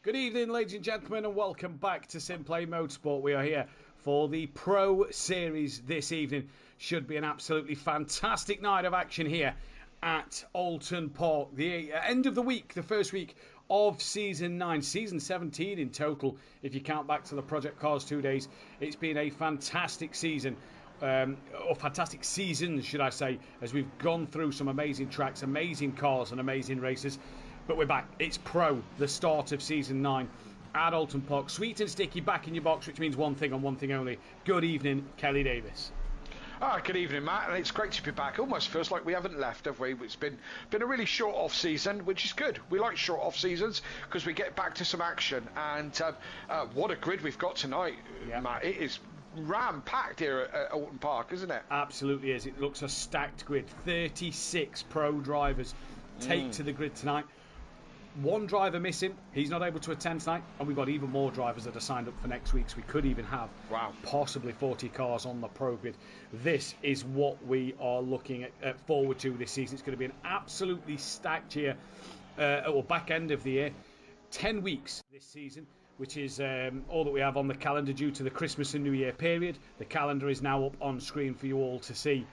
Good evening, ladies and gentlemen, and welcome back to SimPlay Motorsport. We are here for the Pro Series this evening. Should be an absolutely fantastic night of action here at Oulton Park. The end of the week, the first week of Season 9, Season 17 in total, if you count back to the Project Cars 2 days. It's been a fantastic season. Or fantastic seasons, should I say, as we've gone through some amazing tracks, amazing cars and amazing races. But we're back. It's Pro, the start of Season 9 at Oulton Park. Sweet and sticky back in your box, which means one thing and one thing only. Good evening, Kelly Davis. Good evening, Matt, and it's great to be back. Almost feels like we haven't left, have we? It's been a really short off season, which is good. We like short off seasons because we get back to some action. And what a grid we've got tonight, Matt. It is ram-packed here at Oulton Park, isn't it? Absolutely is. It looks a stacked grid. 36 pro drivers take to the grid tonight. One driver missing. He's not able to attend tonight. And we've got even more drivers that are signed up for next week. So we could even have possibly 40 cars on the pro grid. This is what we are looking at forward to this season. It's going to be an absolutely stacked year, or back end of the year. 10 weeks this season, which is all that we have on the calendar due to the Christmas and New Year period. The calendar is now up on screen for you all to see.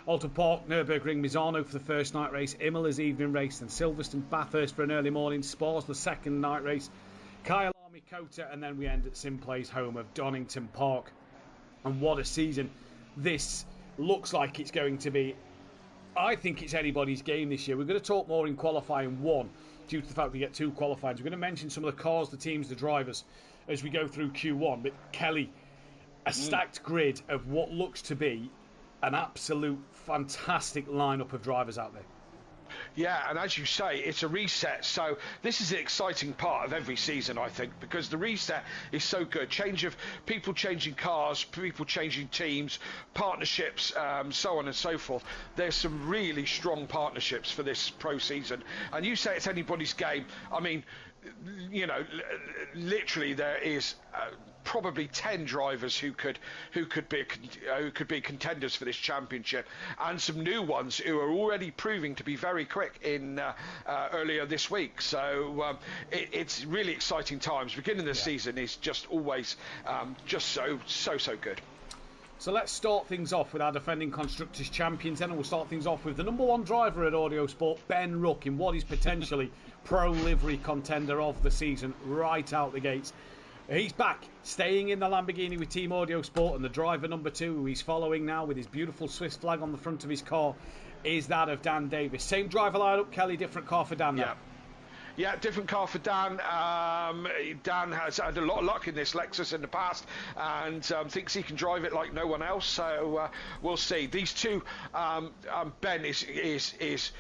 Oulton Park, Nürburgring, Misano for the first night race, Imola's evening race, then Silverstone, Bathurst for an early morning, Spa's the second night race, Kyalami, Kota, and then we end at SimPlay's home of Donington Park. And what a season this looks like it's going to be. I think it's anybody's game this year. We're going to talk more in qualifying one due to the fact we get two qualifiers. We're going to mention some of the cars, the teams, the drivers as we go through Q1. But Kelly, a stacked grid of what looks to be an absolute fantastic lineup of drivers out there. Yeah, and as you say, it's a reset. So this is an exciting part of every season, I think, because the reset is so good. Change of people changing cars, people changing teams, partnerships, so on and so forth. There's some really strong partnerships for this pro season. And you say it's anybody's game. I mean, you know, literally there is probably 10 drivers who could be contenders for this championship, and some new ones who are already proving to be very quick in earlier this week. So it's really exciting times. Beginning of the season is just always just so good. So let's start things off with our defending Constructors Champions then, and we'll start things off with the number one driver at Audio Sport, Ben Ruck, in what is potentially Pro Livery contender of the season right out the gates. He's back, staying in the Lamborghini with Team Audio Sport, and the driver number two, who he's following now with his beautiful Swiss flag on the front of his car, is that of Dan Davis. Same driver lineup, Kelly, different car for Dan now. Yeah, different car for Dan. Dan has had a lot of luck in this Lexus in the past, and thinks he can drive it like no one else. So we'll see. These two, Ben is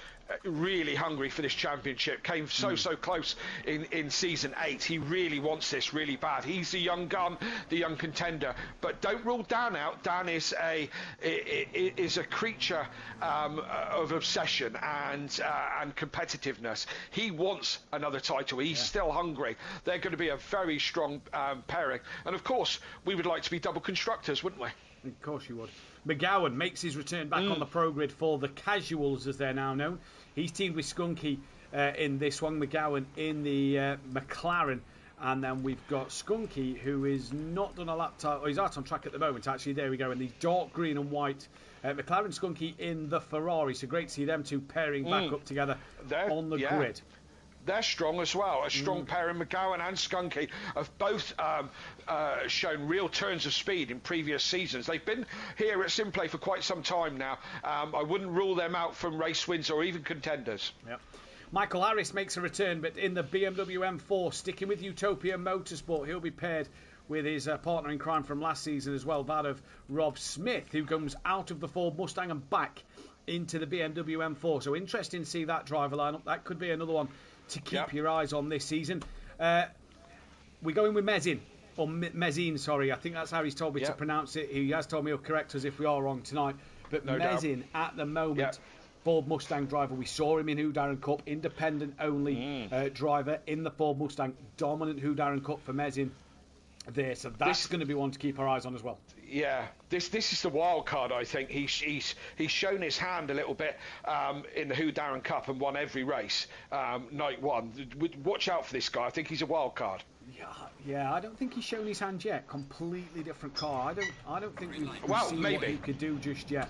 really hungry for this championship. Came so close in season 8. He really wants this really bad. He's the young gun, the young contender. But don't rule Dan out. Dan is a creature of obsession and competitiveness. He wants another title. He's still hungry. They're going to be a very strong pairing. And of course, we would like to be double constructors, wouldn't we? Of course you would. McGowan makes his return back on the pro grid for the Casuals, as they're now known. He's teamed with Skunky in this one. McGowan in the McLaren. And then we've got Skunky, who is not done a lap time. He's out on track at the moment, actually. There we go. In the dark green and white McLaren. Skunky in the Ferrari. So great to see them two pairing back up together on the grid. They're strong as well. A strong pairing. McGowan and Skunky have both shown real turns of speed in previous seasons. They've been here at SimPlay for quite some time now. I wouldn't rule them out from race wins or even contenders. Yep. Michael Harris makes a return, but in the BMW M4, sticking with Utopia Motorsport. He'll be paired with his partner in crime from last season as well, that of Rob Smith, who comes out of the Ford Mustang and back into the BMW M4. So interesting to see that driver lineup. That could be another one to keep your eyes on this season. We're going with Mezin, or Mezin, sorry. I think that's how he's told me to pronounce it. He has told me he'll correct us if we are wrong tonight. But no Mezin, at the moment, Ford Mustang driver. We saw him in Who Darren Cup, independent only driver in the Ford Mustang. Dominant Who Darren Cup for Mezin. there. So that's going to be one to keep our eyes on as well. Yeah, this is the wild card. I think he's shown his hand a little bit in the Who Darren Cup and won every race. Night one. Watch out for this guy. I think he's a wild card. Yeah. I don't think he's shown his hand yet. Completely different car. I don't think we've seen what he could do just yet.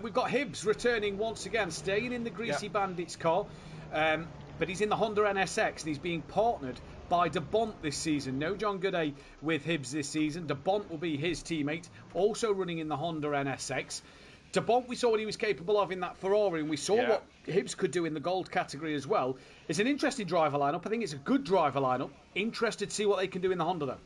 We've got Hibbs returning once again, staying in the Greasy Bandits car, but he's in the Honda NSX and he's being partnered by De Bont this season. No John Gooday with Hibbs this season. De Bont will be his teammate, also running in the Honda NSX. De Bont, we saw what he was capable of in that Ferrari, and we saw what Hibbs could do in the gold category as well. It's an interesting driver lineup. I think it's a good driver lineup. Interested to see what they can do in the Honda, though.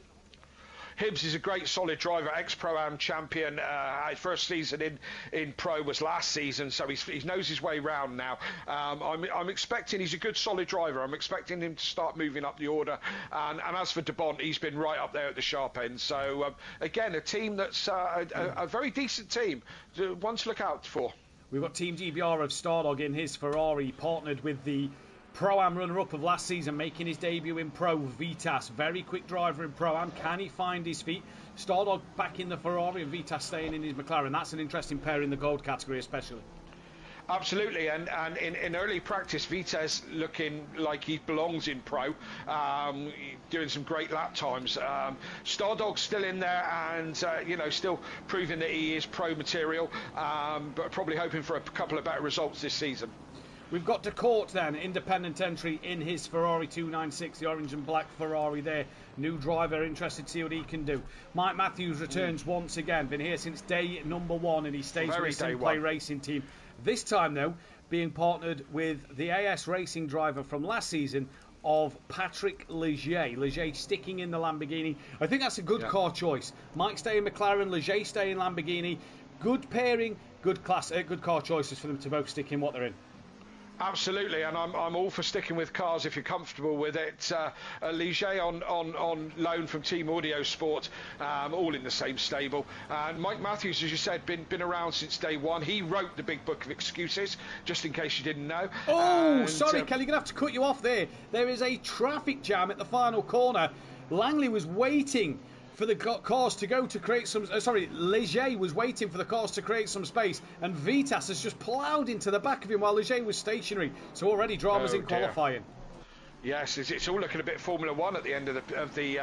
Hibbs is a great, solid driver, ex-Pro-Am champion. His first season in Pro was last season, so he knows his way round now. I'm expecting he's a good, solid driver. I'm expecting him to start moving up the order. And as for De Bont, he's been right up there at the sharp end. So, again, a team that's a very decent team, one to look out for. We've got Team GBR of Stardog in his Ferrari, partnered with the Pro-Am runner-up of last season, making his debut in Pro, Vitas. Very quick driver in Pro-Am. Can he find his feet? Stardog back in the Ferrari and Vitas staying in his McLaren. That's an interesting pair in the gold category especially. Absolutely, and in early practice, Vitas looking like he belongs in Pro, doing some great lap times. Stardog's still in there and, still proving that he is Pro material, but probably hoping for a couple of better results this season. We've got De Court then, independent entry in his Ferrari 296, the orange and black Ferrari there. New driver, interested to see what he can do. Mike Matthews returns once again, been here since day number one, and he stays with the SimPlay Racing team. This time, though, being partnered with the AS Racing driver from last season of Patrick Leger. Leger sticking in the Lamborghini. I think that's a good car choice. Mike stay in McLaren, Leger stay in Lamborghini. Good pairing, good car choices for them to both stick in what they're in. Absolutely, and I'm all for sticking with cars if you're comfortable with it. Ligier on loan from Team Audio Sport, all in the same stable. And Mike Matthews, as you said, been around since day one. He wrote the big book of excuses, just in case you didn't know. Sorry, Kelly, going to have to cut you off there. There is a traffic jam at the final corner. Langley was waiting for the cars to go to create some... Leger was waiting for the cars to create some space, and Vitas has just ploughed into the back of him while Leger was stationary. So already drama's in qualifying. Yes, it's all looking a bit Formula One at the end of the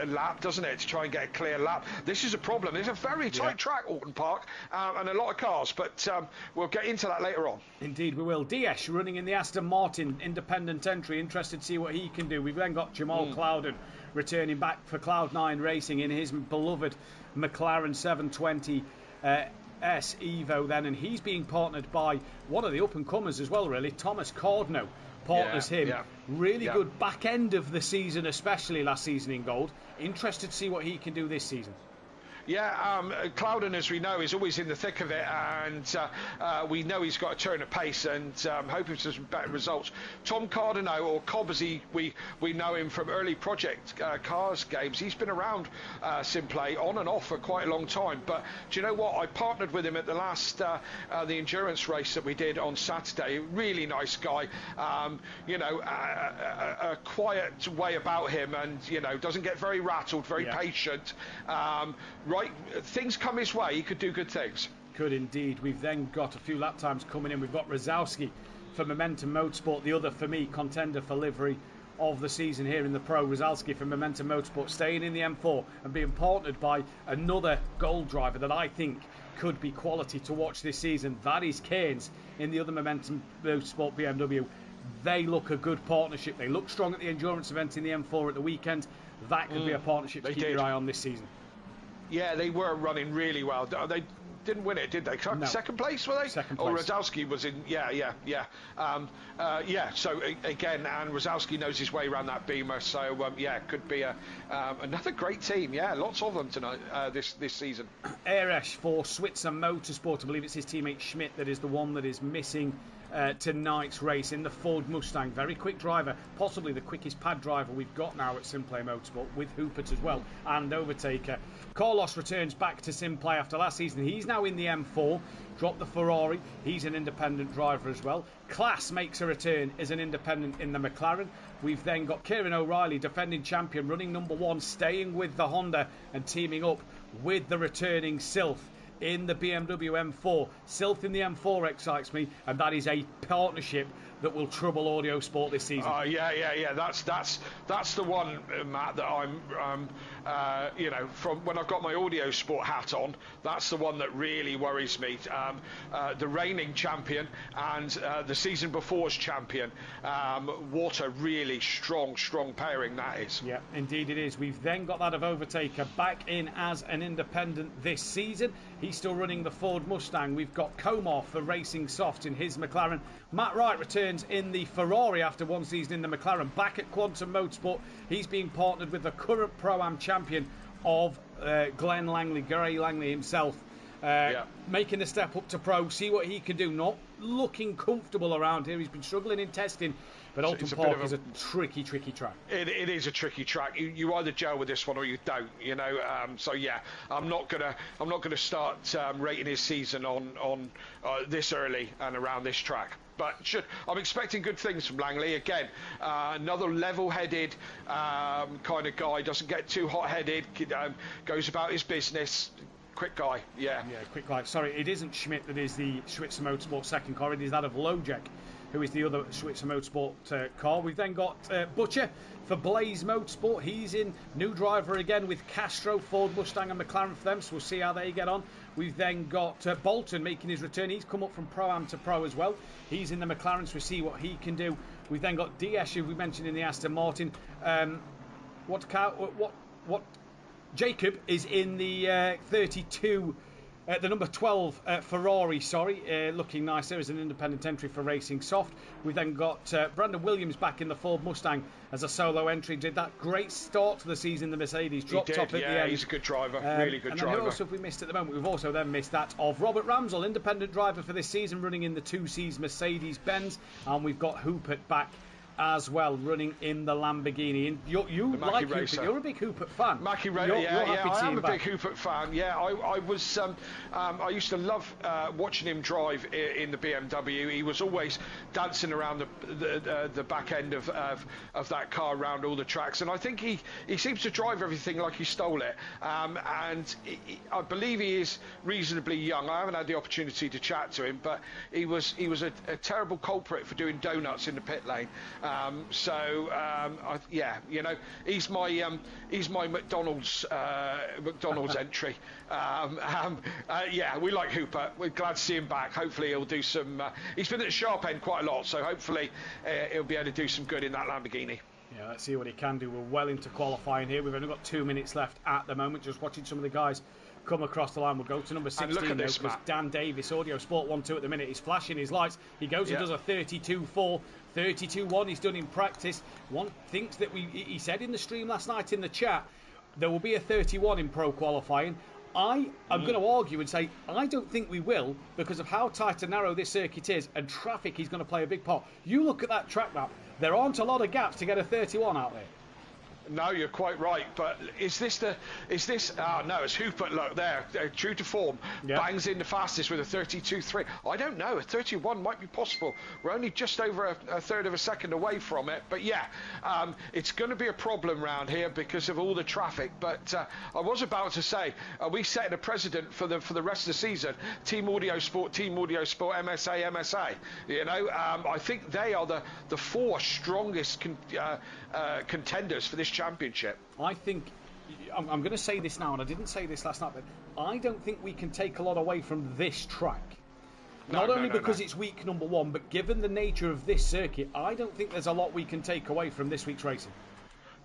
lap, doesn't it? To try and get a clear lap. This is a problem. It's a very tight track, Oulton Park, and a lot of cars. But we'll get into that later on. Indeed, we will. Diesch running in the Aston Martin, independent entry. Interested to see what he can do. We've then got Jamal Clouden returning back for Cloud9 Racing in his beloved McLaren 720 S Evo then, and he's being partnered by one of the up-and-comers as well, really. Thomas Cardno partners him. Really good back end of the season, especially last season in gold. Interested to see what he can do this season. Clouden, as we know, is always in the thick of it, and we know he's got a turn of pace, and hoping for some better results. Tom Cardano, or Cobb as we know him from early Project Cars games, he's been around SimPlay on and off for quite a long time. But do you know what? I partnered with him at the last the endurance race that we did on Saturday. Really nice guy, a quiet way about him, and doesn't get very rattled, very patient. Right, things come his way, he could do good things. Could indeed. We've then got a few lap times coming in. We've got Rosowski for Momentum Motorsport, the other, for me, contender for livery of the season here in the Pro. Rosowski for Momentum Motorsport, staying in the M4 and being partnered by another gold driver that I think could be quality to watch this season. That is Keynes in the other Momentum Motorsport BMW. They look a good partnership. They look strong at the endurance event in the M4 at the weekend. That could be a partnership to keep your eye on this season. Yeah, they were running really well. They didn't win it, did they? No. Second place, were they? Second place. Rosowski was in. So again, and Rosowski knows his way around that Beamer. So could be another great team. Yeah, lots of them tonight this season. Eresh for Switzer Motorsport. I believe it's his teammate Schmidt that is the one that is missing tonight's race in the Ford Mustang. Very quick driver, possibly the quickest pad driver we've got now at SimPlay Motorsport, with Hoopert as well, and Overtaker. Carlos returns back to SimPlay after last season. He's now in the M4, dropped the Ferrari. He's an independent driver as well. Class makes a return as an independent in the McLaren. We've then got Kieran O'Reilly, defending champion, running number 1, staying with the Honda and teaming up with the returning Sylph in the BMW M4. Sylph in the M4 excites me, and that is a partnership that will trouble Audio Sport this season. Yeah. That's the one, Matt, that I'm, from when I've got my Audio Sport hat on, that's the one that really worries me. The reigning champion and the season before's champion. What a really strong pairing that is. Yeah, indeed it is. We've then got that of Overtaker back in as an independent this season. He's still running the Ford Mustang. We've got Comar for Racing Soft in his McLaren. Matt Wright returns in the Ferrari after one season in the McLaren. Back at Quantum Motorsport, he's being partnered with the current Pro-Am champion of Glenn Langley, Gary Langley himself. Making the step up to Pro, see what he can do. Not looking comfortable around here. He's been struggling in testing, but Oulton Park is a tricky track. It is a tricky track. You either gel with this one or you don't. I'm not gonna start rating his season on this early and around this track. But I'm expecting good things from Langley. Again, another level-headed kind of guy. Doesn't get too hot-headed. Goes about his business. Quick guy, yeah, quick guy. Sorry, it isn't Schmidt that is the Schwitzer Motorsport second car. It is that of Lojek, who is the other Schwitzer Motorsport car. We've then got Butcher for Blaze Motorsport. He's in new driver again with Castro, Ford Mustang and McLaren for them, so we'll see how they get on. We've then got Bolton making his return. He's come up from Pro-Am to Pro as well. He's in the McLaren, so we'll see what he can do. We've then got DS, who we mentioned in the Aston Martin. Jacob is in the 32, the number 12 Ferrari, looking nice there as an independent entry for Racing Soft. We've then got Brandon Williams back in the Ford Mustang as a solo entry. Did that great start to the season, the Mercedes, dropped off at the end. He's a good driver, really good driver. And who else have we missed at the moment? We've also then missed that of Robert Ramsell, independent driver for this season, running in the 2Cs Mercedes-Benz, and we've got Hoopert back as well, running in the Lamborghini. And you like Hoopert. You're a big Hoopert fan. Mackie Racer, I am a big Hoopert fan. Yeah, I was. I used to love watching him drive in the BMW. He was always dancing around the back end of that car around all the tracks, and I think he seems to drive everything like he stole it. And I believe he is reasonably young. I haven't had the opportunity to chat to him, but he was a terrible culprit for doing donuts in the pit lane. He's my McDonald's entry. We like Hooper. We're glad to see him back. Hopefully he'll do some. He's been at the sharp end quite a lot, so hopefully he'll be able to do some good in that Lamborghini. Yeah, let's see what he can do. We're well into qualifying here. We've only got 2 minutes left at the moment. Just watching some of the guys come across the line. We'll go to number 16 now, because Dan Davis, Audio Sport 1-2 at the minute. He's flashing his lights. He goes and does a 32.4, 32.1. He's done in practice. One thinks that he said in the stream last night in the chat, there will be a 31 in pro qualifying. I'm going to argue and say I don't think we will, because of how tight and narrow this circuit is, and traffic is going to play a big part. You look at that track map, there aren't a lot of gaps to get a 31 out there. No, you're quite right. But no, it's Hooper. Look there, true to form, bangs in the fastest with a 32.3. I don't know, a 31 might be possible. We're only just over a third of a second away from it. But it's going to be a problem round here because of all the traffic. But I was about to say, are we setting a precedent for the rest of the season? Team Audio Sport, MSA. I think they are the four strongest contenders for this championship. I think, I'm going to say this now, and I didn't say this last night, but I don't think we can take a lot away from this track. Not only because it's week number 1, but given the nature of this circuit, I don't think there's a lot we can take away from this week's racing.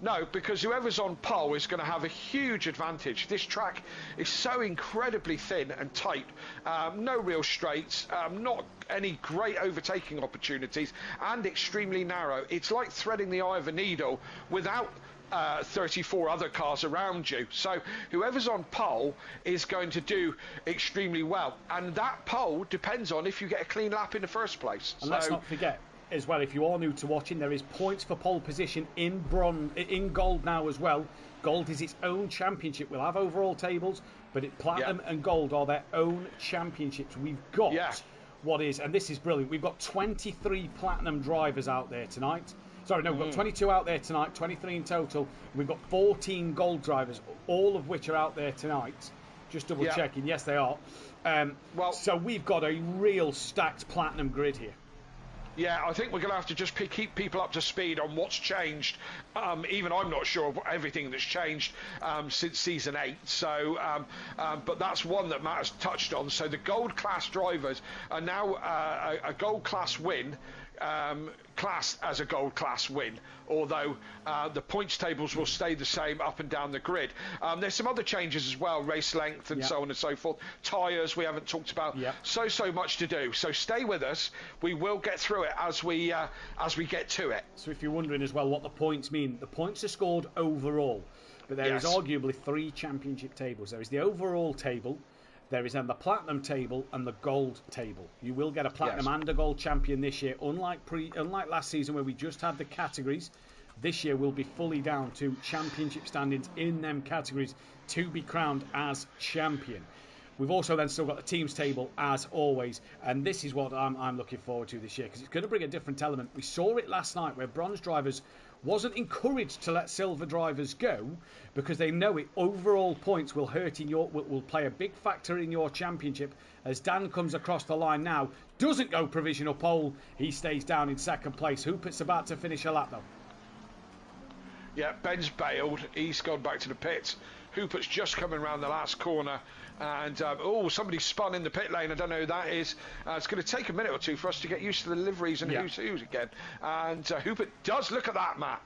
No, because whoever's on pole is going to have a huge advantage. This track is so incredibly thin and tight. No real straights, not any great overtaking opportunities, and extremely narrow. It's like threading the eye of a needle without 34 other cars around you. So whoever's on pole is going to do extremely well, and that pole depends on if you get a clean lap in the first place. And let's not forget as well, if you are new to watching, there is points for pole position in gold now as well. Gold is its own championship. We'll have overall tables, but platinum and gold are their own championships. We've got what is, and this is brilliant, we've got 23 platinum drivers out there tonight. Sorry, no, we've got 22 out there tonight, 23 in total. We've got 14 gold drivers, all of which are out there tonight. Just double checking. Yes, they are. So we've got a real stacked platinum grid here. Yeah, I think we're going to have to just keep people up to speed on what's changed. Even I'm not sure of everything that's changed since Season 8. So, but that's one that Matt has touched on. So the gold class drivers are now a gold class win. Classed as a gold class win, although the points tables will stay the same up and down the grid. There's some other changes as well, race length and so on and so forth. Tyres we haven't talked about. So much to do. So stay with us. We will get through it as we get to it. So if you're wondering as well what the points mean, the points are scored overall, but there is arguably 3 championship tables. There is the overall table. There is then the platinum table and the gold table. You will get a platinum and a gold champion this year. Unlike last season where we just had the categories, this year we'll be fully down to championship standings in them categories to be crowned as champion. We've also then still got the teams table as always, and this is what I'm looking forward to this year because it's going to bring a different element. We saw it last night where bronze drivers wasn't encouraged to let silver drivers go because they know it overall points will will play a big factor in your championship. As Dan comes across the line now, doesn't go provisional pole, he stays down in second place. Hoopert's about to finish a lap though. Yeah, Ben's bailed, he's gone back to the pits. Hoopert's just coming around the last corner, and somebody spun in the pit lane. I don't know who that is. It's going to take a minute or two for us to get used to the liveries and who's again. And Hoopert does look at that, Matt.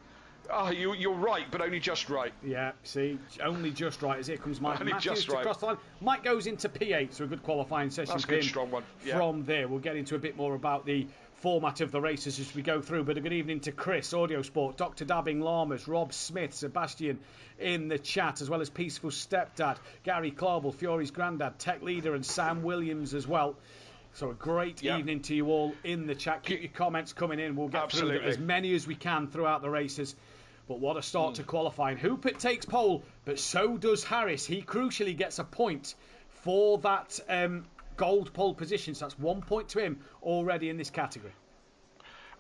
Oh, you're right, but only just right. Yeah, see, only just right as here comes Mike Matthews to cross the line. Mike goes into P8, so a good qualifying session. That's a good, strong one. Yeah. From there, we'll get into a bit more about the format of the races as we go through. But a good evening to Chris, Audio Sport, Dr. Dabbing Lamas, Rob Smith, Sebastian in the chat, as well as Peaceful Stepdad, Gary Clarble, Fury's Grandad, Tech Leader, and Sam Williams as well. So a great evening to you all in the chat. Keep your comments coming in. We'll get through as many as we can throughout the races. But what a start to qualifying. Hoopert takes pole, but so does Harris. He crucially gets a point for that gold pole position. So that's 1 point to him already in this category.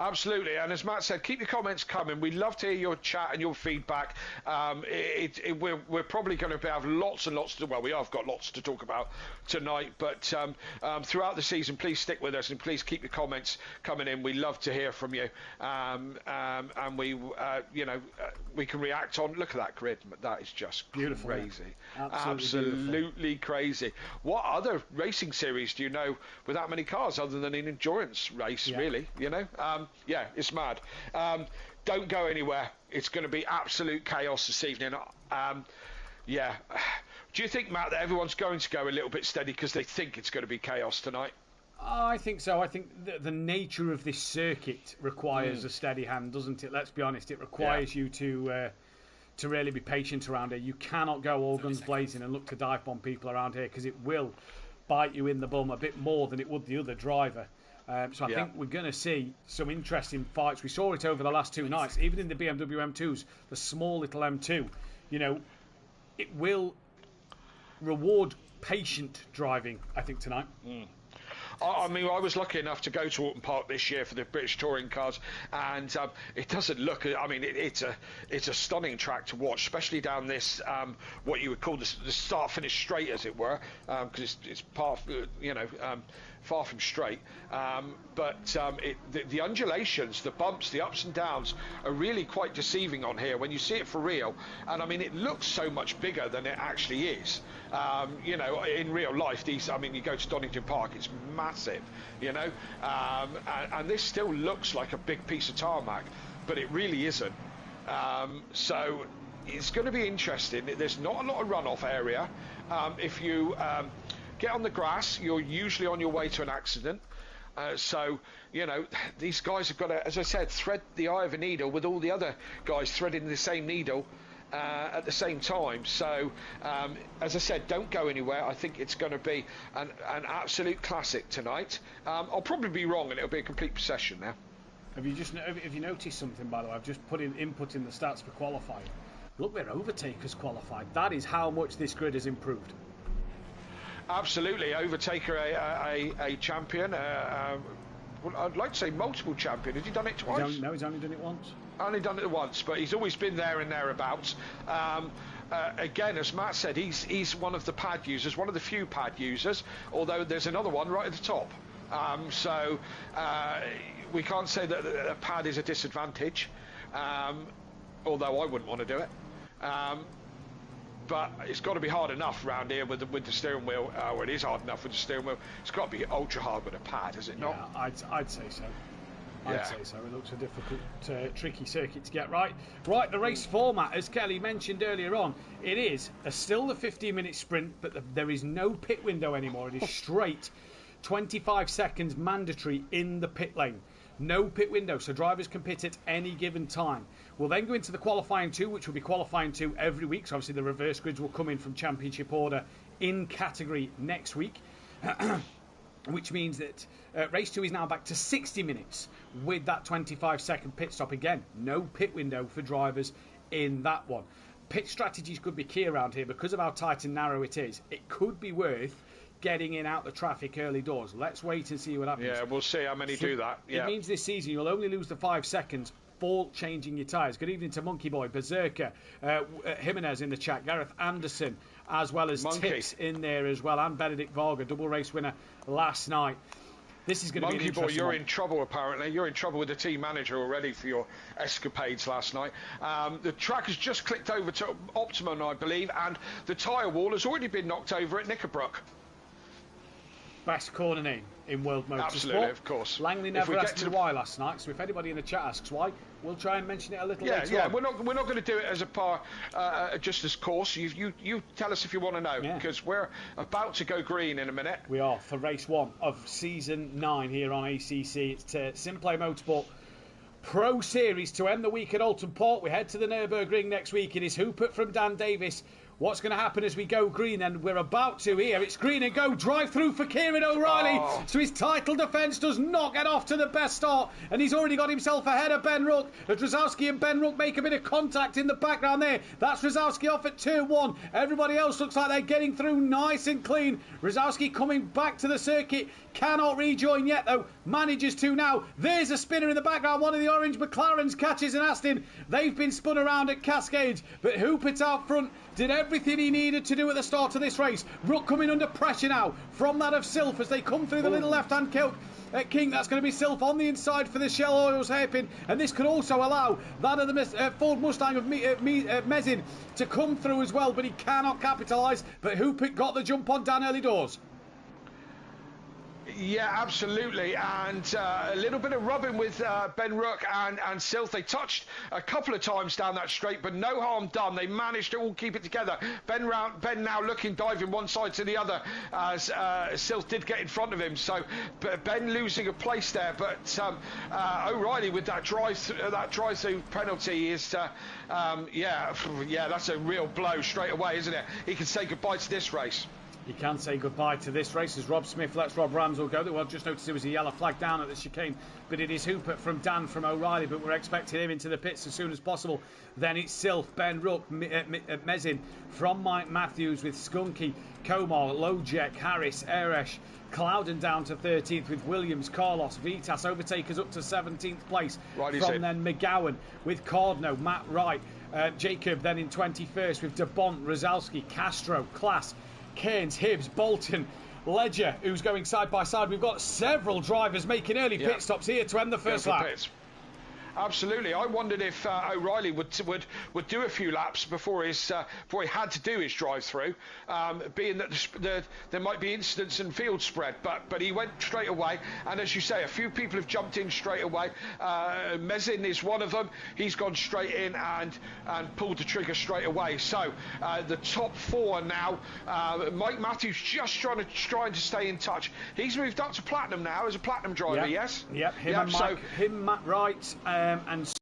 Absolutely, and as Matt said, keep your comments coming. We'd love to hear your chat and your feedback. We're probably going to have lots and lots to, well, we have got lots to talk about tonight, but throughout the season, please stick with us and please keep your comments coming in. We love to hear from you, and we can react on. Look at that grid, that is just beautiful, crazy, absolutely crazy. What other racing series do you know with that many cars other than an endurance race? Really, yeah, it's mad. Don't go anywhere. It's going to be absolute chaos this evening. Do you think, Matt, that everyone's going to go a little bit steady because they think it's going to be chaos tonight? I think so. I think the nature of this circuit requires a steady hand, doesn't it? Let's be honest. It requires you to really be patient around here. You cannot go all guns blazing and look to dive bomb people around here because it will bite you in the bum a bit more than it would the other driver. So I think we're going to see some interesting fights. We saw it over the last 2 nights, even in the BMW M2s, the small little M2. It will reward patient driving, I think, tonight. I mean, I was lucky enough to go to Oulton Park this year for the British Touring Cars, and it doesn't look. I mean, it's a stunning track to watch, especially down this what you would call the start-finish straight, as it were, because it's far from straight. But the undulations, the bumps, the ups and downs are really quite deceiving on here when you see it for real. And I mean, it looks so much bigger than it actually is. In real life, you go to Donington Park, it's massive, and this still looks like a big piece of tarmac, but it really isn't. So it's going to be interesting. There's not a lot of runoff area. If you get on the grass, you're usually on your way to an accident. So, you know, these guys have got to, as I said, thread the eye of a needle with all the other guys threading the same needle at the same time. So, as I said, don't go anywhere. I think it's going to be an absolute classic tonight. I'll probably be wrong, and it'll be a complete procession now. Have you noticed something, by the way? I've just put in the stats for qualifying. Look where Overtaker's qualified. That is how much this grid has improved. Absolutely, Overtaker, a champion. Well, I'd like to say multiple champion. Has he done it twice? He's only done it once. Only done it once, but he's always been there and thereabouts. Again, as Matt said, he's one of the pad users, one of the few pad users, although there's another one right at the top. So we can't say that a pad is a disadvantage, although I wouldn't want to do it. But it's got to be hard enough round here with the steering wheel. Well, it is hard enough with the steering wheel. It's got to be ultra hard with a pad, is it not? Yeah, I'd say so. I'd say so. It looks a difficult, tricky circuit to get right. Right, the race format, as Kelly mentioned earlier on, it is still the 15-minute sprint, but there is no pit window anymore. It is straight 25 seconds mandatory in the pit lane. No pit window, so drivers can pit at any given time. We'll then go into the qualifying 2, which will be qualifying 2 every week. So obviously the reverse grids will come in from championship order in category next week. Which means that race 2 is now back to 60 minutes with that 25-second pit stop. Again, no pit window for drivers in that one. Pit strategies could be key around here because of how tight and narrow it is. It could be worth getting in out the traffic early doors. Let's wait and see what happens. Yeah, we'll see how many do that. Yeah. It means this season you'll only lose the 5 seconds for changing your tyres. Good evening to Monkey Boy, Berserker, Jimenez in the chat, Gareth Anderson, as well as Monkey. Tips in there as well, and Benedict Varga, double race winner last night. This is going to be an interesting Monkey Boy, you're one. in trouble apparently. You're in trouble with the team manager already for your escapades last night. The track has just clicked over to Optimum, I believe, and the tyre wall has already been knocked over at Knickerbrook. Best corner name in World Motorsport. Absolutely, of course. Langley never asked me why last night, so if anybody in the chat asks why, we'll try and mention it a little later on. We're not going to do it as a just as course. You tell us if you want to know, because we're about to go green in a minute. We are for race 1 of season 9 here on ACC. It's SimPlay Motorsport Pro Series to end the week at Oulton Port. We head to the Nürburgring next week. It is Hoopert from Dan Davis. What's going to happen as we go green? And we're about to here. It's green and go. Drive through for Kieran O'Reilly. So his title defence does not get off to the best start. And he's already got himself ahead of Ben Ruck. Rosowski and Ben Ruck make a bit of contact in the background there. That's Rosowski off at turn 1. Everybody else looks like they're getting through nice and clean. Rosowski coming back to the circuit. Cannot rejoin yet, though. Manages to now. There's a spinner in the background. One of the orange McLarens catches an Aston. They've been spun around at Cascades. But Hoopert's out front. Did everything he needed to do at the start of this race. Ruck coming under pressure now from that of Silf as they come through the little left-hand kilt. King, that's going to be Silf on the inside for the Shell Oils hairpin, and this could also allow that of the Ford Mustang of Mezin to come through as well, but he cannot capitalise. But Hoopert got the jump on Dan early doors. Yeah, absolutely, and a little bit of rubbing with Ben Ruck and Silf. They touched a couple of times down that straight, but no harm done. They managed to all keep it together. Ben now looking, diving one side to the other, as Silf did get in front of him. So Ben losing a place there, but O'Reilly with that drive-through penalty is, that's a real blow straight away, isn't it? He can say goodbye to this race. You can say goodbye to this race as Rob Smith lets Rob Ramsell go. Well, just noticed there was a yellow flag down at the chicane, but it is Hoopert from Dan from O'Reilly, but we're expecting him into the pits as soon as possible. Then it's Silf, Ben Ruck, Mezin from Mike Matthews with Skunky, Komar, Lojek, Harris, Eresh, Clouden down to 13th with Williams, Carlos, Vitas, overtakers up to 17th place. Then McGowan with Cordno, Matt Wright, Jacob then in 21st with DeBont, Rosowski, Castro, Class, Cairns, Hibbs, Bolton, Ledger, who's going side by side. We've got several drivers making early pit stops here to end the first lap. Absolutely. I wondered if O'Reilly would do a few laps before he had to do his drive-through, being that there might be incidents and field spread. But he went straight away, and as you say, a few people have jumped in straight away. Mezin is one of them. He's gone straight in and pulled the trigger straight away. So the top 4 now. Mike Matthews just trying to stay in touch. He's moved up to platinum now as a platinum driver. Yes. Yep. Him, Matt Wright. And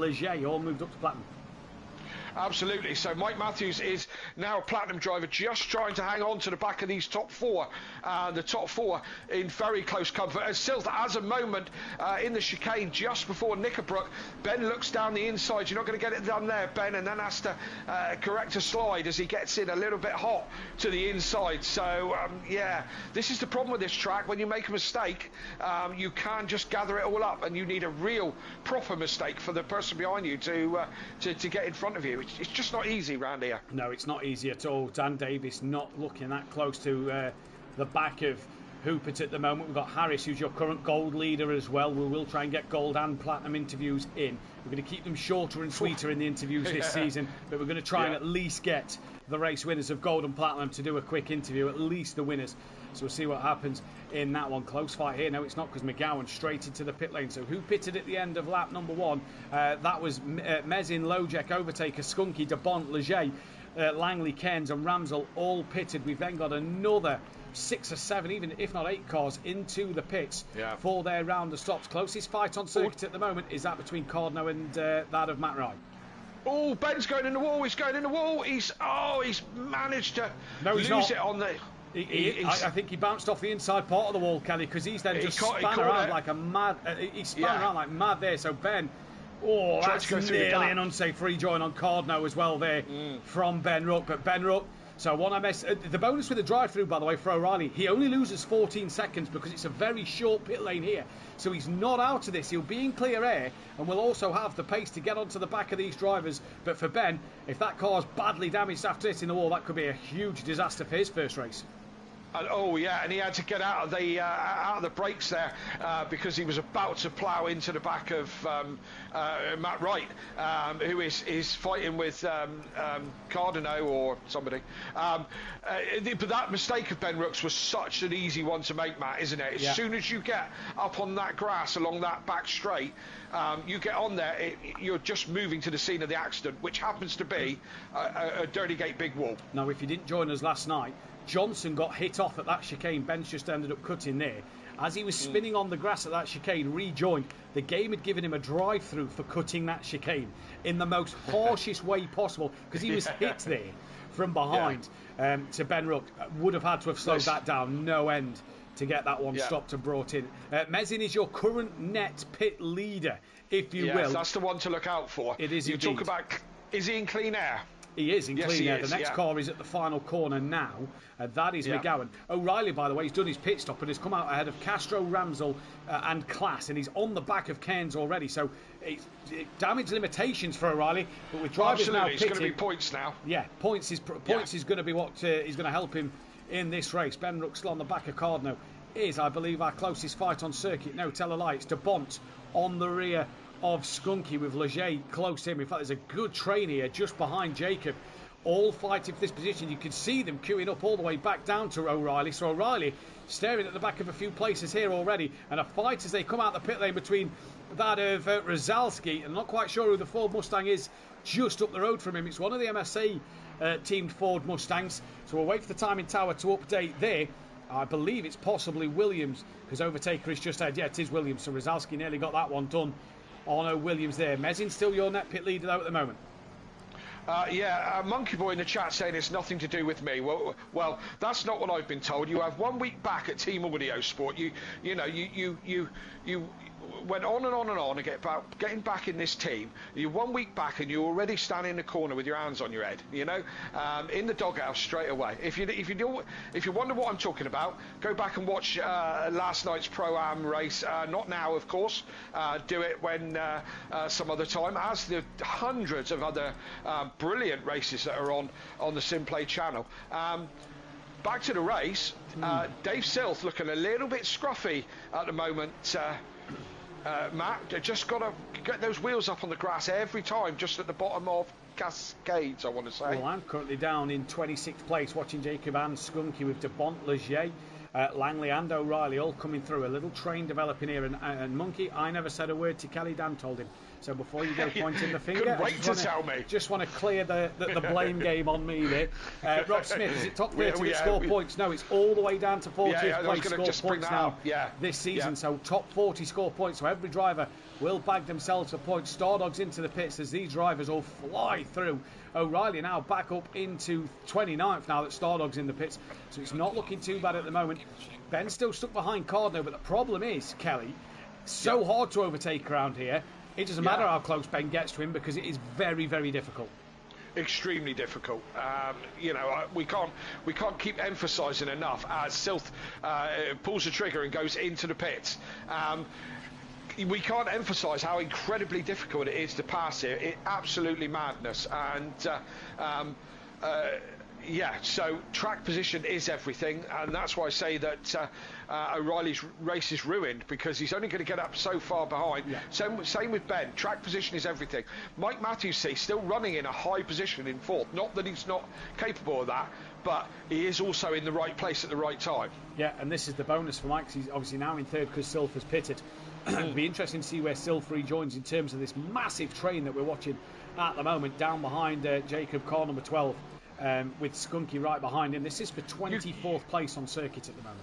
Leger all moved up to platinum. Absolutely. So Mike Matthews is now a platinum driver, just trying to hang on to the back of these top 4. The top 4 in very close comfort. As Silth has a moment in the chicane just before Knickerbrook. Ben looks down the inside. You're not going to get it done there, Ben, and then has to correct a slide as he gets in a little bit hot to the inside. So, yeah, this is the problem with this track. When you make a mistake, you can't just gather it all up, and you need a real, proper mistake for the person behind you to get in front of you. It's just not easy round here. No, it's not easy at all. Dan Davis not looking that close to the back of Hoopert at the moment. We've got Harris, who's your current gold leader as well. We will try and get gold and platinum interviews in. We're going to keep them shorter and sweeter in the interviews this season, but we're going to try and at least get the race winners of gold and platinum to do a quick interview, at least the winners. So we'll see what happens in that one. Close fight here. No, it's not, because McGowan straight into the pit lane. So who pitted at the end of lap number 1? That was Mezin, Lojek, Overtaker, Skunky, DeBont, Leger, Langley, Cairns and Ramsell all pitted. We've then got another 6 or 7, even if not 8 cars into the pits for their round of stops. Closest fight on circuit at the moment is that between Cardno and that of Matt Wright. Oh, Ben's going in the wall. He's going in the wall. He's managed to lose it on the... I think he bounced off the inside part of the wall, Kelly, because he's then just span around like a mad. He span around like mad there. So Ben, that's nearly an unsafe rejoin on Cardno as well there from Ben Ruck. But Ben Ruck, so the bonus with the drive-through, by the way, for O'Reilly, he only loses 14 seconds because it's a very short pit lane here. So he's not out of this. He'll be in clear air and will also have the pace to get onto the back of these drivers. But for Ben, if that car's badly damaged after hitting the wall, that could be a huge disaster for his first race. And he had to get out of the brakes there because he was about to plough into the back of Matt Wright, who is fighting with Cardino or somebody. But that mistake of Ben Rooks was such an easy one to make, Matt, isn't it? As soon as you get up on that grass along that back straight, you get on there, you're just moving to the scene of the accident, which happens to be a Dirty Gate big wall. Now, if you didn't join us last night, Johnson got hit off at that chicane. Ben's just ended up cutting there. As he was spinning on the grass at that chicane, rejoined, the game had given him a drive-through for cutting that chicane in the most harshest way possible, because he was hit there from behind. To Ben Ruck, would have had to have slowed that down no end to get that one stopped and brought in. Mezin is your current net pit leader, if you will. Yes, that's the one to look out for. It is indeed. You talk about, is he in clean air? He is in clean air. The next car is at the final corner now. That is McGowan. O'Reilly, by the way, he's done his pit stop and has come out ahead of Castro, Ramsell and Class, and he's on the back of Cairns already. So it's damage limitations for O'Reilly, but with drivers now pitting, it's going to be points now. Yeah, points is going to be what is going to help him in this race. Ben Ruxell on the back of Cardno is, I believe, our closest fight on circuit. No, tell a lie. It's DeBont on the rear of Skunky with Leger close to him. In fact, there's a good train here just behind Jacob, all fighting for this position. You can see them queuing up all the way back down to O'Reilly. So O'Reilly staring at the back of a few places here already, and a fight as they come out the pit lane between that of Rozalski. I'm not quite sure who the Ford Mustang is just up the road from him. It's one of the MSA teamed Ford Mustangs. So we'll wait for the timing tower to update there. I believe it's possibly Williams, because Overtaker is just ahead. Yeah, it is Williams. So Rozalski nearly got that one done on Williams there. Mezin still your net pit leader though at the moment. Monkey Boy in the chat saying it's nothing to do with me. Well, that's not what I've been told. You have 1 week back at Team Audio Sport. You went on and on and on about getting back in this team. You're 1 week back and you're already standing in the corner with your hands on your head, in the doghouse straight away. If you wonder what I'm talking about, go back and watch last night's Pro-Am race. Not now, of course. Do it when some other time, as the hundreds of other brilliant races that are on the SimPlay channel. Back to the race. Dave Silth looking a little bit scruffy at the moment. Matt, just got to get those wheels up on the grass every time, just at the bottom of Cascades, I want to say. Well, I'm currently down in 26th place, watching Jacob and Skunky with De Bont, Leger, Langley and O'Reilly all coming through. A little train developing here, and Monkey, I never said a word to Kelly, Dan told him. So before you go pointing the finger, couldn't wait to tell me. Just want to clear the blame game on me there. Rob Smith, is it top 30 that score points? No, it's all the way down to 40th place score points now this season. So top 40 score points. So every driver will bag themselves a point. Stardogs into the pits as these drivers all fly through. O'Reilly now back up into 29th now that Stardog's in the pits. So it's not looking too bad at the moment. Ben's still stuck behind Cardno, but the problem is, Kelly, so hard to overtake around here. It doesn't matter how close Ben gets to him because it is very, very difficult. Extremely difficult. We can't keep emphasising enough as Silth pulls the trigger and goes into the pits. We can't emphasise how incredibly difficult it is to pass here. It's absolutely madness. And so track position is everything, and that's why I say that O'Reilly's race is ruined, because he's only going to get up so far behind. Same with Ben. Track position is everything. Mike Mathew still running in a high position in fourth. Not that he's not capable of that, but he is also in the right place at the right time. Yeah, and this is the bonus for Mike. He's obviously now in third because Silf has pitted. It'll be interesting to see where Silf rejoins in terms of this massive train that we're watching at the moment, down behind Jacob, car number 12. With Skunky right behind him. This is for 24th place on circuit at the moment.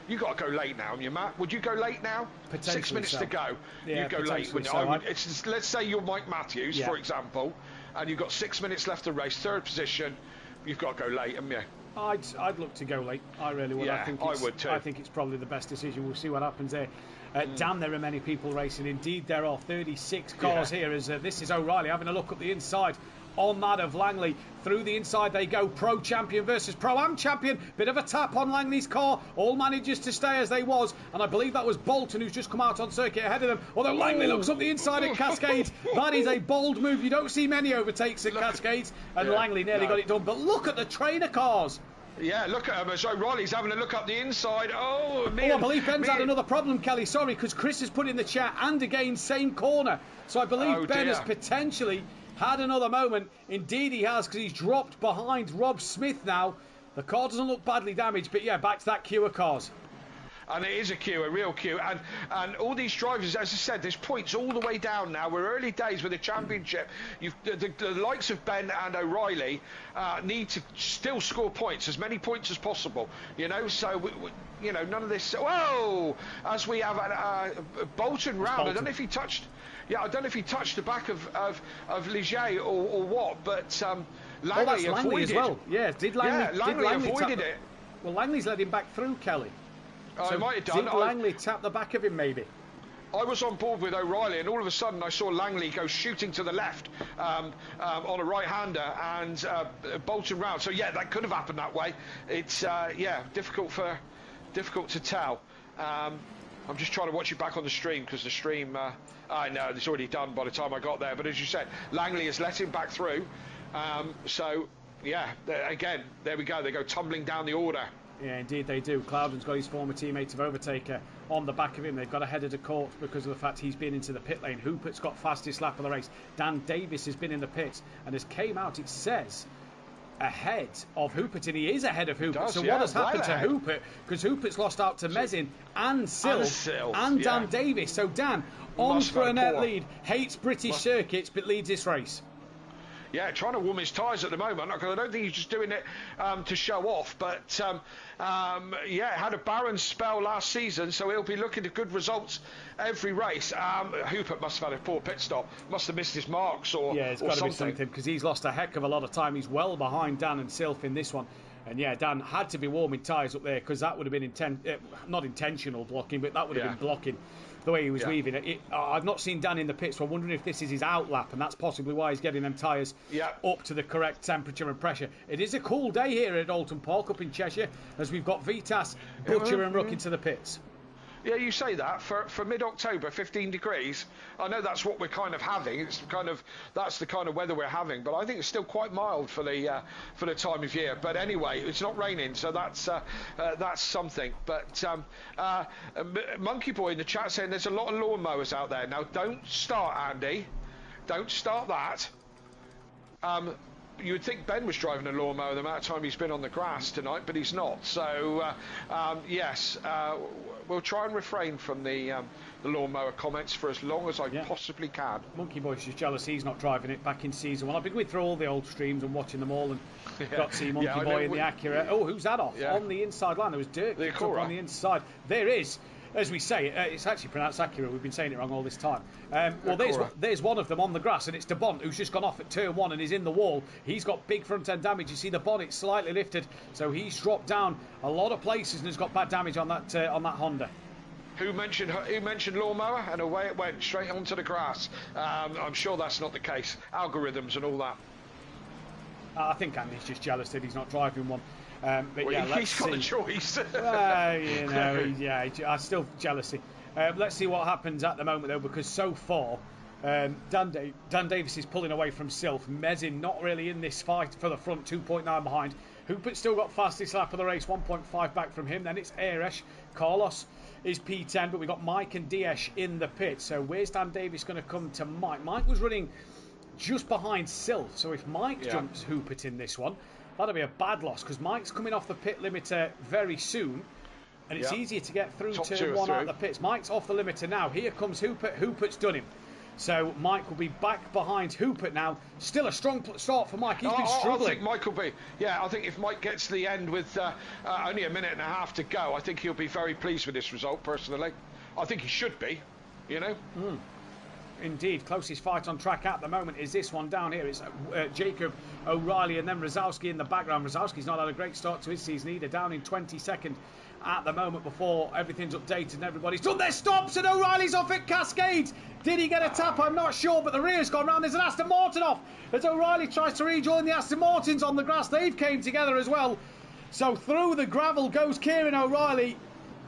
You got to go late now, you Matt. Would you go late now? 6 minutes to go. Yeah, you go late. Let's say you're Mike Matthews, for example, and you've got 6 minutes left to race, third position. You've got to go late, haven't you? I'd look to go late. I really would. Yeah, I would too. I think it's probably the best decision. We'll see what happens there. Damn, there are many people racing. Indeed, there are 36 cars here. As this is O'Reilly having a look up the inside. On that of Langley, through the inside they go. Pro champion versus Pro-Am champion. Bit of a tap on Langley's car. All manages to stay as they was, and I believe that was Bolton who's just come out on circuit ahead of them. Although Langley looks up the inside at Cascades. That is a bold move. You don't see many overtakes at Cascades, and Langley nearly got it done. But look at the trainer cars. Yeah, look at him as O'Reilly's having a look up the inside. I believe Ben's had another problem, Kelly. Sorry, because Chris has put in the chat, and again, same corner. So I believe Ben has potentially had another moment. Indeed he has, because he's dropped behind Rob Smith now. The car doesn't look badly damaged, but yeah, back to that queue of cars. And it is a real queue. And all these drivers, as I said, there's points all the way down now. We're early days with the championship. The likes of Ben and O'Reilly need to still score points, as many points as possible. So none of this. Whoa! As we have Bolton round. I don't know if he touched. Yeah, I don't know if he touched the back of Ligier or what, but Langley avoided as well. Yeah, Langley avoided it. Well, Langley's led him back through, Kelly. So might have done. Did Langley tap the back of him, maybe? I was on board with O'Reilly, and all of a sudden I saw Langley go shooting to the left on a right-hander and Bolton round. So yeah, that could have happened that way. It's difficult to tell. I'm just trying to watch it back on the stream, because the stream, I know it's already done by the time I got there. But as you said, Langley has let him back through. Again, there we go. They go tumbling down the order. Yeah, indeed they do. Cloudon's got his former teammate of Overtaker on the back of him. They've got a header to court because of the fact he's been into the pit lane. Hoopert's got fastest lap of the race. Dan Davis has been in the pits and has came out, it says, ahead of Hoopert, and he is ahead of Hoopert. What has happened to Hoopert? Because Hoopert's lost out to Mesin and Silf and Dan Davis. So Dan, on for a net lead, hates British circuits but leads this race. Yeah, trying to warm his tyres at the moment. I don't think he's just doing it to show off. But, had a barren spell last season, so he'll be looking at good results every race. Hoopert must have had a poor pit stop. Must have missed his marks or it's got to be something, because he's lost a heck of a lot of time. He's well behind Dan and Silf in this one. And, yeah, Dan had to be warming tyres up there, because that would have been not intentional blocking, but that would have been blocking the way he was weaving it. I've not seen Dan in the pits, so I'm wondering if this is his out lap, and that's possibly why he's getting them tyres up to the correct temperature and pressure. It is a cool day here at Oulton Park up in Cheshire, as we've got Vitas, Butcher and Rook into the pits. Yeah, you say that for mid-October, 15 degrees. I know that's what we're kind of having. That's the kind of weather we're having. But I think it's still quite mild for the time of year. But anyway, it's not raining, so that's something. But Monkey Boy in the chat saying there's a lot of lawnmowers out there. Now, don't start, Andy. Don't start that. You would think Ben was driving a lawnmower the amount of time he's been on the grass tonight, but he's not. So, yes, we'll try and refrain from the lawnmower comments for as long as I possibly can. Monkey Boy's just jealous he's not driving it back in season one. I've been going through all the old streams and watching them all, and got to see Monkey Boy in the Acura. Oh, who's that off? On the inside line. There was dirt kicked up on the inside. There is. As we say, it's actually pronounced Acura. We've been saying it wrong all this time. Well, there's one of them on the grass, and it's De Bont, who's just gone off at turn one and is in the wall. He's got big front end damage. You see the bonnet slightly lifted, so he's dropped down a lot of places and has got bad damage on that Honda. Who mentioned lawnmower? And away it went, straight onto the grass. I'm sure that's not the case. Algorithms and all that. I think Andy's just jealous that he's not driving one. But he's got the choice. I still jealousy. Let's see what happens at the moment, though, because so far, Dan Davis is pulling away from Sylph. Mezin not really in this fight for the front, 2.9 behind. Hoopert's still got fastest lap of the race, 1.5 back from him. Then it's Eresh. Carlos is P10, but we've got Mike and Diaz in the pit. So where's Dan Davis going to come to Mike? Mike was running just behind Sylph, so if Mike jumps Hoopert in this one, that'll be a bad loss, because Mike's coming off the pit limiter very soon, and it's easier to get through turn one out of the pits. Mike's off the limiter now. Here comes Hoopert. Hoopert's done him. So Mike will be back behind Hoopert now. Still a strong start for Mike. He's been struggling. I think Mike will be. Yeah, I think if Mike gets to the end with only a minute and a half to go, I think he'll be very pleased with this result, personally. I think he should be, you know. Indeed, closest fight on track at the moment is this one down here. It's Jacob O'Reilly and then Rosowski in the background. Rosowski's not had a great start to his season either, down in 22nd at the moment before everything's updated and everybody's done their stops, and O'Reilly's off at Cascades. Did he get a tap? I'm not sure, but the rear's gone round. There's an Aston Martin off as O'Reilly tries to rejoin the Aston Martins on the grass. They've came together as well. So through the gravel goes Kieran O'Reilly,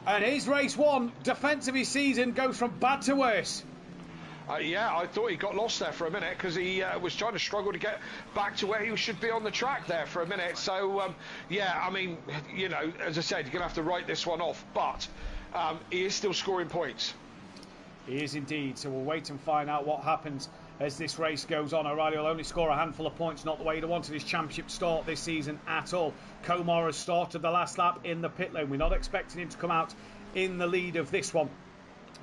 and his race one, defence of his season, goes from bad to worse. I thought he got lost there for a minute because he was trying to struggle to get back to where he should be on the track there for a minute. So, I mean, you know, as I said, you're going to have to write this one off. But he is still scoring points. He is indeed. So we'll wait and find out what happens as this race goes on. O'Reilly will only score a handful of points, not the way he'd wanted his championship start this season at all. Komar has started the last lap in the pit lane. We're not expecting him to come out in the lead of this one.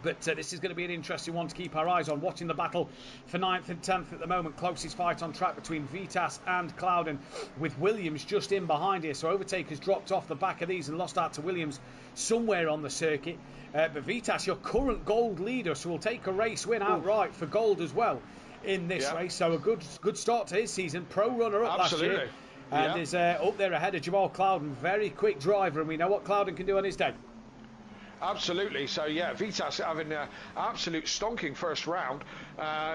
But this is going to be an interesting one to keep our eyes on. Watching the battle for 9th and 10th at the moment. Closest fight on track between Vitas and Clouden, with Williams just in behind here. So Overtake has dropped off the back of these and lost out to Williams somewhere on the circuit. But Vitas, your current gold leader, so will take a race win outright for gold as well in this race. So a good start to his season. Pro runner-up last year. And is up there ahead of Jamal Clouden. Very quick driver, and we know what Clouden can do on his day. Absolutely. So, yeah, Vitas having an absolute stonking first round,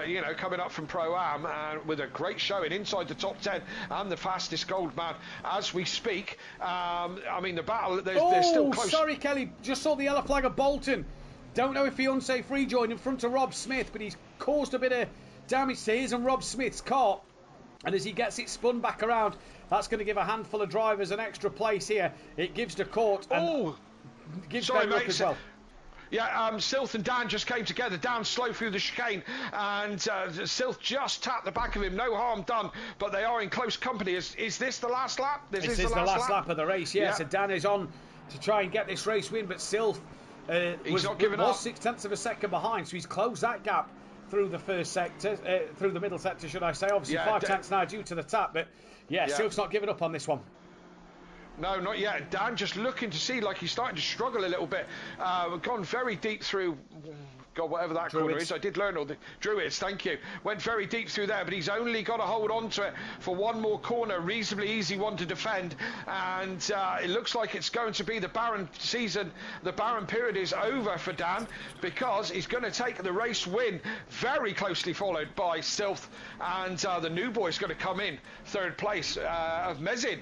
you know, coming up from Pro-Am with a great showing inside the top 10 and the fastest gold man as we speak. I mean, the battle, they're still close. Sorry, Kelly. Just saw the yellow flag of Bolton. Don't know if he unsafe rejoined in front of Rob Smith, but he's caused a bit of damage to his and Rob Smith's car. And as he gets it spun back around, that's going to give a handful of drivers an extra place here. It gives to Court. Sorry, mate. As well. Yeah, Sylph and Dan just came together. Dan slow through the chicane, and Sylph just tapped the back of him. No harm done, but they are in close company. Is this the last lap? This is the last lap of the race, yeah. So Dan is on to try and get this race win, but Sylph was 0.6 of a second behind, so he's closed that gap through the first sector, through the middle sector, should I say. Obviously, 5 tenths now due to the tap, but Sylph's not giving up on this one. No, not yet. Dan just looking to see like he's starting to struggle a little bit. Gone very deep through, God, whatever that corner is. I did learn all the Druids, thank you. Went very deep through there, but he's only got to hold on to it for one more corner. Reasonably easy one to defend. And it looks like it's going to be the Baron season. The Baron period is over for Dan because he's going to take the race win, very closely followed by Sylph. And the new boy's going to come in third place of Mezin.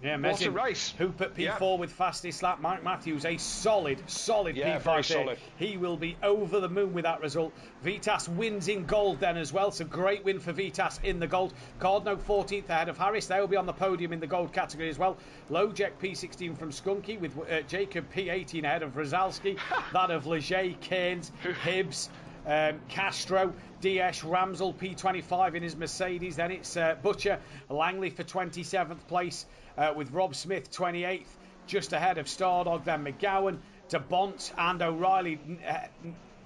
Yeah, what a Mezin, race. Hoop at P4 Yeah. with fastest lap. Mike Matthews, a solid Yeah, P5 very there. solid. He will be over the moon with that result. Vitas wins in gold then as well. It's a great win for Vitas in the gold. Cardno 14th ahead of Harris. They'll be on the podium in the gold category as well. Lojek P16 from Skunky with Jacob P18 ahead of Razalski. That of Leger, Cairns, Hibbs, Castro, DS, Ramsel, P25 in his Mercedes. Then it's Butcher, Langley for 27th place with Rob Smith 28th, just ahead of Stardog. Then McGowan, DeBont and O'Reilly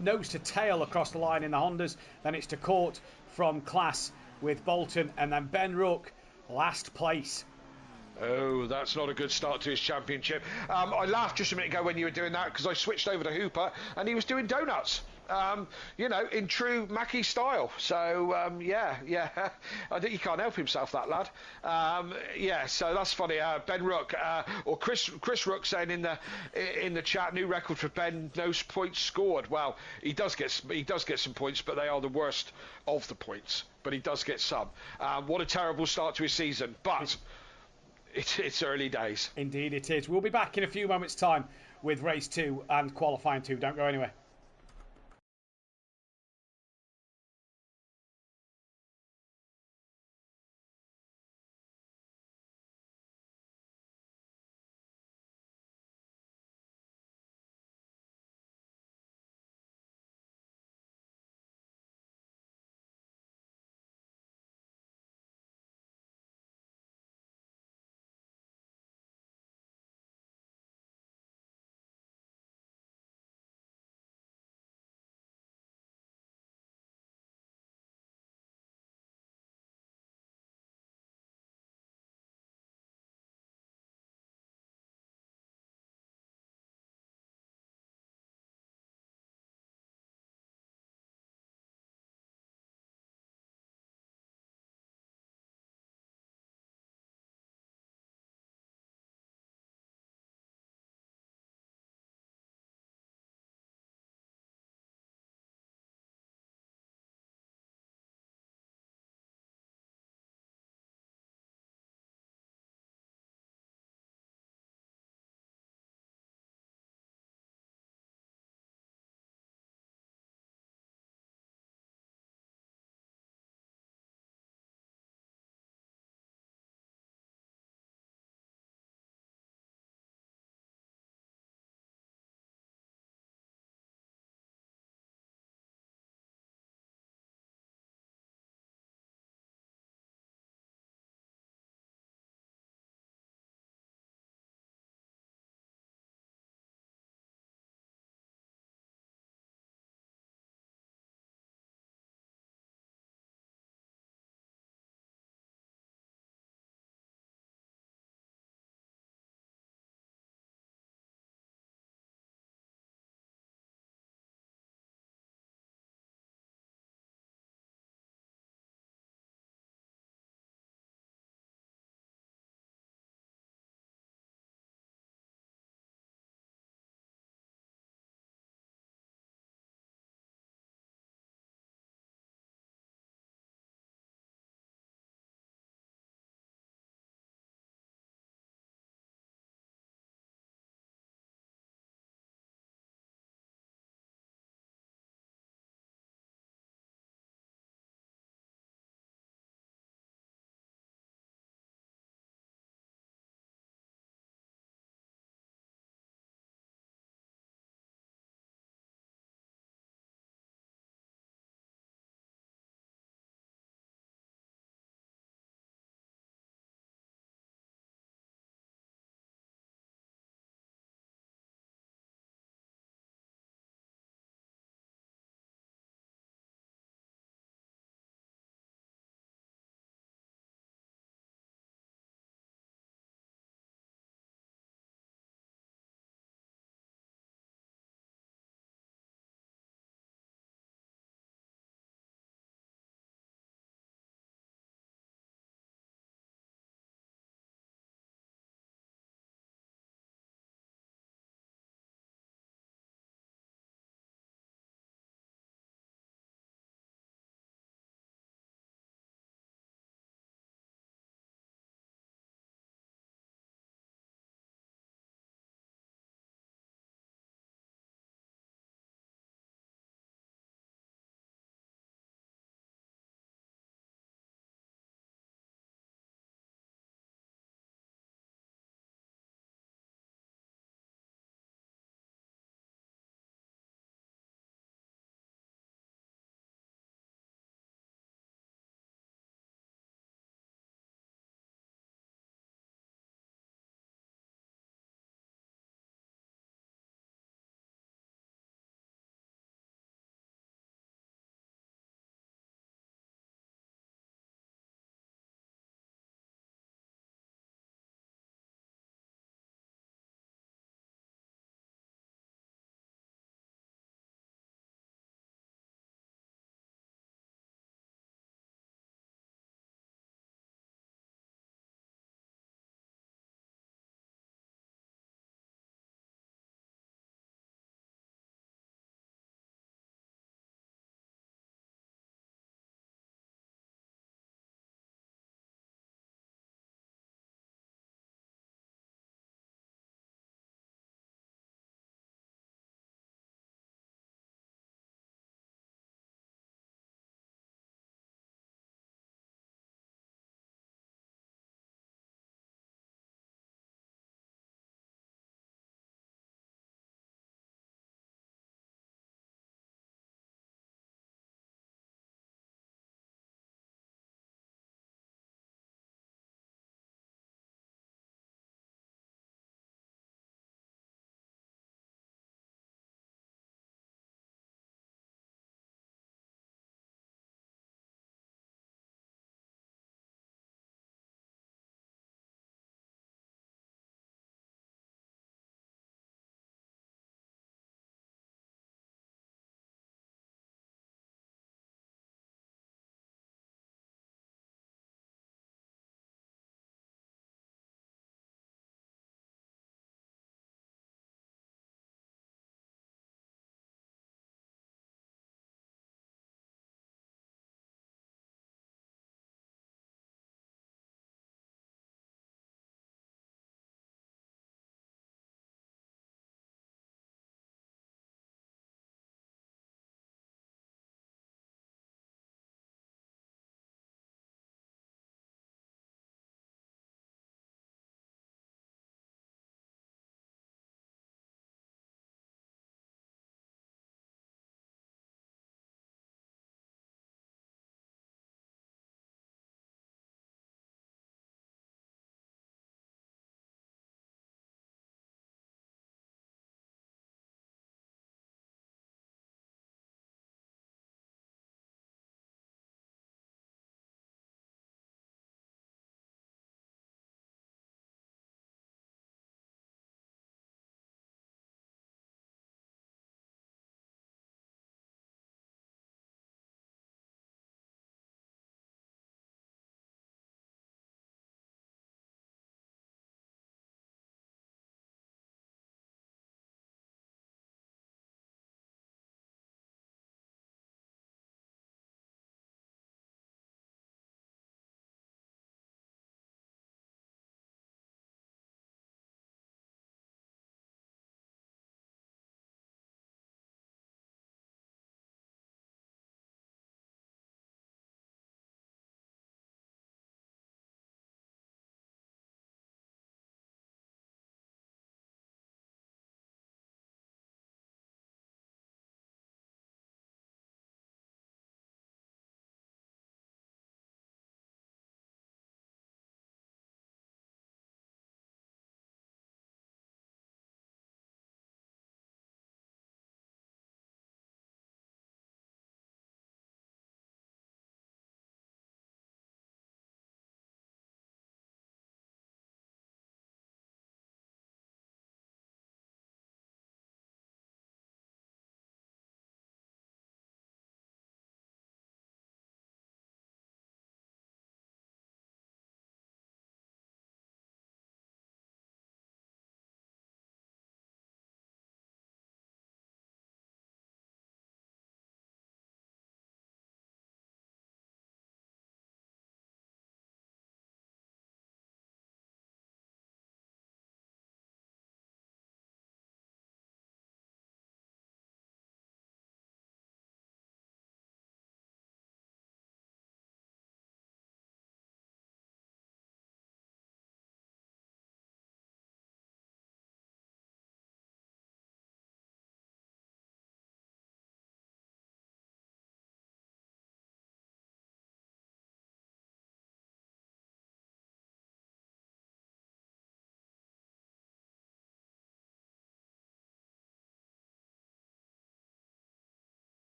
nose to tail across the line in the Hondas. Then it's to Court from Class with Bolton, and then Ben Rook last place. Oh, that's not a good start to his championship. I laughed just a minute ago when you were doing that because I switched over to Hooper and he was doing donuts. You know, in true Mackie style. So, yeah. I think he can't help himself, that lad. Yeah, so that's funny. Ben Rook, or Chris Rook saying in the chat, new record for Ben, no points scored. Well, he does get some points, but they are the worst of the points. But he does get some. What a terrible start to his season. But it's early days. Indeed it is. We'll be back in a few moments' time with race 2 and qualifying 2. Don't go anywhere.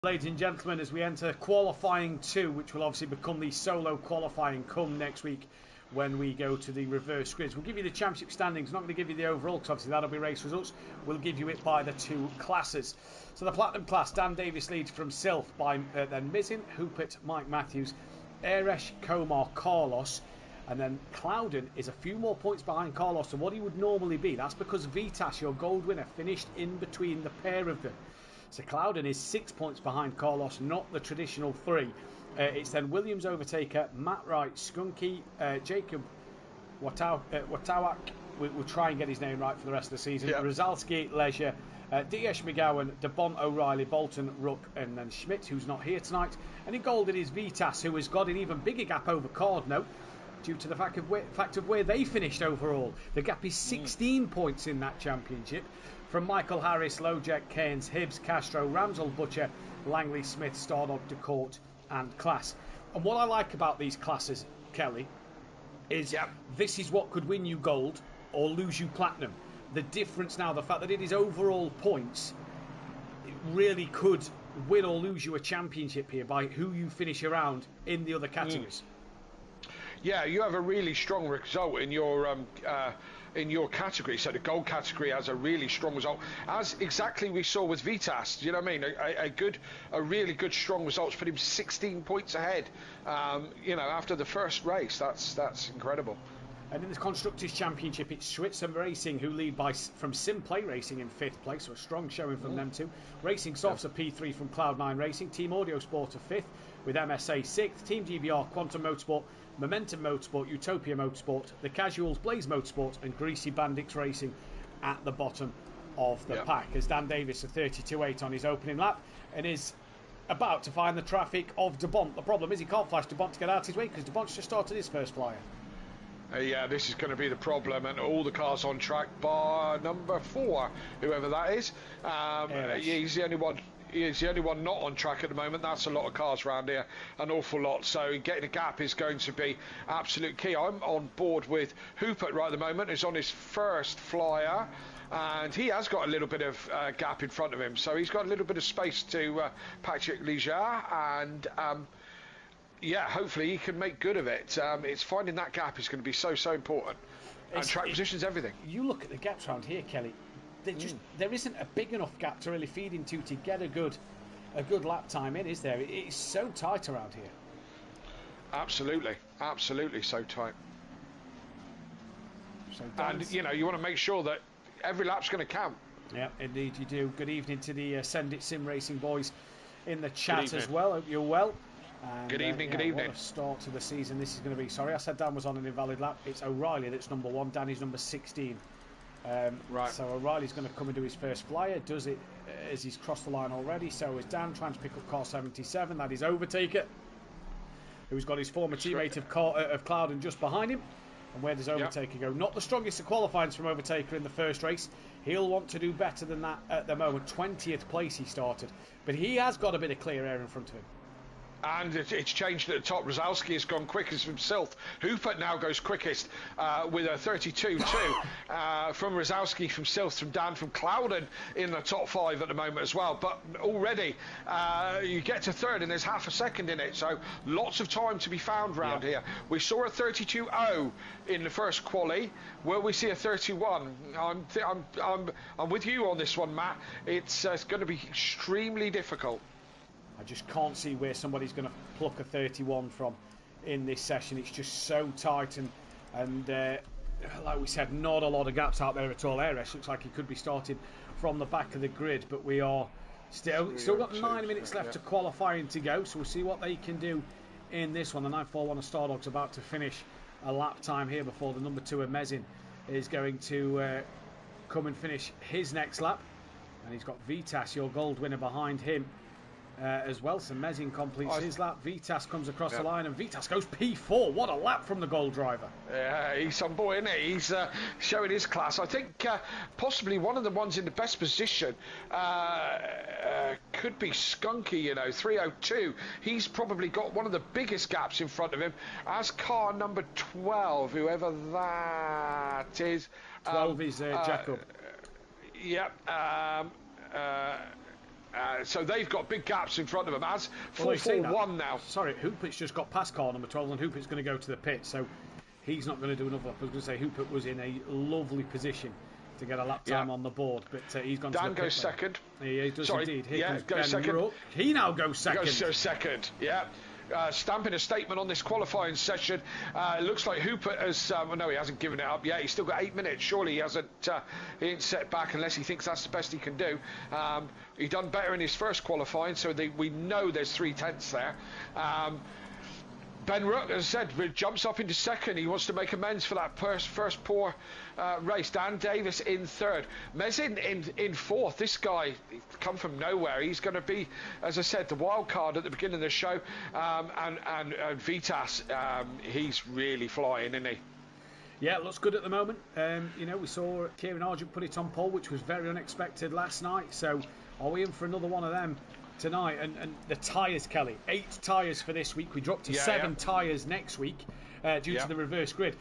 Ladies and gentlemen, as we enter qualifying 2, which will obviously become the solo qualifying come next week when we go to the reverse grids. We'll give you the championship standings. Not going to give you the overall because obviously that'll be race results. We'll give you it by the 2 classes. So the Platinum class, Dan Davis leads from Sylph by then Mizin, Hoopert, Mike Matthews, Eresh, Komar, Carlos, and then Clouden is a few more points behind Carlos than what he would normally be. That's because Vitas, your gold winner, finished in between the pair of them. So Clouden is 6 points behind Carlos, not the traditional 3. It's then Williams overtaker, Matt Wright, Skunky, Jacob Watawak. We'll try and get his name right for the rest of the season. Yep. Rozalski, Leisure, Diaz McGowan, DeBont, O'Reilly, Bolton, Ruck, and then Schmidt, who's not here tonight. And in gold it is Vitas, who has got an even bigger gap over Cardno due to the fact of where they finished overall. The gap is 16 points in that championship. From Michael Harris, Lojek, Keynes, Hibbs, Castro, Ramsel, Butcher, Langley, Smith, Stardog, DeCourt and Class. And what I like about these classes, Kelly, is this is what could win you gold or lose you platinum. The difference now, the fact that it is overall points, it really could win or lose you a championship here by who you finish around in the other categories. Yeah, you have a really strong result in your category. So the gold category has a really strong result, as exactly we saw with Vitas. Do you know what I mean? A really good strong result put him 16 points ahead. After the first race, that's incredible. And in the Constructors' Championship, it's Schwitzer Racing who lead from SimPlay Racing in 5th place, so a strong showing from them too. Racing Softs are P3 from Cloud9 Racing. Team Audio Sport are 5th, with MSA 6th. Team GBR, Quantum Motorsport, Momentum Motorsport, Utopia Motorsport, The Casuals, Blaze Motorsport, and Greasy Bandits Racing at the bottom of the pack. As Dan Davis of 32.8 on his opening lap and is about to find the traffic of DeBont. The problem is he can't flash DeBont to get out of his way because DeBont's just started his first flyer. This is going to be the problem, and all the cars on track bar number 4, whoever that is. He's the only one. He's the only one not on track at the moment. That's a lot of cars around here, an awful lot. So getting a gap is going to be absolute key. I'm on board with Hoopert right at the moment. He's on his first flyer, and he has got a little bit of gap in front of him. So he's got a little bit of space to Patrick Leger, and hopefully he can make good of it. It's finding that gap is going to be so important. And track position's everything. You look at the gaps around here, Kelly. There isn't a big enough gap to really feed into to get a good lap time in, is there? It's so tight around here. Absolutely so tight. And you want to make sure that every lap's going to count. Yeah, indeed you do. Good evening to the Send It Sim Racing boys in the chat as well. Hope you're well. And, good evening, good evening. What a start to the season this is going to be. Sorry, I said Dan was on an invalid lap. It's O'Reilly that's number 1. Danny's number 16. Right. So O'Reilly's going to come and do his first flyer. Does it as he's crossed the line already. So is Dan trying to pick up car 77. That is Overtaker, who's got his former teammate of Clouden just behind him. And where does Overtaker go? Not the strongest of qualifying from Overtaker in the first race. He'll want to do better than that at the moment. 20th place he started. But he has got a bit of clear air in front of him. And it's changed at the top. Rozalski has gone quickest himself. Hoopert now goes quickest with a 32.2 from Rozalski, from Sylph, from Dan, from Clouden in the top 5 at the moment as well. But already you get to 3rd and there's half a second in it. So lots of time to be found round here. We saw a 32.0 in the first quali. Will we see a 31? I'm with you on this one, Matt. It's going to be extremely difficult. I just can't see where somebody's going to pluck a 31 from in this session. It's just so tight and like we said, not a lot of gaps out there at all. Eresh looks like he could be starting from the back of the grid, but we are still got 9 minutes left to qualifying to go, so we'll see what they can do in this one. The 941 of Stardog's about to finish a lap time here before the number 2 of Mezin is going to come and finish his next lap, and he's got Vitas, your gold winner, behind him as well. So Mezin completes his lap. Vitas comes across the line, and Vitas goes P4. What a lap from the gold driver. Yeah, he's some boy, isn't he? He's showing his class. I think possibly one of the ones in the best position could be Skunky, 302. He's probably got one of the biggest gaps in front of him as car number 12, whoever that is. 12 is Jacob. Yep. So they've got big gaps in front of them. As 4-4-1 now. Sorry, Hoopert's just got past car number 12, and Hoopert's going to go to the pit, so he's not going to do another lap. I was going to say Hoopert was in a lovely position to get a lap time on the board, but he's gone to the pit. Dan goes second. He does indeed. Here goes second. He now goes second. Goes second, yeah. Stamping a statement on this qualifying session. It looks like Hooper has... no, he hasn't given it up yet. He's still got 8 minutes. Surely he hasn't... he ain't set back unless he thinks that's the best he can do. He done better in his first qualifying, so we know there's 3/10 there. Ben Rook, as I said, jumps up into second. He wants to make amends for that first poor race. Dan Davis in third. Mezin in fourth. This guy come from nowhere. He's going to be, as I said, the wild card at the beginning of the show. And Vitas, he's really flying, isn't he? Yeah, it looks good at the moment. We saw Kieran Argent put it on pole, which was very unexpected last night. So are we in for another one of them tonight? And the tyres, Kelly, 8 tyres for this week. We dropped to 7 tyres next week due to the reverse grid.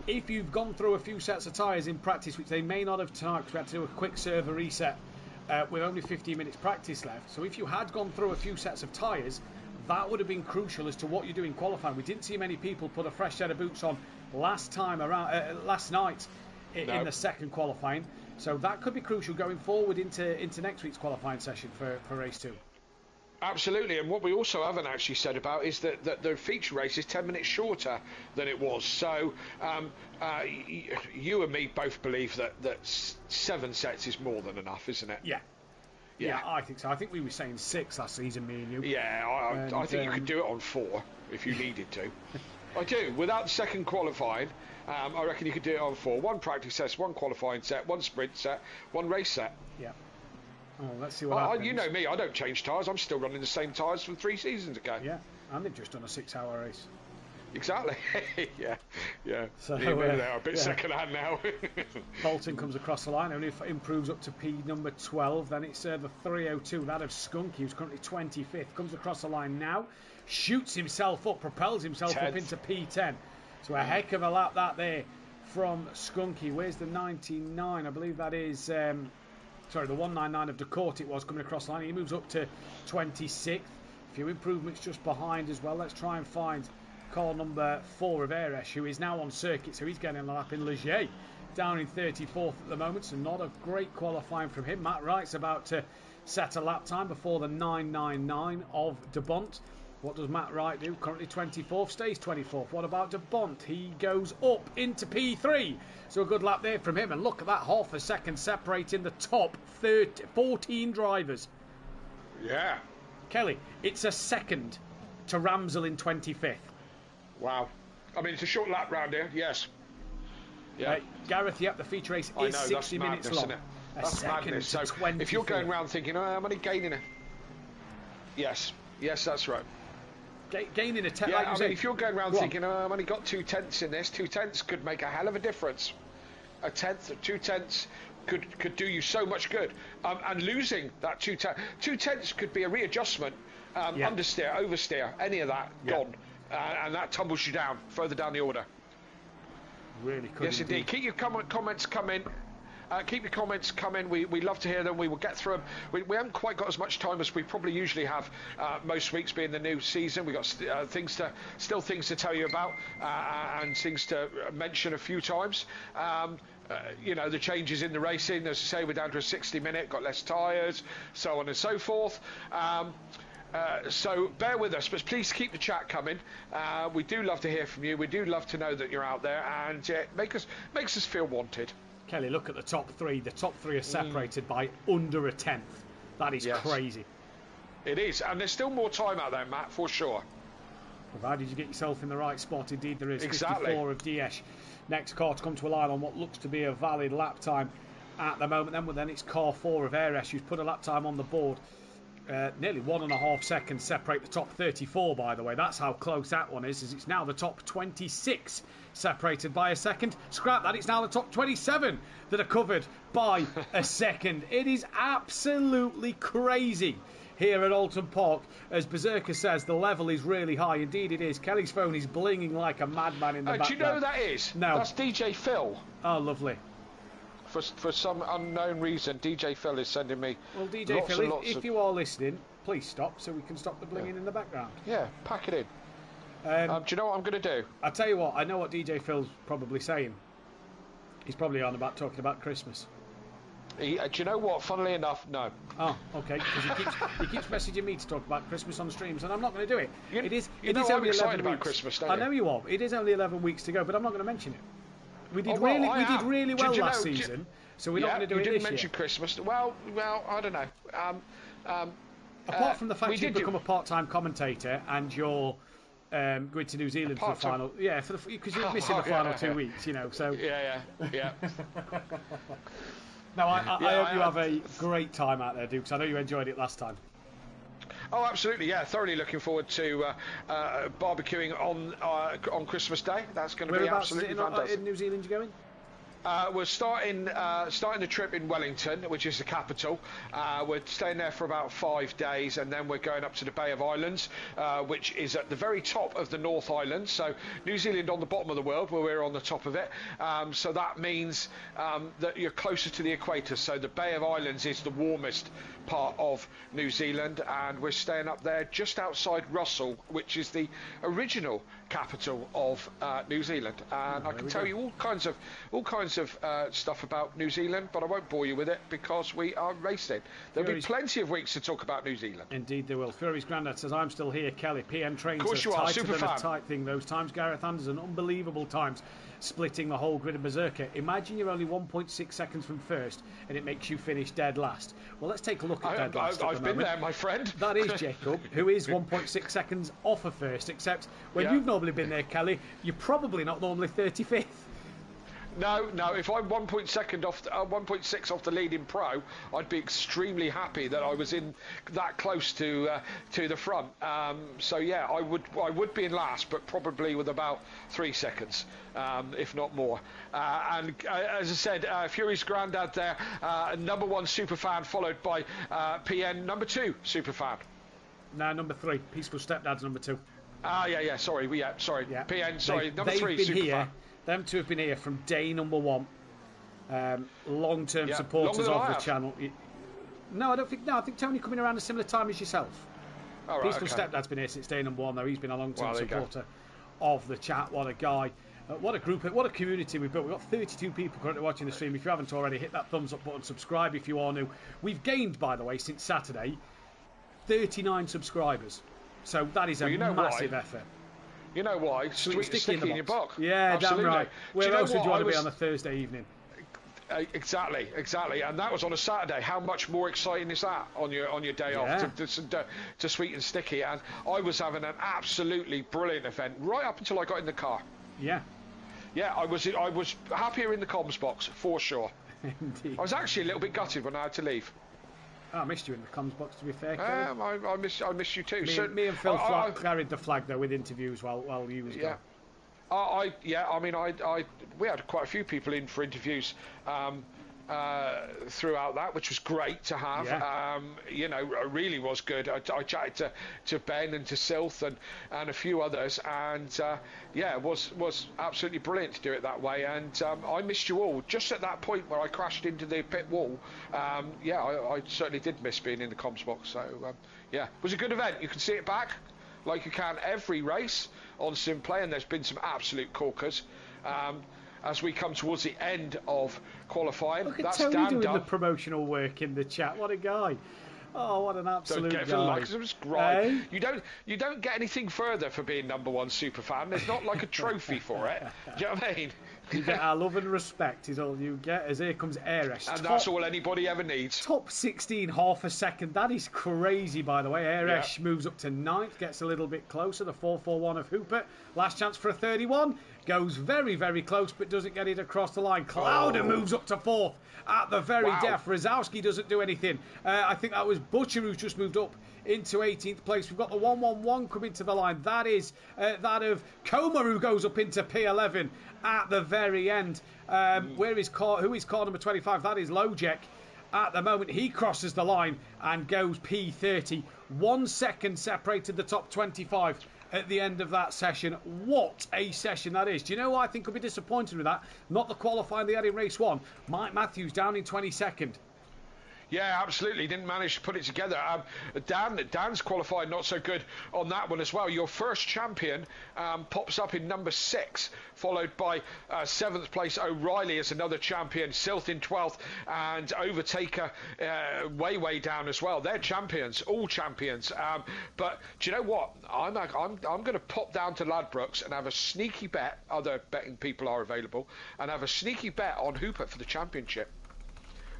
If you've gone through a few sets of tyres in practice, which they may not have tonight because we had to do a quick server reset with only 15 minutes practice left. So if you had gone through a few sets of tyres, that would have been crucial as to what you do in qualifying. We didn't see many people put a fresh set of boots on last night in the second qualifying. So that could be crucial going forward into next week's qualifying session for race 2. Absolutely, and what we also haven't actually said about is that the feature race is 10 minutes shorter than it was. So you and me both believe that 7 sets is more than enough, isn't it? Yeah, I think so. I think we were saying 6 last season, me and you. Yeah, I think you could do it on 4 if you needed to. I do. Without the second qualifying, I reckon you could do it on 4. 1 practice set, 1 qualifying set, 1 sprint set, 1 race set. Yeah. Oh, let's see what happens. You know me, I don't change tyres. I'm still running the same tyres from 3 seasons ago. Yeah, and they've just done a 6-hour race. Exactly. yeah. So maybe they are a bit second-hand now. Bolton comes across the line, only improves up to P number 12. Then it's the 302, that of Skunky, who's currently 25th. Comes across the line now, shoots himself up, propels himself 10th. Up into P10. So a heck of a lap that there from Skunky. Where's the 99? I believe that is... the 199 of DeCourt it was coming across the line. He moves up to 26th. A few improvements just behind as well. Let's try and find car number 4 of Eresh, who is now on circuit, so he's getting a lap in Leger. Down in 34th at the moment, so not a great qualifying from him. Matt Wright's about to set a lap time before the 999 of De Bont. What does Matt Wright do? Currently 24th, stays 24th. What about De Bont? He goes up into P3. So a good lap there from him. And look at that, half a second separating the top 14 drivers. Yeah. Kelly, it's a second to Ramsell in 25th. Wow. I mean, it's a short lap round here, yes. Yeah. Gareth, the feature race is 60 minutes long. That's madness. So if you're going around thinking, I'm only gaining a... Yes, that's right. Gaining a 10. Yeah, if you're going around thinking, I've only got 2/10 in this, 2/10 could make a hell of a difference. A 1/10 or 2/10 could do you so much good. And losing that 2/10 could be a readjustment, understeer, oversteer, any of that gone, and that tumbles you down further down the order. Really could. Yes, indeed. Keep your comments coming. Keep your comments coming. We love to hear them. We will get through them. We haven't quite got as much time as we probably usually have most weeks, being the new season. We've got things to tell you about and things to mention a few times. The changes in the racing. As I say, we're down to a 60-minute, got less tyres, so on and so forth. So bear with us, but please keep the chat coming. We do love to hear from you. We do love to know that you're out there, and it makes us feel wanted. Kelly, look at the top 3. The top 3 are separated by under a 1/10. That is crazy. It is, and there's still more time out there, Matt, for sure. Provided you get yourself in the right spot, indeed there is. Exactly. 54 of Diaz. Next car to come to a line on what looks to be a valid lap time at the moment. Then it's car 4 of Eresh, who's put a lap time on the board. Nearly 1.5 seconds separate the top 34, by the way. That's how close that one is, as it's now the top 26 separated by a second. Scrap that, it's now the top 27 that are covered by a second. It is absolutely crazy here at Oulton Park. As Berserker says, the level is really high. Indeed it is. Kelly's phone is blinging like a madman in the background. Do you know who that is? No. That's DJ Phil. Oh, lovely. for some unknown reason, DJ Phil is sending me. Well, DJ Phil, if you are listening, please stop so we can stop the blinging in the background. Yeah, pack it in. Do you know what I'm going to do? I'll tell you what. I know what DJ Phil's probably saying. He's probably on about talking about Christmas. Do you know what? Funnily enough, no. Oh, okay. Because he keeps messaging me to talk about Christmas on streams, and I'm not going to do it. It is only I'm excited 11 about weeks. Christmas, don't I you? know you are. It is only 11 weeks to go, but I'm not going to mention it. We did really well last season, so we're not going to do it this year. You didn't mention Christmas. Well, I don't know. Apart from the fact you've become a part-time commentator and you're going to New Zealand for the final, because you're missing the final 2 weeks, you know. So yeah. No, I hope you have a great time out there, Duke, because I know you enjoyed it last time. Oh, absolutely, yeah. Thoroughly looking forward to barbecuing on Christmas Day. That's going to be absolutely fantastic. In New Zealand you going? We're starting the trip in Wellington, which is the capital. We're staying there for about 5 days, and then we're going up to the Bay of Islands, which is at the very top of the North Island. So New Zealand on the bottom of the world, where we're on the top of it. So that means that you're closer to the equator. So the Bay of Islands is the warmest part of New Zealand, and we're staying up there just outside Russell, which is the original capital of New Zealand. And I can tell you all kinds of stuff about New Zealand, but I won't bore you with it because we are racing. There'll be plenty of weeks to talk about New Zealand. Indeed there will. Fury's granddad says, I'm still here, Kelly. PN trains of course you are, super fan. A tight thing those times. Gareth Anderson, unbelievable times, splitting the whole grid of Berserker. Imagine you're only 1.6 seconds from first and it makes you finish dead last. Well, let's take a look at dead last. I've been there, my friend. That is Jacob, who is 1.6 seconds off of first, except when you've normally been there, Kelly, you're probably not normally 35th. No. If I'm 1.6 off the leading pro, I'd be extremely happy that I was in that close to the front. So yeah, I would be in last, but probably with about 3 seconds, if not more. And as I said, Fury's granddad there, number 1 superfan, followed by PN number 2 superfan. No, number 3. Peaceful Stepdad's number 2. Sorry. Yeah. PN, sorry, number 3 superfan. Them two have been here from day number 1. Long-term supporters of the channel. No, I don't think. No, I think Tony coming around a similar time as yourself. Right, Peaceful Stepdad's been here since day number 1, though. He's been a long-term supporter of the chat. What a guy. What a group, what a community we've built. We've got 32 people currently watching the stream. If you haven't already, hit that thumbs up button, subscribe if you are new. We've gained, by the way, since Saturday, 39 subscribers. So that is a massive effort. You know why? Sticky in your box. Yeah, absolutely. Damn right. Where else would you want to be on a Thursday evening? Exactly, and that was on a Saturday. How much more exciting is that on your day off to Sweet and Sticky? And I was having an absolutely brilliant event right up until I got in the car. Yeah, I was happier in the comms box for sure. Indeed. I was actually a little bit gutted when I had to leave. I missed you in the comms box, to be fair. I miss you too. Me and Phil carried the flag though with interviews while you was gone. We had quite a few people in for interviews throughout that, which was great to have. It really was good. I chatted to Ben and to Silth and a few others, and it was absolutely brilliant to do it that way. And I missed you all. Just at that point where I crashed into the pit wall, I certainly did miss being in the comms box. So it was a good event. You can see it back like you can every race on SimPlay, and there's been some absolute corkers. As we come towards the end of qualifying, look at Tony doing the promotional work in the chat. What a guy! Oh, what an absolute guy! It was great. You don't get anything further for being number 1 superfan. There's not like a trophy for it. Do you know what I mean? You get our love and respect is all you get. As here comes Airesh. And that's all anybody ever needs. Top 16, half a second. That is crazy, by the way. Airesh moves up to 9th, gets a little bit closer. The 441 of Hooper. Last chance for a 31. Goes very, very close, but doesn't get it across the line. Clouder moves up to 4th at the very death. Rosowski doesn't do anything. I think that was Butcher who's just moved up into 18th place. We've got the 111 coming to the line. That is that of Comer, who goes up into P11 at the very end. Who is car number 25? That is Lojek. At the moment, he crosses the line and goes P30. 1 second separated the top 25 at the end of that session. What a session that is. Do you know what I think will be disappointed with that? Not the qualifying they had in race 1. Mike Matthews down in 22nd. Yeah, absolutely. Didn't manage to put it together. Dan's qualified not so good on that one as well. Your first champion pops up in number 6, followed by 7th place O'Reilly as another champion, Silth in 12th, and Overtaker way down as well. They're champions, all champions. But do you know what? I'm going to pop down to Ladbrokes and have a sneaky bet. Other betting people are available, and have a sneaky bet on Hooper for the championship.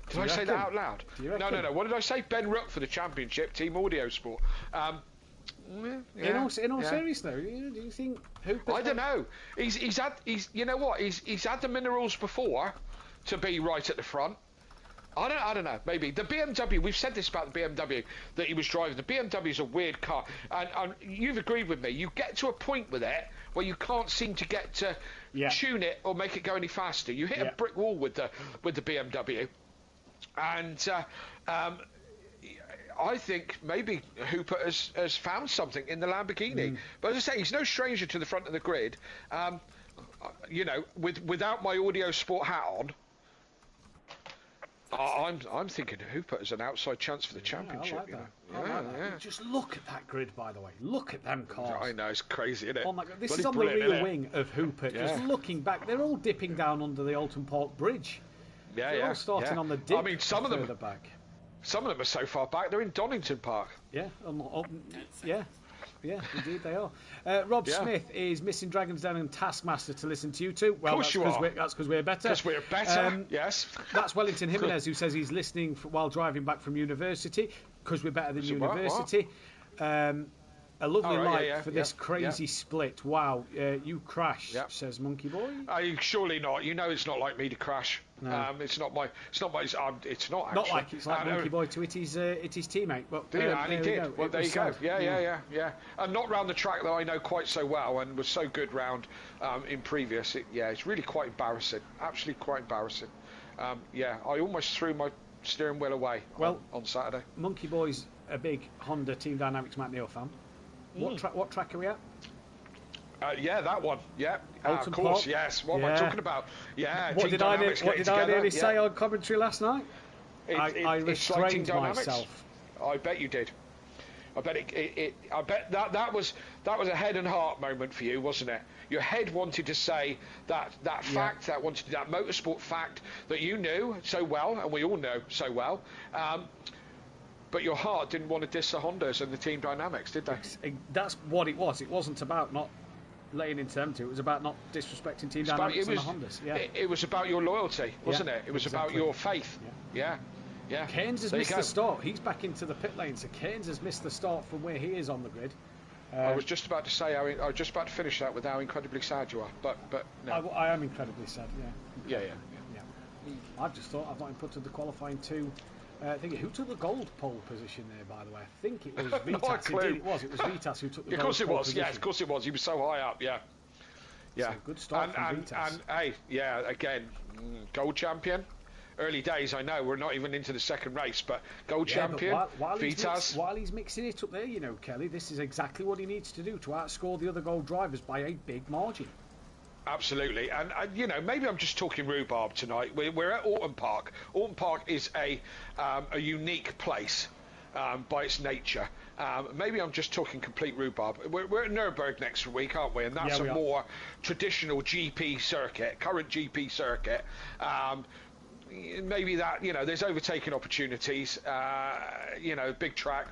Did I say that out loud? No. What did I say? Ben Rook for the championship, Team Audio Sport. In all seriousness, though, do you think Hooper? I don't know. He's had the minerals before to be right at the front. I don't know. Maybe the BMW. We've said this about the BMW that he was driving. The BMW is a weird car, and you've agreed with me. You get to a point with it where you can't seem to get to tune it or make it go any faster. You hit a brick wall with the BMW. And I think maybe Hooper has found something in the Lamborghini. But as I say, he's no stranger to the front of the grid. Without my Audio Sport hat on, I'm thinking Hooper is an outside chance for the championship. I like that. Just look at that grid, by the way. Look at them cars. I know, it's crazy, isn't it? Oh my God, this is on the rear wing of Hooper. Just looking back, they're all dipping down under the Oulton Park Bridge. They're all starting on the dip. I mean, some of them back. Some of them are so far back they're in Donington Park. Yeah, indeed they are. Rob Smith is missing Dragon's Den and Taskmaster to listen to you two. Well, that's because we're better. Because we're better, yes. That's Wellington Jimenez who says he's listening while driving back from university because we're better than university. A lovely light for this crazy split. Wow, you crashed, says Monkey Boy. Surely not. You know it's not like me to crash. No. It's not my. It's not actually. Not like it's like Monkey Boy to hit his teammate. But and he did. Well, there you go. Yeah. And not round the track that I know quite so well, and was so good round in previous. It's really quite embarrassing. Actually, quite embarrassing. I almost threw my steering wheel away on Saturday. Monkey Boy's a big Honda Team Dynamics Mathew fan. What track are we at? That one. Yeah, of course. Park? Yes. What am I talking about? Yeah. What did I nearly say on commentary last night? I restrained myself. I bet you did. I bet I bet that was a head and heart moment for you, wasn't it? Your head wanted to say that fact, that motorsport fact that you knew so well, and we all know so well. But your heart didn't want to diss the Hondas and the Team Dynamics, did they? That's what it was. It wasn't about not laying into them two. It was about not disrespecting Team Dynamics and the Hondas. Yeah. It was about your loyalty, wasn't it? It was about your faith. Yeah. Keynes has missed the start. He's back into the pit lane, so Keynes has missed the start from where he is on the grid. I was just about to say, I was just about to finish that with how incredibly sad you are, but no. I am incredibly sad. Yeah. I've just thought I've not inputted the qualifying two. Who took the gold pole position there, by the way? I think it was Vitas. Indeed it was. It was Vitas who took the gold pole position. Of course it was. Yes, of course it was. He was so high up. Yeah. So good start from Vitas. And again, gold champion. Early days, I know. We're not even into the second race, but gold champion, Vitas. While he's mixing it up there, Kelly, this is exactly what he needs to do to outscore the other gold drivers by a big margin. Absolutely, and maybe I'm just talking rhubarb tonight. We're at Oulton Park. Oulton Park is a unique place by its nature. Maybe I'm just talking complete rhubarb. We're at Nürburgring next week, aren't we? And that's a more traditional GP circuit, current GP circuit. Maybe that there's overtaking opportunities. Big track,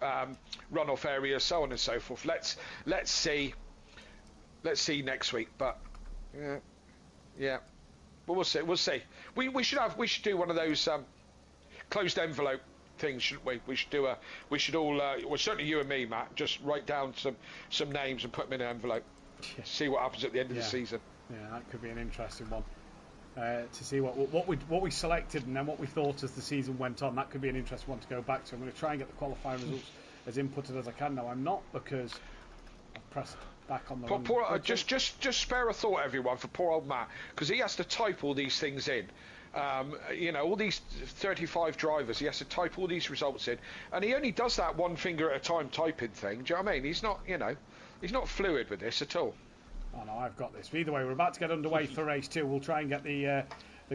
runoff areas, so on and so forth. Let's see next week, but. Yeah. Well, we'll see. We should do one of those closed envelope things, shouldn't we? We should all. Well, certainly you and me, Matt. Just write down some names and put them in an envelope. Yeah. See what happens at the end of the season. Yeah, that could be an interesting one. To see what we selected and then what we thought as the season went on. That could be an interesting one to go back to. I'm going to try and get the qualifying results as inputted as I can. Now I'm not, because I've pressed back on the just spare a thought, everyone, for poor old Matt, because he has to type all these things in. All these 35 drivers, he has to type all these results in, and he only does that one finger at a time typing thing. Do you know what I mean? He's not, He's not fluid with this at all. Oh no, I've got this. Either way, we're about to get underway for race 2. We'll try and get the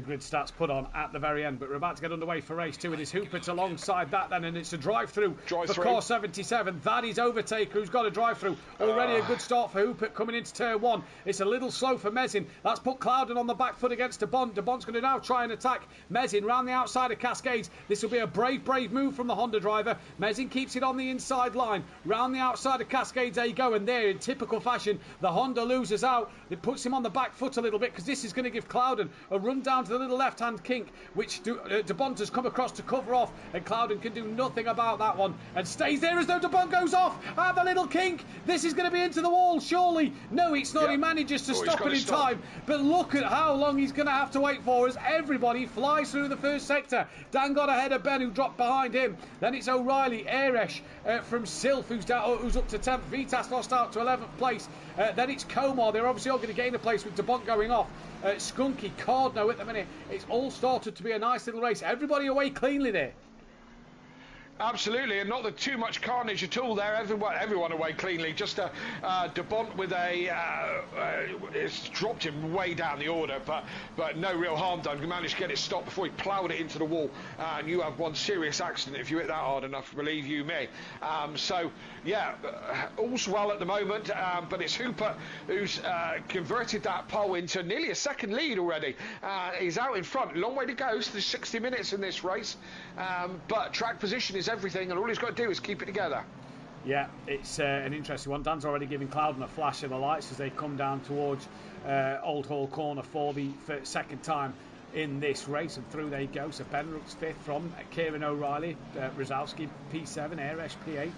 grid stats put on at the very end, but we're about to get underway for race 2. It is Hooper's alongside that then, and it's a drive-through for car 77. That is Overtaker, who's got a drive-through. Already a good start for Hooper coming into turn 1. It's a little slow for Mesin. That's put Clouden on the back foot against De Bont. De Bont's going to now try and attack Mesin round the outside of Cascades. This will be a brave move from the Honda driver. Mesin keeps it on the inside line. Round the outside of Cascades they go, and there, in typical fashion, the Honda loses out. It puts him on the back foot a little bit, because this is going to give Clouden a run down to the little left-hand kink, which De Bont has come across to cover off, and Clouden can do nothing about that one, and stays there as though De Bont goes off at the little kink. This is going to be into the wall, surely. No, it's not. He manages to stop it in time, but look at how long he's going to have to wait for as everybody flies through the first sector. Dan got ahead of Ben, who dropped behind him. Then it's O'Reilly, Eresh from Sylph, who's up to 10th. Vitas lost out to 11th place. Then it's Comar. They're obviously all going to gain a place with De Bont going off. Skunky, Cardno at the minute. It's all started to be a nice little race. Everybody away cleanly there. Absolutely, and not too much carnage at all there. Everyone away cleanly. Just De Bont with it's dropped him way down the order, but no real harm done. He managed to get it stopped before he ploughed it into the wall, and you have one serious accident if you hit that hard enough, believe you me. So yeah, all's well at the moment, but it's Hooper who's converted that pole into nearly a second lead already. He's out in front. Long way to go. So there's 60 minutes in this race, but track position is everything, and all he's got to do is keep it together. Yeah, it's an interesting one. Dan's already giving Clouden a flash of the lights as they come down towards Old Hall Corner for the second time in this race, and through they go. So Benrook's 5th from Kieran O'Reilly, Brzezowski P7, Eresh P8.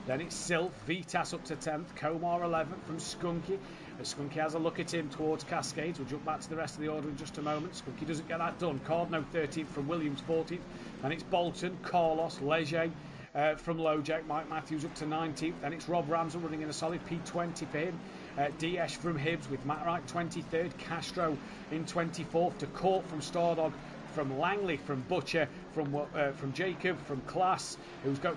Then it's Sylph, Vitas up to 10th, Comar 11th from Skunky. Skunky has a look at him towards Cascades. We'll jump back to the rest of the order in just a moment. Skunky doesn't get that done. Cardno 13th from Williams 14th. And it's Bolton, Carlos, Leger from Lojek. Mike Matthews up to 19th. Then it's Rob Ramsell running in a solid P20 for him. Diesch from Hibbs with Matt Wright 23rd. Castro in 24th. To Court from Stardog. From Langley, from Butcher, from Jacob, from Class,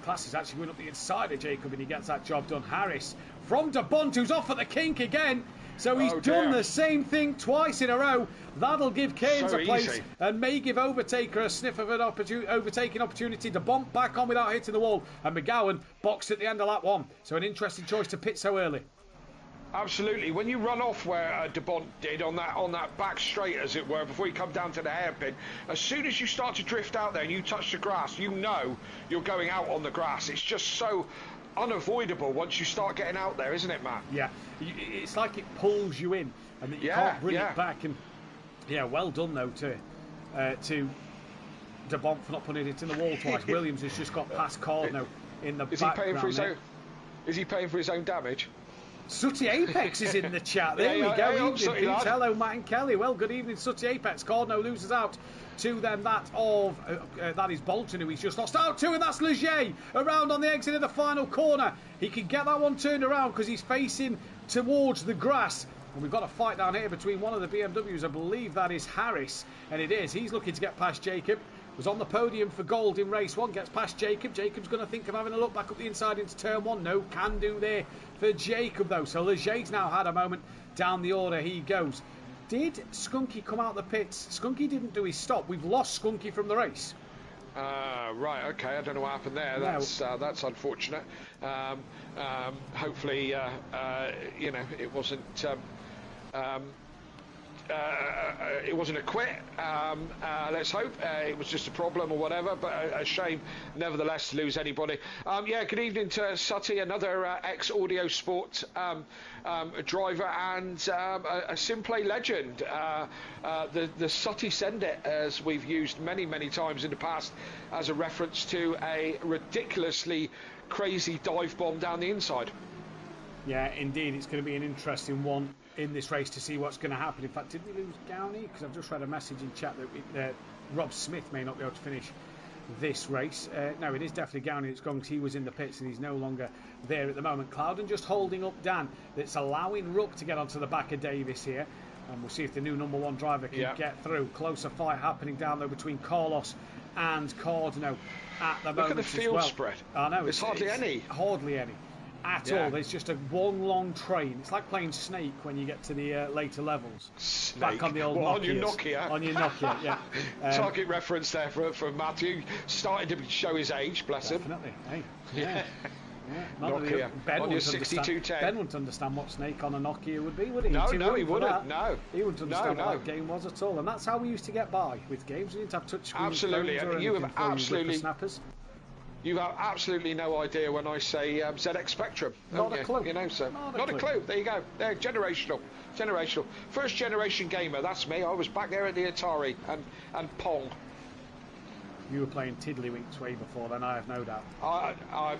Class is actually going up the inside of Jacob, and he gets that job done. Harris from De Bont, who's off at the kink again. So he's done the same thing twice in a row. That'll give Cairns a place and may give Overtaker a sniff of an overtaking opportunity. De Bont back on without hitting the wall, and McGowan boxed at the end of lap 1. So an interesting choice to pit so early. Absolutely. When you run off where De Bont did on that back straight, as it were, before you come down to the hairpin, as soon as you start to drift out there and you touch the grass, you know you're going out on the grass. It's just so unavoidable once you start getting out there, isn't it, Matt? Yeah. It's like it pulls you in, and that you can't bring it back. And yeah, well done though to De Bont for not putting it in the wall twice. Williams has just got past Cardno in the background. Is he paying for his own damage? Sooty Apex is in the chat. There we go. Hello, Matt and Kelly. Well, good evening, Sooty Apex. Cardno loses out to them. That is Bolton, who he's just lost out to, and that's Leger around on the exit of the final corner. He can get that one turned around because he's facing towards the grass. And we've got a fight down here between one of the BMWs. I believe that is Harris, and it is. He's looking to get past Jacob. Was on the podium for gold in race 1, gets past Jacob. Jacob's going to think of having a look back up the inside into turn 1. No can do there for Jacob though. So Leger's now had a moment. Down the order he goes. Did Skunky come out the pits? Skunky didn't do his stop. We've lost Skunky from the race. Right, okay, I don't know what happened there. That's unfortunate. Hopefully, it wasn't. It wasn't a quit, let's hope. It was just a problem or whatever, but a shame nevertheless to lose anybody. Good evening to Sutty, another ex-Audio Sport driver and a SimPlay legend. The Sutty Send It, as we've used many times in the past as a reference to a ridiculously crazy dive bomb down the inside. Yeah, indeed, it's going to be an interesting one in this race to see what's going to happen. In fact, did we lose Gowney? Because I've just read a message in chat that Rob Smith may not be able to finish this race. No, it is definitely Gowney that's gone because he was in the pits and he's no longer there at the moment. Clouden just holding up Dan. That's allowing Rook to get onto the back of Davis here. And we'll see if the new number 1 driver can get through. Closer fight happening down there between Carlos and Cardno at the moment. Look at the field spread. I know. It's hardly any. Hardly any. at all. There's just one long train. It's like playing Snake when you get to the later levels. Snake. Back on the old On Nokias. your Nokia. On your Nokia, yeah. Target reference there for Mathew. Starting to show his age, bless him. Definitely. Hey, yeah. Nokia. Ben On your 6210. Ben wouldn't understand what Snake on a Nokia would be, would he? No, he wouldn't. No. He wouldn't understand what that game was at all. And that's how we used to get by with games. We didn't have touch screens. Absolutely. You have absolutely... snappers. You have absolutely no idea when I say ZX Spectrum. Not a clue. You know, so Not a clue. There you go. There, generational. First generation gamer. That's me. I was back there at the Atari and Pong. You were playing Tiddlywinks way before then, I have no doubt.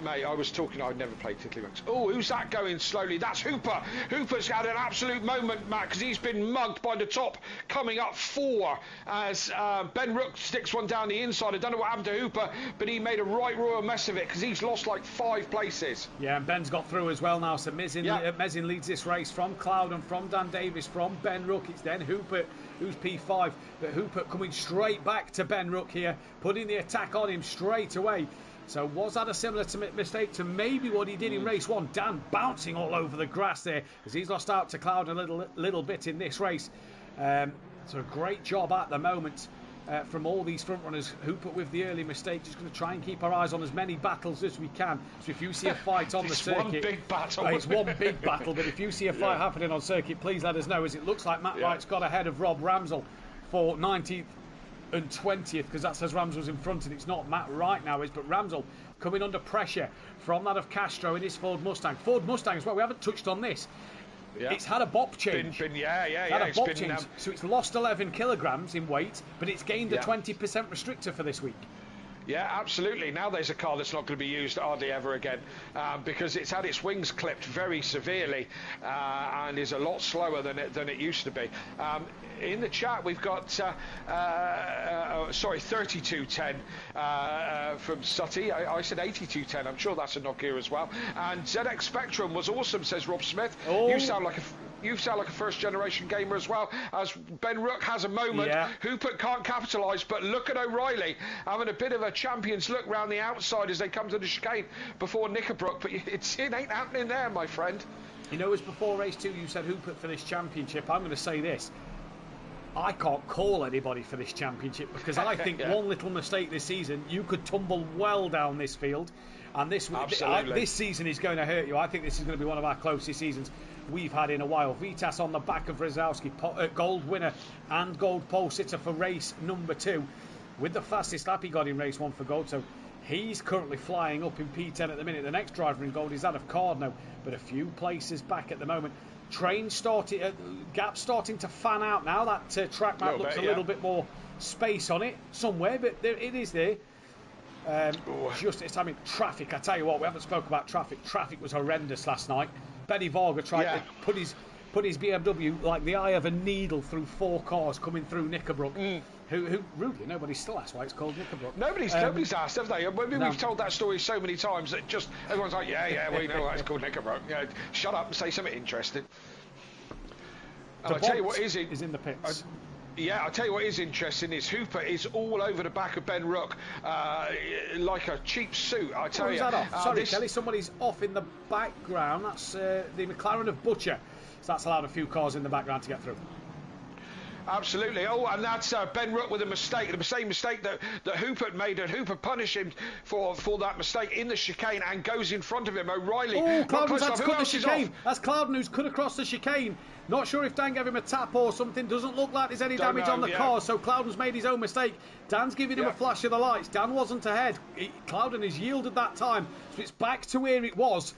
Mate, I was talking, I'd never played Tiddlywinks. Oh, who's that going slowly? That's Hooper. Hooper's had an absolute moment, Matt, because he's been mugged by the top, coming up 4 as Ben Rook sticks one down the inside. I don't know what happened to Hooper, but he made a right royal mess of it because he's lost like 5 places. Yeah, and Ben's got through as well now, so Mezin leads this race from Clouden, from Dan Davis, from Ben Rook. It's then Hooper who's P5, but Hooper coming straight back to Ben Rook here, putting the attack on him straight away. So was that a similar mistake to maybe what he did in race 1? Dan bouncing all over the grass there as he's lost out to Cloud a little bit in this race. So a great job at the moment from all these front runners. Hooper with the early mistake, just going to try and keep our eyes on as many battles as we can. So if you see a fight on the circuit, one big battle. It's one big battle, but if you see a fight happening on circuit, please let us know, as it looks like Matt Wright's got ahead of Rob Ramsell for 19th and 20th, because that says Ramsell's in front and it's not. Matt Wright now is, but Ramsell coming under pressure from that of Castro in his Ford Mustang. Ford Mustang as well, we haven't touched on this. Yeah. It's had a bop change. So it's lost 11 kilograms in weight, but it's gained a 20% restrictor for this week. Yeah, absolutely. Now there's a car that's not going to be used hardly ever again because it's had its wings clipped very severely and is a lot slower than it used to be. In the chat, we've got 3210 from Sutty. I said 8210. I'm sure that's a Nokia as well. And ZX Spectrum was awesome, says Rob Smith. Oh. You sound like a first-generation gamer as well. As Ben Rook has a moment, Hooper can't capitalise, but look at O'Reilly having a bit of a champion's look round the outside as they come to the chicane before Knickerbrook, but it ain't happening there, my friend. You know, as before race 2, you said Hooper for this championship. I'm going to say this. I can't call anybody for this championship because I think one little mistake this season, you could tumble well down this field. And this season is going to hurt you. I think this is going to be one of our closest seasons we've had in a while. Vitas on the back of Rysowski, gold winner and gold pole sitter for race number 2, with the fastest lap he got in race 1 for gold. So he's currently flying up in P10 at the minute. The next driver in gold is that of Cardno, but a few places back at the moment. Gap starting to fan out now. That track map looks a little bit more space on it somewhere, but it is there. Traffic, I tell you what, we haven't spoke about traffic. Traffic was horrendous last night. Benny Varga tried to put his BMW like the eye of a needle through 4 cars coming through Knickerbrook. Who rudely, nobody still asked why it's called Knickerbrook. Nobody's asked, have they? We've told that story so many times that just everyone's like, well, you know why it's called Knickerbrook. Yeah, shut up and say something interesting. And I tell you what is in the pits. I tell you what is interesting is Hooper is all over the back of Ben Rook like a cheap suit. I tell you. That off? Sorry, Kelly, somebody's off in the background. That's the McLaren of Butcher. So that's allowed a few cars in the background to get through. Absolutely. Oh, and that's Ben Rook with a mistake, the same mistake that Hooper made, and Hooper punished him for that mistake in the chicane and goes in front of him. O'Reilly. Oh, Clouden's had to cut the chicane. That's Clouden who's cut across the chicane. Not sure if Dan gave him a tap or something. Doesn't look like there's any damage on the car, so Clouden's made his own mistake. Dan's giving him a flash of the lights. Dan wasn't ahead. Clouden has yielded that time, so it's back to where it was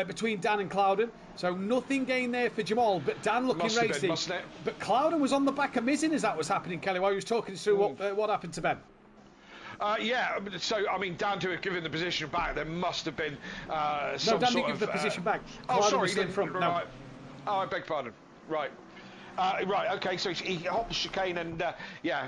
between Dan and Clouden. So nothing gained there for Jamal, but Dan looking racy. But Clouden was on the back of Mizin as that was happening, Kelly, while he was talking through what happened to Ben. So, I mean, Dan to have given the position back, there must have been some Dan didn't give the position back. Clouden was in front. Right. No. Oh, I beg pardon. Right. Okay, so he hopped the chicane and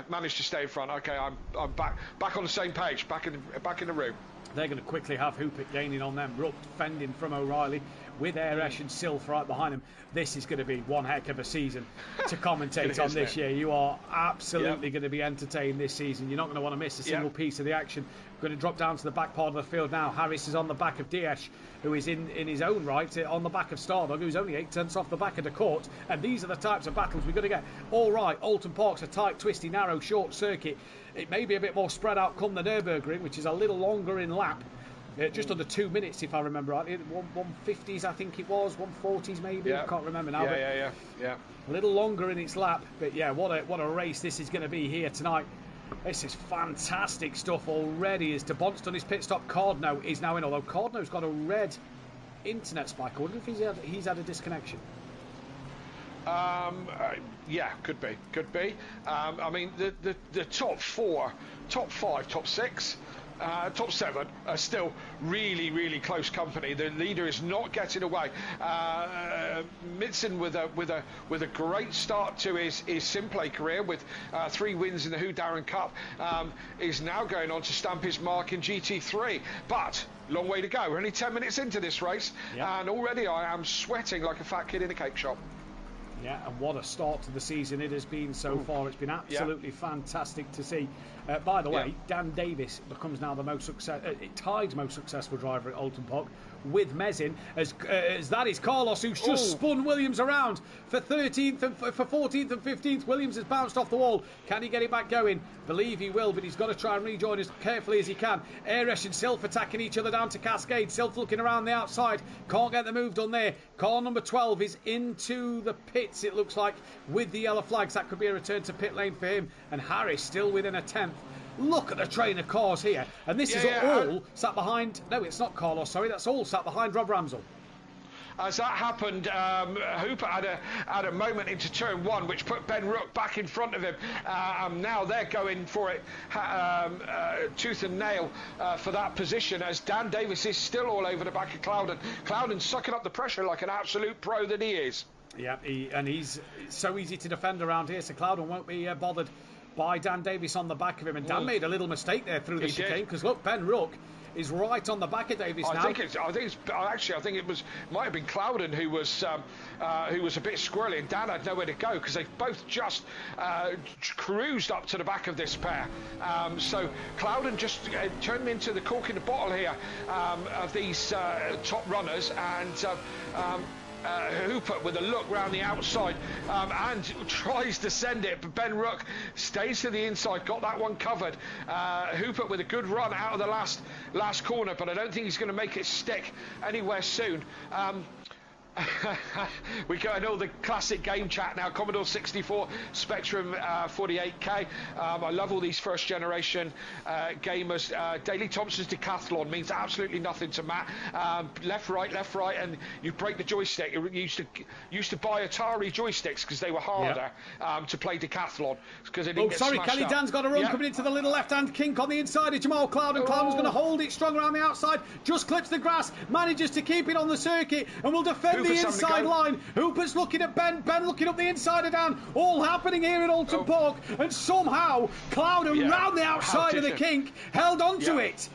managed to stay in front. Okay, I'm back on the same page, back in the room. They're going to quickly have Hooper gaining on them. Rook fending from O'Reilly with Aresh and Silf right behind him. This is going to be one heck of a season to commentate on this year. You are absolutely going to be entertained this season. You're not going to want to miss a single piece of the action. Going to drop down to the back part of the field now. Harris is on the back of Diaz, who is in his own right on the back of Stardog, who's only 8 tenths off the back of the court. And these are the types of battles we're going to get. All right, Oulton Park's a tight, twisty, narrow, short circuit. It may be a bit more spread out come the Nürburgring, which is a little longer in lap. Just under 2 minutes, if I remember right. 150s, I think it was. 140s, maybe. Yeah. I can't remember now. Yeah. A little longer in its lap. But yeah, what a race this is going to be here tonight. This is fantastic stuff already. As DeBont's done his pit stop, Cardno is now in. Although Cardno's got a red internet spike. I wonder if he's had a disconnection. Yeah, could be. I mean, the top 4, top 5, top 6, top 7 are still really, really close company. The leader is not getting away. Midson with a great start to his SimPlay career with 3 wins in the Who Darren Cup, is now going on to stamp his mark in GT3. But long way to go. We're only 10 minutes into this race, and already I am sweating like a fat kid in a cake shop. Yeah, and what a start to the season it has been so far. It's been absolutely fantastic to see. By the way, Dan Davis becomes now the most tied most successful driver at Oulton Park with Mezin, as that is Carlos, who's just spun Williams around for 13th and for 14th and 15th. Williams has bounced off the wall. Can he get it back going? Believe he will, but he's got to try and rejoin as carefully as he can. Eresh and Silf attacking each other down to Cascade. Silf looking around the outside, can't get the move done there. Car number 12 is into the pits, it looks like, with the yellow flags. That could be a return to pit lane for him, and Harris still within a 10th. Look at the train of cars here, and this is all sat behind. No, it's not Carlos. Sorry, that's all sat behind Rob Ramsell. As that happened, Hooper had a moment into turn 1, which put Ben Rook back in front of him. Now they're going for it tooth and nail for that position, as Dan Davis is still all over the back of Clouden. Clouden's sucking up the pressure like an absolute pro that he is. Yeah, he's so easy to defend around here, so Clouden won't be bothered by Dan Davis on the back of him. And Dan made a little mistake there through the chicane, because look, Ben Rook is right on the back of Davis now. I think it might have been Clouden who was a bit squirrely, and Dan had nowhere to go because they both just cruised up to the back of this pair. So Clouden just turned into the cork in the bottle here of these top runners, and Hooper with a look round the outside and tries to send it, but Ben Rook stays to the inside, got that one covered. Hooper with a good run out of the last corner, but I don't think he's going to make it stick anywhere soon. We go in all the classic game chat now. Commodore 64, Spectrum 48K. I love all these first generation gamers. Daley Thompson's decathlon means absolutely nothing to Matt. Left, right, and you break the joystick. You used to buy Atari joysticks because they were harder to play decathlon because they didn't get sorry, smashed Kelly up. Dan's got a run coming into the little left-hand kink on the inside of Jamal Clouden. Clouden's going to hold it strong around the outside, just clips the grass, manages to keep it on the circuit, and will defend the inside line. Hooper's looking at Ben looking up the inside of Dan. All happening here at Oulton Park, and somehow Clouden round the outside of the kink held on to it.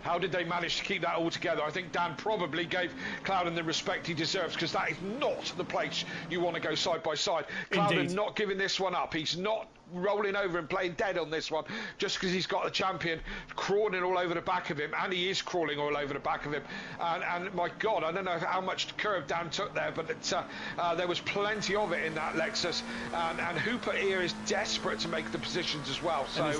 How did they manage to keep that all together? I think Dan probably gave Clouden the respect he deserves, because that is not the place you want to go side by side. Clouden not giving this one up. He's not rolling over and playing dead on this one just because he's got the champion crawling all over the back of him, and he is crawling all over the back of him. And my God, I don't know how much curve Dan took there, but there was plenty of it in that Lexus. And Hooper here is desperate to make the positions as well. So.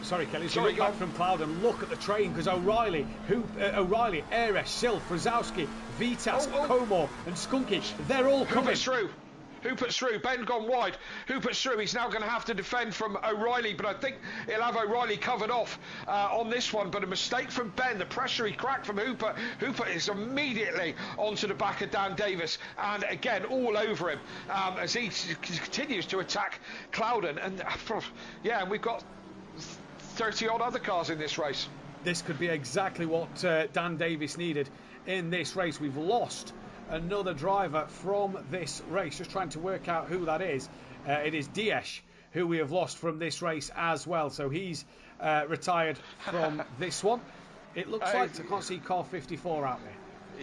Sorry, Kelly. So look back from Clouden. Look at the train, because O'Reilly, Eresh, Silf, Rosowski, Vitas, Comor, and Skunky, they're all coming. Hooper's through. Ben gone wide. Hooper's through. He's now going to have to defend from O'Reilly, but I think he'll have O'Reilly covered off on this one. But a mistake from Ben. The pressure he cracked from Hooper. Hooper is immediately onto the back of Dan Davis, and again all over him as he continues to attack Clouden. And and we've got 30-odd other cars in this race. This could be exactly what Dan Davis needed in this race. We've lost another driver from this race. Just trying to work out who that is. It is Diaz, who we have lost from this race as well. So he's retired from this one. It looks like I can't see car 54 out there.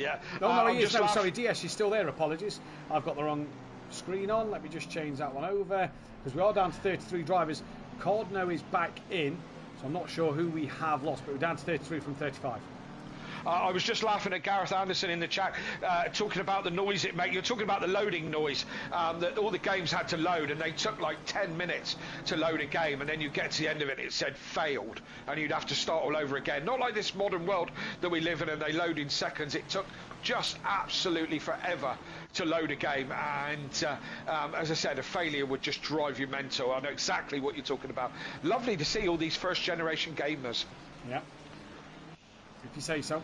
Yeah. No, he is. No, sorry, Diaz is still there. Apologies. I've got the wrong screen on. Let me just change that one over, because we are down to 33 drivers. Cardno is back in. So I'm not sure who we have lost, but we're down to 33 from 35. I was just laughing at Gareth Anderson in the chat, talking about the noise it made. You're talking about the loading noise, that all the games had to load, and they took like 10 minutes to load a game, and then you get to the end of it, it said failed, and you'd have to start all over again. Not like this modern world that we live in, and they load in seconds. It took just absolutely forever to load a game, and as I said, a failure would just drive you mental. I know exactly what you're talking about. Lovely to see all these first-generation gamers. Yeah. If you say so.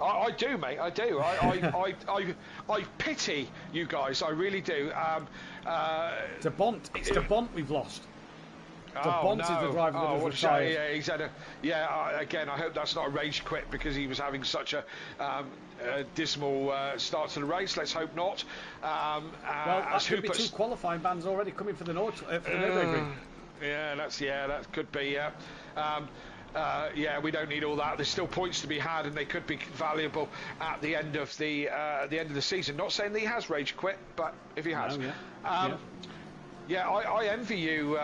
I do, mate. I do. I pity you guys. I really do. De Bont. It's De Bont we've lost. De Bont is the driver that has retired. Yeah, he's had a. Again, I hope that's not a rage quit because he was having such a dismal start to the race. Let's hope not. Well, that could be 2 qualifying bans already coming for the Nürburgring. That could be. We don't need all that. There's still points to be had, and they could be valuable at the end of the season. Not saying that he has rage quit, but if he has, I envy you.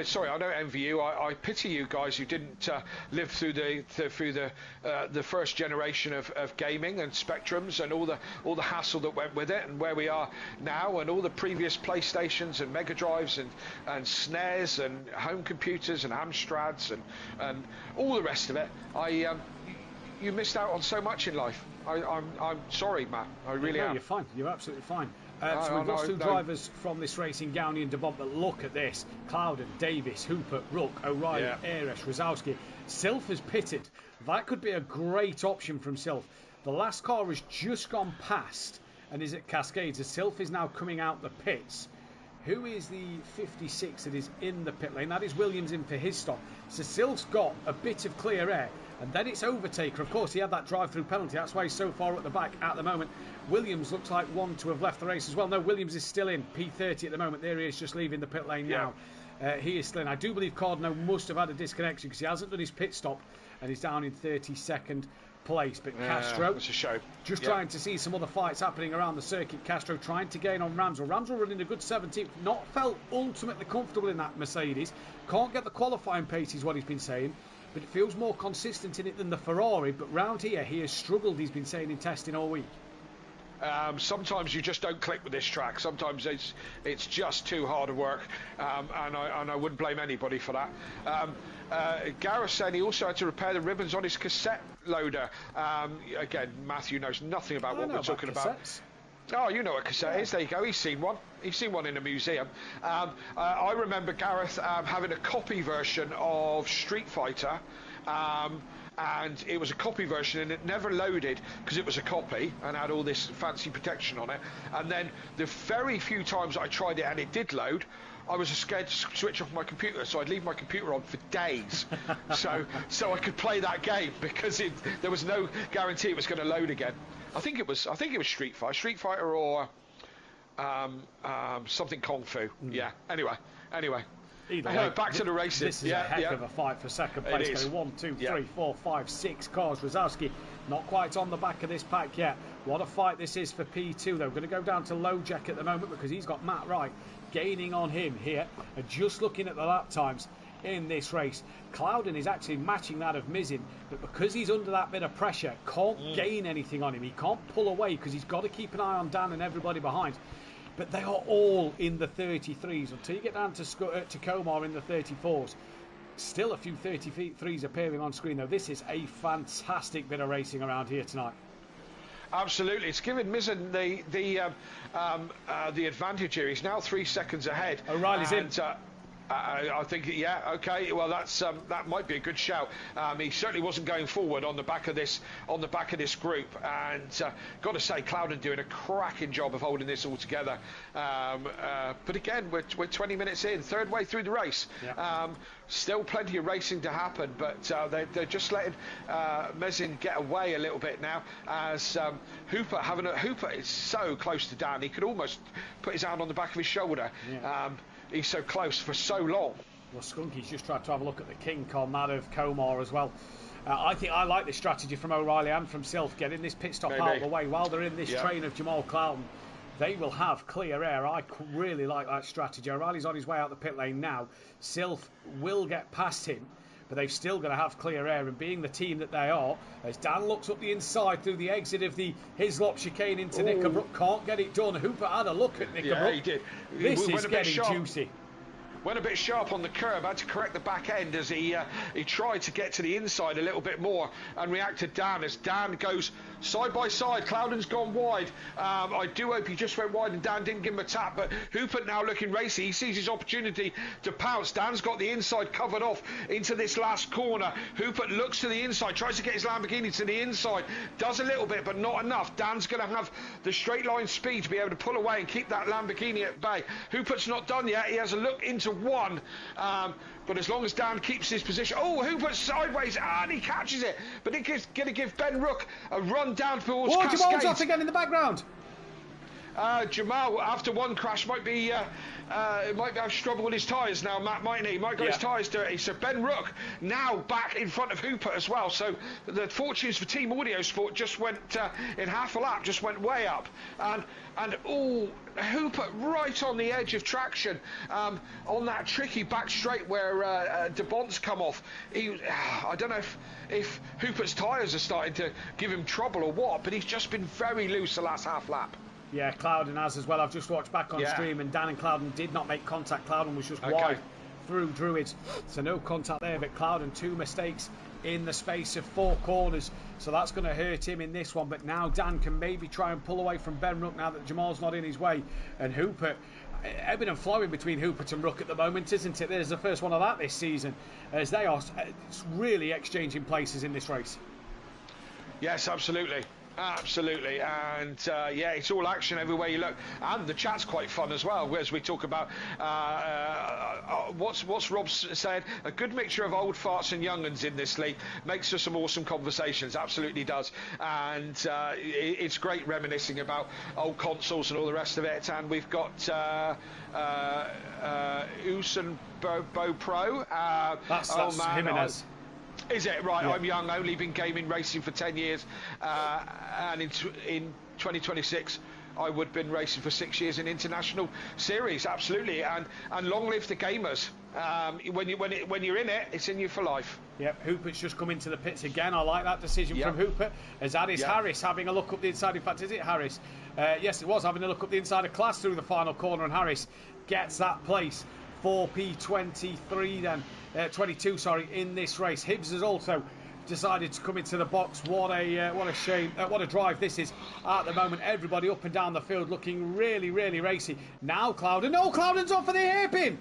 Sorry, I don't envy you. I pity you guys who didn't live through the first generation of gaming and Spectrums and all the hassle that went with it, and where we are now, and all the previous PlayStations and Mega Drives and SNES and home computers and Amstrads and all the rest of it. You missed out on so much in life. I'm sorry, Matt. I really am. You're fine. You're absolutely fine. So we've lost 2 drivers from this race in Gowney and De Bont, but look at this. Clouden, Davis, Hooper, Rook, O'Reilly, Ayres, Rosowski. Sylph has pitted. That could be a great option from Sylph. The last car has just gone past and is at Cascades. As Sylph is now coming out the pits. Who is the 56 that is in the pit lane? That is Williams in for his stop. So Sylph's got a bit of clear air. And then it's Overtaker. Of course, he had that drive-through penalty. That's why he's so far at the back at the moment. Williams looks like one to have left the race as well. No, Williams is still in. P30 at the moment. There he is, just leaving the pit lane now. He is still in. I do believe Cardno must have had a disconnection because he hasn't done his pit stop and he's down in 32nd place. But Castro, it's a show. Just trying to see some other fights happening around the circuit. Castro trying to gain on Ramsell. Ramsell running a good 17th. Not felt ultimately comfortable in that Mercedes. Can't get the qualifying pace is what he's been saying. But it feels more consistent in it than the Ferrari. But round here, he has struggled, he's been saying in testing all week. Sometimes you just don't click with this track. Sometimes it's just too hard to work, and I wouldn't blame anybody for that. Gareth said he also had to repair the ribbons on his cassette loader. Again, Mathew knows nothing about what we're talking about. Oh, you know what a cassette is. There you go. He's seen one. He's seen one in a museum. I remember Gareth having a copy version of Street Fighter. And it was a copy version, and it never loaded because it was a copy and had all this fancy protection on it. And then the very few times I tried it and it did load, I was scared to switch off my computer, so I'd leave my computer on for days, so I could play that game because there was no guarantee it was going to load again. I think it was Street Fighter or something Kung Fu. Yeah. Anyway. Back to the races. This is a heck of a fight for second place. Going 1, 2, 3, 4, 5, 6 cars. Rosowski not quite on the back of this pack yet. What a fight this is for P2 though. Going to go down to Lojek at the moment because he's got Matt Wright gaining on him here. And just looking at the lap times in this race, Clouden is actually matching that of Mizin, but because he's under that bit of pressure, can't gain anything on him. He can't pull away because he's got to keep an eye on Dan and everybody behind. But they are all in the 33s until you get down to Comar in the 34s. Still a few 33s appearing on screen, though. This is a fantastic bit of racing around here tonight. Absolutely, it's given Mizzen the advantage here. He's now 3 seconds ahead. O'Reilly's in. I think, okay. Well, that might be a good shout. He certainly wasn't going forward on the back of this group, and got to say, Clouden doing a cracking job of holding this all together. But again, we're 20 minutes in, third way through the race. Still plenty of racing to happen, but they're just letting Mezin get away a little bit now. As Hooper is so close to Dan, he could almost put his hand on the back of his shoulder. He's so close for so long. Well, Skunky's just tried to have a look at the king on that of Comar as well. I think I like this strategy from O'Reilly and from Sylph, getting this pit stop out of the way while they're in this train of Jamal Clouden. They will have clear air. I really like that strategy. O'Reilly's on his way out the pit lane now. Sylph will get past him, but they've still got to have clear air. And being the team that they are, as Dan looks up the inside through the exit of the Hislop chicane into Knickerbrook, can't get it done. Hooper had a look at Knickerbrook. Yeah, he did. This is getting juicy. Went a bit sharp on the curb, had to correct the back end as he tried to get to the inside a little bit more and react to Dan as Dan goes side by side. Cloudon's gone wide. I do hope he just went wide and Dan didn't give him a tap, but Hooper now looking racy. He sees his opportunity to pounce. Dan's got the inside covered off into this last corner. Hooper looks to the inside, tries to get his Lamborghini to the inside, does a little bit but not enough. Dan's going to have the straight line speed to be able to pull away and keep that Lamborghini at bay. Hooper's not done yet. He has a look into one, but as long as Dan keeps his position. Oh, Hooper's sideways and he catches it, but it's going to give Ben Rook a run down towards Cascades. Jamal's off again in the background. Jamal, after one crash, might have struggled with his tyres now, Matt, mightn't he? Might got his tyres dirty. So Ben Rook now back in front of Hooper as well. So the fortunes for Team Audio Sport just went in half a lap, just went way up. And Hooper right on the edge of traction on that tricky back straight where De Bont's come off. I don't know if Hooper's tyres are starting to give him trouble or what, but he's just been very loose the last half lap. Yeah, Cloudon has as well. I've just watched back on stream, and Dan and Cloudon did not make contact. Cloudon was just wide through Druids, so no contact there. But Cloudon, 2 mistakes in the space of 4 corners, so that's going to hurt him in this one. But now Dan can maybe try and pull away from Ben Rook now that Jamal's not in his way. And Hooper, ebbing and flowing between Hooper and Rook at the moment, isn't it? There's the first one of that this season, as they are really exchanging places in this race. Yes, absolutely. Absolutely, and it's all action everywhere you look, and the chat's quite fun as well, as we talk about what's Rob said, a good mixture of old farts and young uns in this league makes for some awesome conversations. Absolutely does. And it's great reminiscing about old consoles and all the rest of it. And we've got Oulton Bo Pro. That's Jimenez. Is it? Right, yeah. I'm young, only been gaming racing for 10 years, and in 2026 I would have been racing for 6 years in international series, absolutely, and long live the gamers. When you're in it, it's in you for life. Yep, Hooper's just come into the pits again. I like that decision from Hooper. As that is Harris having a look up the inside. In fact, is it Harris? Yes, it was having a look up the inside of Class through the final corner, and Harris gets that place for P23 then. 22, sorry, in this race. Hibbs has also decided to come into the box. What a shame. What a drive this is at the moment. Everybody up and down the field looking really, really racy. Now Cloudon. No, Cloudon's off for the hairpin.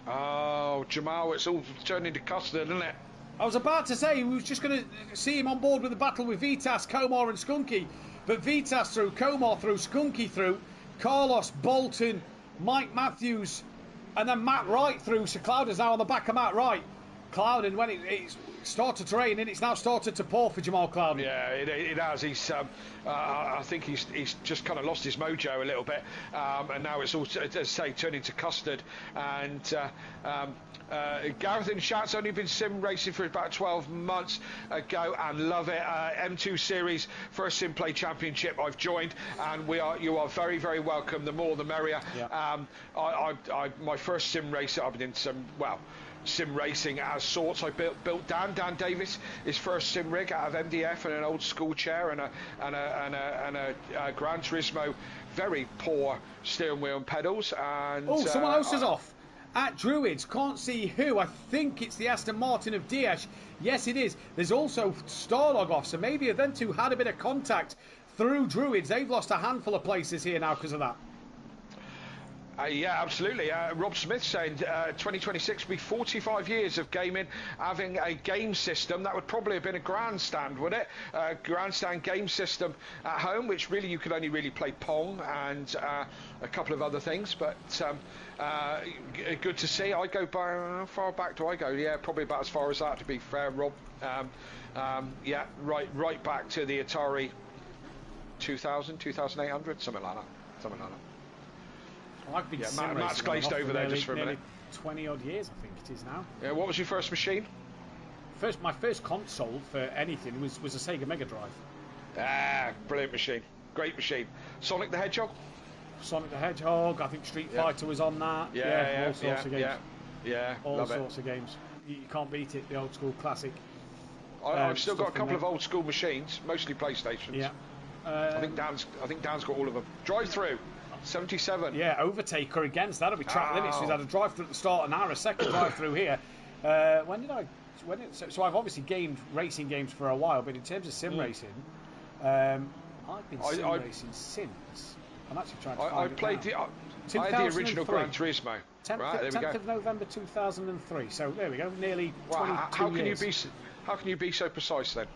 Oh, Jamal, it's all turning to custard, isn't it? I was about to say, we was just going to see him on board with the battle with Vitas, Comar and Skunky. But Vitas through, Comar through, Skunky through, Carlos, Bolton, Mike Matthews, and then Matt Wright through. So Cloudon's now on the back of Matt Wright. Cloudon, when it started to rain, and it's now started to pour for Jamal Cloudon. Yeah, it has. He's, I think he's just kind of lost his mojo a little bit, and now it's all, as I say, turning to custard. And Gareth in chat's only been sim racing for about 12 months ago and love it. M2 series for a SimPlay Championship I've joined, and you are very, very welcome. The more the merrier. Yeah. My first sim racer, I've been in some, sim racing as sorts. I built Dan Davis, his first sim rig out of MDF and an old school chair and a Gran Turismo, very poor steering wheel and pedals. And someone else is off at Druids. Can't see who. I think it's the Aston Martin of Diaz. Yes, it is. There's also Starlog off, so maybe them two had a bit of contact through Druids. They've lost a handful of places here now because of that. Yeah, absolutely. Rob Smith saying 2026 will be 45 years of gaming, having a game system. That would probably have been a grandstand, would it? Grandstand game system at home, which really you could only really play Pong and a couple of other things. But good to see. I go by, how far back do I go? Yeah, probably about as far as that, to be fair, Rob. Yeah, right back to the Atari 2000, 2800, something like that. I've been Matt's glazed over there just for a minute. 20 odd years, I think it is now. Yeah, what was your first machine? My first console for anything was a Sega Mega Drive. Ah, brilliant machine, great machine. Sonic the Hedgehog. I think Street Fighter was on that. All sorts of games. Yeah, all sorts of games. you can't beat it. The old school classic. I've still got a couple of old school machines, mostly PlayStations. Yeah. I think Dan's got all of them. Drive through. 77. Yeah, Overtaker again. So that'll be track limits. We've had a drive through at the start, an hour, a second drive through here. So I've obviously gamed racing games for a while, but in terms of sim racing, I've been sim racing since. I'm actually trying to find I had the original Gran Turismo. 10th of November 2003. So there we go, nearly 22 years. How can you be so precise then?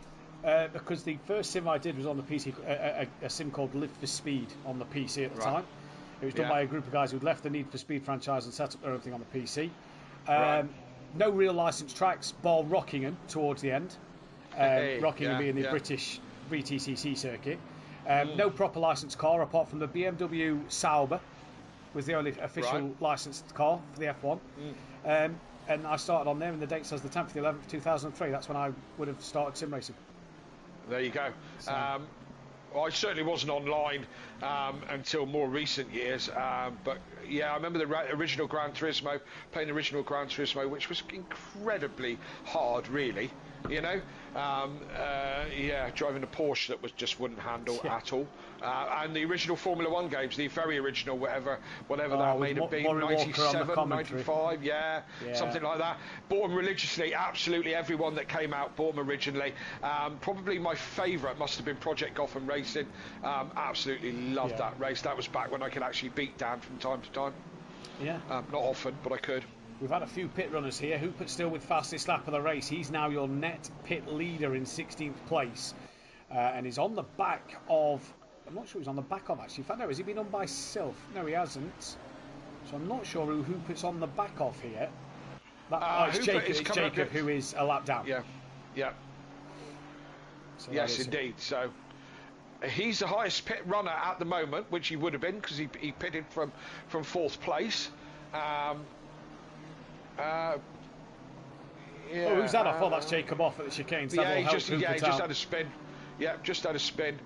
Because the first sim I did was on the PC, a sim called Live for Speed on the PC at the time. It was done by a group of guys who'd left the Need for Speed franchise and set up their own thing on the PC. No real licensed tracks, bar Rockingham towards the end. Rockingham being the British VTCC circuit. No proper licensed car apart from the BMW Sauber was the only official licensed car for the F1. And I started on there, and the date says the 10th of the 11th, 2003. That's when I would have started sim racing. There you go. So. I certainly wasn't online until more recent years, but yeah, I remember the original Gran Turismo, playing the original Gran Turismo, which was incredibly hard, really. You know, driving a Porsche that just wouldn't handle at all. And the original Formula 1 games, the very original, whatever that may have been, 97, 95, something like that. Bought them religiously, absolutely everyone that came out bought them originally. Probably my favourite must have been Project Gotham Racing. Absolutely loved that race. That was back when I could actually beat Dan from time to time. Not often, but I could. We've had a few pit runners here. Hoopert's still with fastest lap of the race. He's now your net pit leader in 16th place. And he's on the back of... I'm not sure he's on the back of, actually. In fact, no, has he been on by Sylph? No, he hasn't. So I'm not sure who Hoopert's on the back of here. It's Jacob who is a lap down. Yeah. So yes, indeed. So he's the highest pit runner at the moment, which he would have been because he pitted from 4th place. Who's that off? That's Jacob off at the chicane. He just had a spin. Yeah, just had a spin.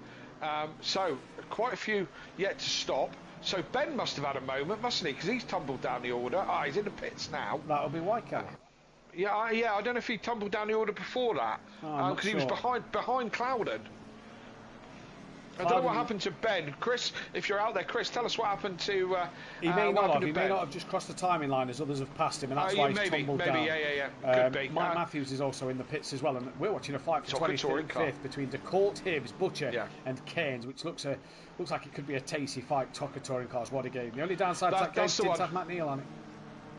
So quite a few yet to stop. So Ben must have had a moment, mustn't he? Because he's tumbled down the order. He's in the pits now. That'll be Wyckoff. I don't know if he tumbled down the order before that because he was behind Clouden. I don't know what happened to Ben. Chris, if you're out there, Chris, tell us what happened to He may not have just crossed the timing line as others have passed him, and that's why he's tumbled down. Could be. Mike Matthews is also in the pits as well, and we're watching a fight for 25th between DeCourt, Hibbs, Butcher and Cairns, which looks like it could be a tasty fight. TOCA touring cars, what a game. The only downside to that game didn't have Matt Neal on it.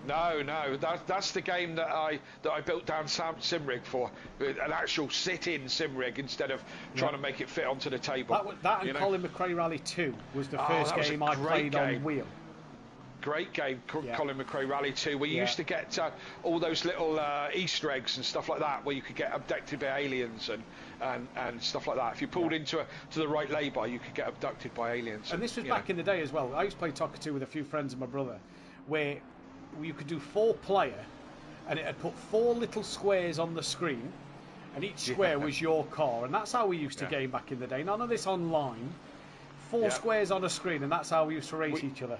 No, that's the game that I built down Simrig for, an actual sit-in Simrig instead of trying to make it fit onto the table. That and Colin McRae Rally 2 was the first game I played on wheel. Great game, Colin McRae Rally 2, where you used to get all those little Easter eggs and stuff like that, where you could get abducted by aliens and stuff like that. If you pulled into the right lay-by, you could get abducted by aliens. And this was back in the day as well. I used to play TOCA 2 with a few friends and my brother, where you could do 4-player, and it had put 4 little squares on the screen, and each square was your car, and that's how we used to game back in the day. None of this online. 4 squares on a screen, and that's how we used to race each other.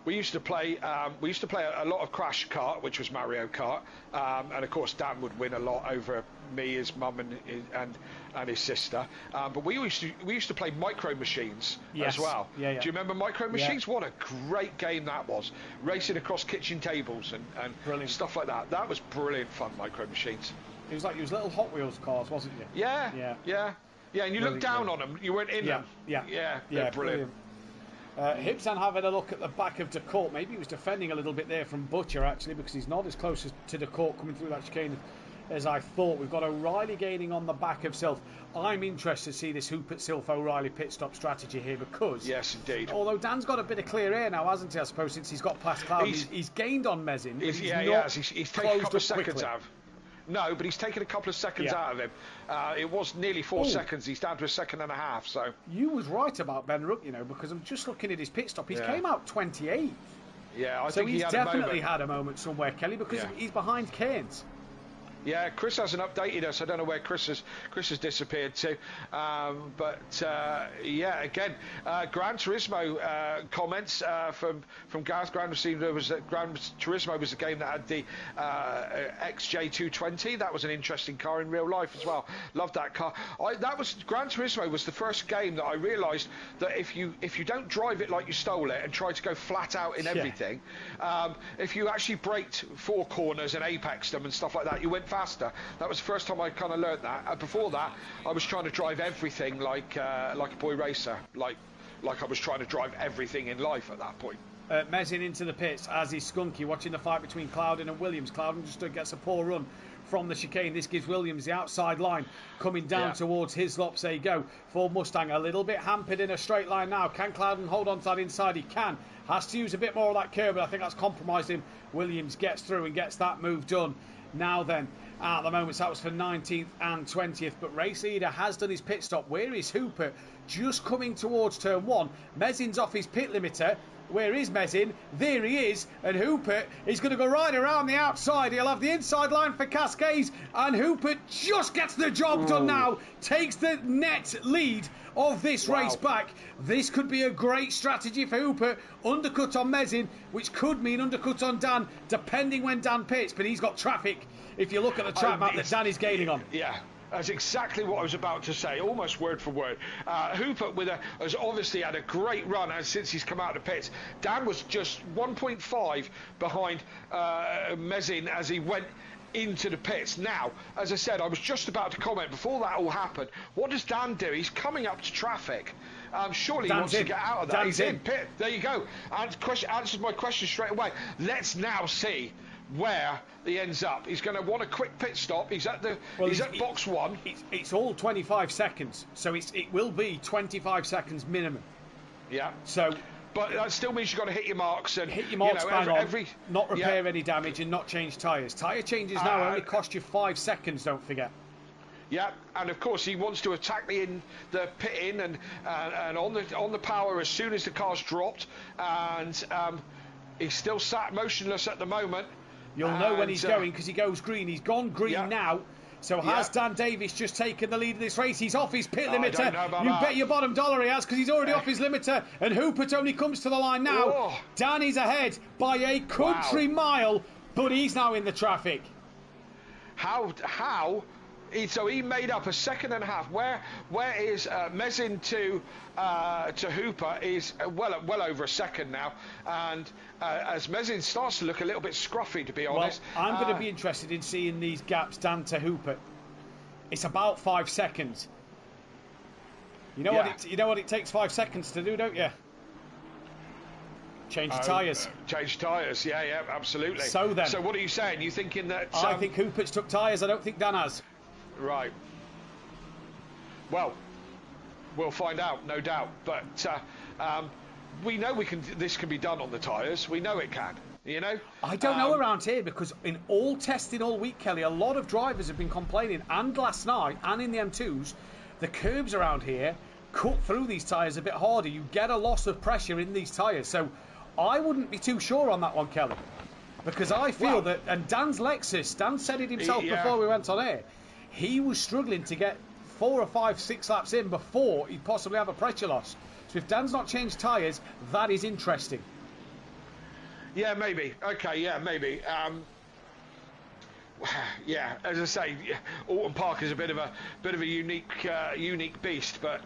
We used to play a lot of Crash Kart, which was Mario Kart, and of course Dan would win a lot over me, his mum, and his sister. But we used to play Micro Machines as well. Do you remember Micro Machines? What a great game that was! Racing across kitchen tables and stuff like that. That was brilliant fun. Micro Machines. It was little Hot Wheels cars, wasn't it? Yeah. And you looked down on them. You weren't in them. Yeah. Brilliant. Hibbs then having a look at the back of DeCourt. Maybe he was defending a little bit there from Butcher, actually, because he's not as close to DeCourt coming through that chicane as I thought. We've got O'Reilly gaining on the back of Sylph. I'm interested to see this Hoopert-Sylph O'Reilly pit stop strategy here, because yes, indeed. Although Dan's got a bit of clear air now, hasn't he? I suppose since he's got past Cloud, he's gained on Mesin. He's taken a couple of seconds out. No, but he's taken a couple of seconds out of him. It was nearly 4 seconds. He's down to 1.5 seconds. So you was right about Ben Rook, because I'm just looking at his pit stop. He's came out 28th. Yeah, I so think he's definitely had a moment somewhere, Kelly, because he's behind Cairns. Yeah, Chris hasn't updated us. I don't know where Chris has disappeared to. Yeah, again, Gran Turismo comments from Gareth. Gran Turismo was the game that had the XJ220. That was an interesting car in real life as well. Loved that car. Gran Turismo was the first game that I realised that if you don't drive it like you stole it and try to go flat out in everything, if you actually braked 4 corners and apexed them and stuff like that, you went faster. That was the first time I kind of learned that. Before that, I was trying to drive everything like a boy racer, like I was trying to drive everything in life at that point. Mezzin into the pits as he's Skunky, watching the fight between Clouden and Williams. Clouden just gets a poor run from the chicane. This gives Williams the outside line coming down towards his lops. There you go. Ford Mustang a little bit hampered in a straight line now. Can Clouden hold on to that inside? He can. Has to use a bit more of that curb, but I think that's compromised him. Williams gets through and gets that move done. Now then, at the moment, that was for 19th and 20th, but race leader has done his pit stop. Where is Hooper? Just coming towards turn 1. Mezzin's off his pit limiter. Where is Mezzin? There he is. And Hooper is going to go right around the outside. He'll have the inside line for Cascades. And Hooper just gets the job done now. Takes the net lead of this race back. This could be a great strategy for Hooper. Undercut on Mezzin, which could mean undercut on Dan, depending when Dan pits. But he's got traffic. If you look at the track map that Dan is gaining on. Yeah. That's exactly what I was about to say, almost word for word. Hooper has obviously had a great run since he's come out of the pits. Dan was just 1.5 behind Mezzin as he went into the pits. Now, as I said, I was just about to comment before that all happened. What does Dan do? He's coming up to traffic. Surely he wants to get out of that. He's in pit. There you go. Answers my question straight away. Let's now see where he ends up. He's going to want a quick pit stop. He's at box 1. It's all 25 seconds, so it will be 25 seconds minimum. Yeah. So, but that still means you've got to hit your marks and not repair any damage and not change tyres. Tyre changes now only cost you 5 seconds. Don't forget. Yeah, and of course he wants to attack the pit in and on the power as soon as the car's dropped, and he's still sat motionless at the moment. You'll know when he's going because he goes green. He's gone green now. So has Dan Davis just taken the lead of this race? He's off his pit limiter. You bet your bottom dollar he has because he's already off his limiter. And Hooper only comes to the line now. Oh. Dan is ahead by a country mile, but he's now in the traffic. How? So he made up a second and a half. Where is Mezzin to Hooper is well over a second now, and as Mezzin starts to look a little bit scruffy, to be honest. Well, I'm going to be interested in seeing these gaps Dan to Hooper. It's about 5 seconds. You know what it takes 5 seconds to do, don't you? Change tyres. Change tyres, yeah, absolutely. So what are you saying? You thinking that? I think Hooper's took tyres. I don't think Dan has. Right. Well, we'll find out, no doubt. But we know this can be done on the tyres. We know it can. You know. I don't know around here because in all testing all week, Kelly, a lot of drivers have been complaining, and last night, and in the M2s, the curbs around here cut through these tyres a bit harder. You get a loss of pressure in these tyres. So I wouldn't be too sure on that one, Kelly, because I feel that. And Dan's Lexus, Dan said it himself before we went on air. He was struggling to get 4 or 5, 6 laps in before he'd possibly have a pressure loss. So if Dan's not changed tyres, that is interesting. Yeah, maybe. Okay, yeah, maybe. Yeah, as I say, Oulton Park is a bit of a unique beast, but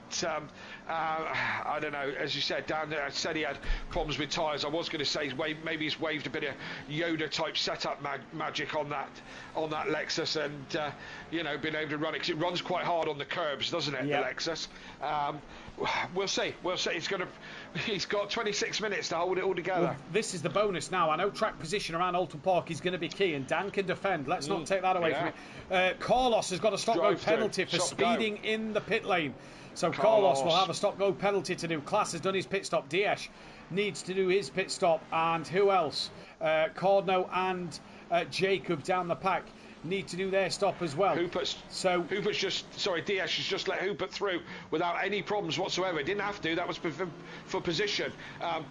I don't know. As you said, Dan said he had problems with tyres. I was going to say maybe he's waved a bit of Yoda type setup magic on that Lexus, and been able to run it because it runs quite hard on the curbs, doesn't it? The Lexus. We'll see. He's got 26 minutes to hold it all together. Well, this is the bonus now. I know track position around Oulton Park is going to be key, and Dan can defend. Let's not take that away from it. Carlos has got a stop-go penalty for speeding in the pit lane. So Carlos will have a stop-go penalty to do. Klaas has done his pit stop. Diaz needs to do his pit stop. And who else? Cardno and Jacob down the pack need to do their stop as well. Hoopert's DS has just let Hoopert through without any problems whatsoever. He didn't have to, that was for position,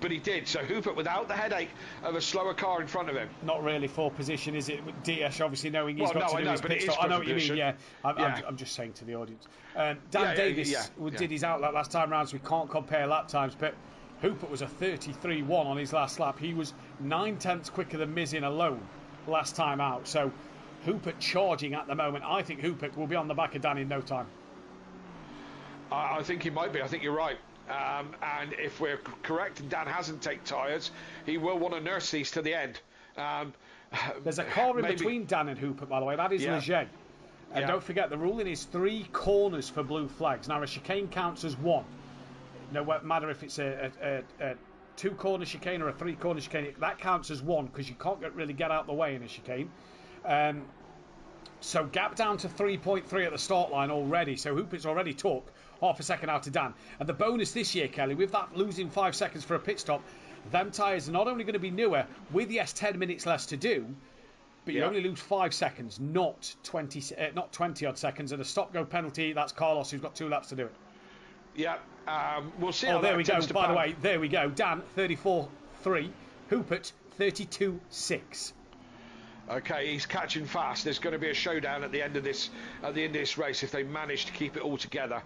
but he did. So Hoopert without the headache of a slower car in front of him. Not really for position, is it? DS obviously knowing he's got to do his pit stop. I know what you mean, yeah. I'm just saying to the audience. Dan Davis did his outlet last time round, so we can't compare lap times, but Hoopert was a 33.1 on his last lap. He was 9/10 quicker than Mizin alone last time out. So Hoopert charging at the moment. I think Hoopert will be on the back of Dan in no time. I think he might be. I think you're right. And if we're correct and Dan hasn't taken tyres, he will want to nurse these to the end. There's a car in between Dan and Hoopert, by the way. That is Leger. And don't forget, the ruling is 3 corners for blue flags. Now, a chicane counts as 1. No matter if it's a 2-corner chicane or a 3-corner chicane, that counts as 1 because you can't really get out the way in a chicane. So gap down to 3.3 at the start line already. So Hoopert's already took half a second out of Dan. And the bonus this year, Kelly, with that losing 5 seconds for a pit stop, them tyres are not only going to be newer, with yes 10 minutes less to do, but you only lose 5 seconds, not 20 odd seconds. And a stop-go penalty, that's Carlos, who's got 2 laps to do it. Yeah, we'll see. Oh, there we go. By the way, there we go. Dan 34.3, Hoopert 32.6. Okay, he's catching fast. There's going to be a showdown at the end of this race if they manage to keep it all together.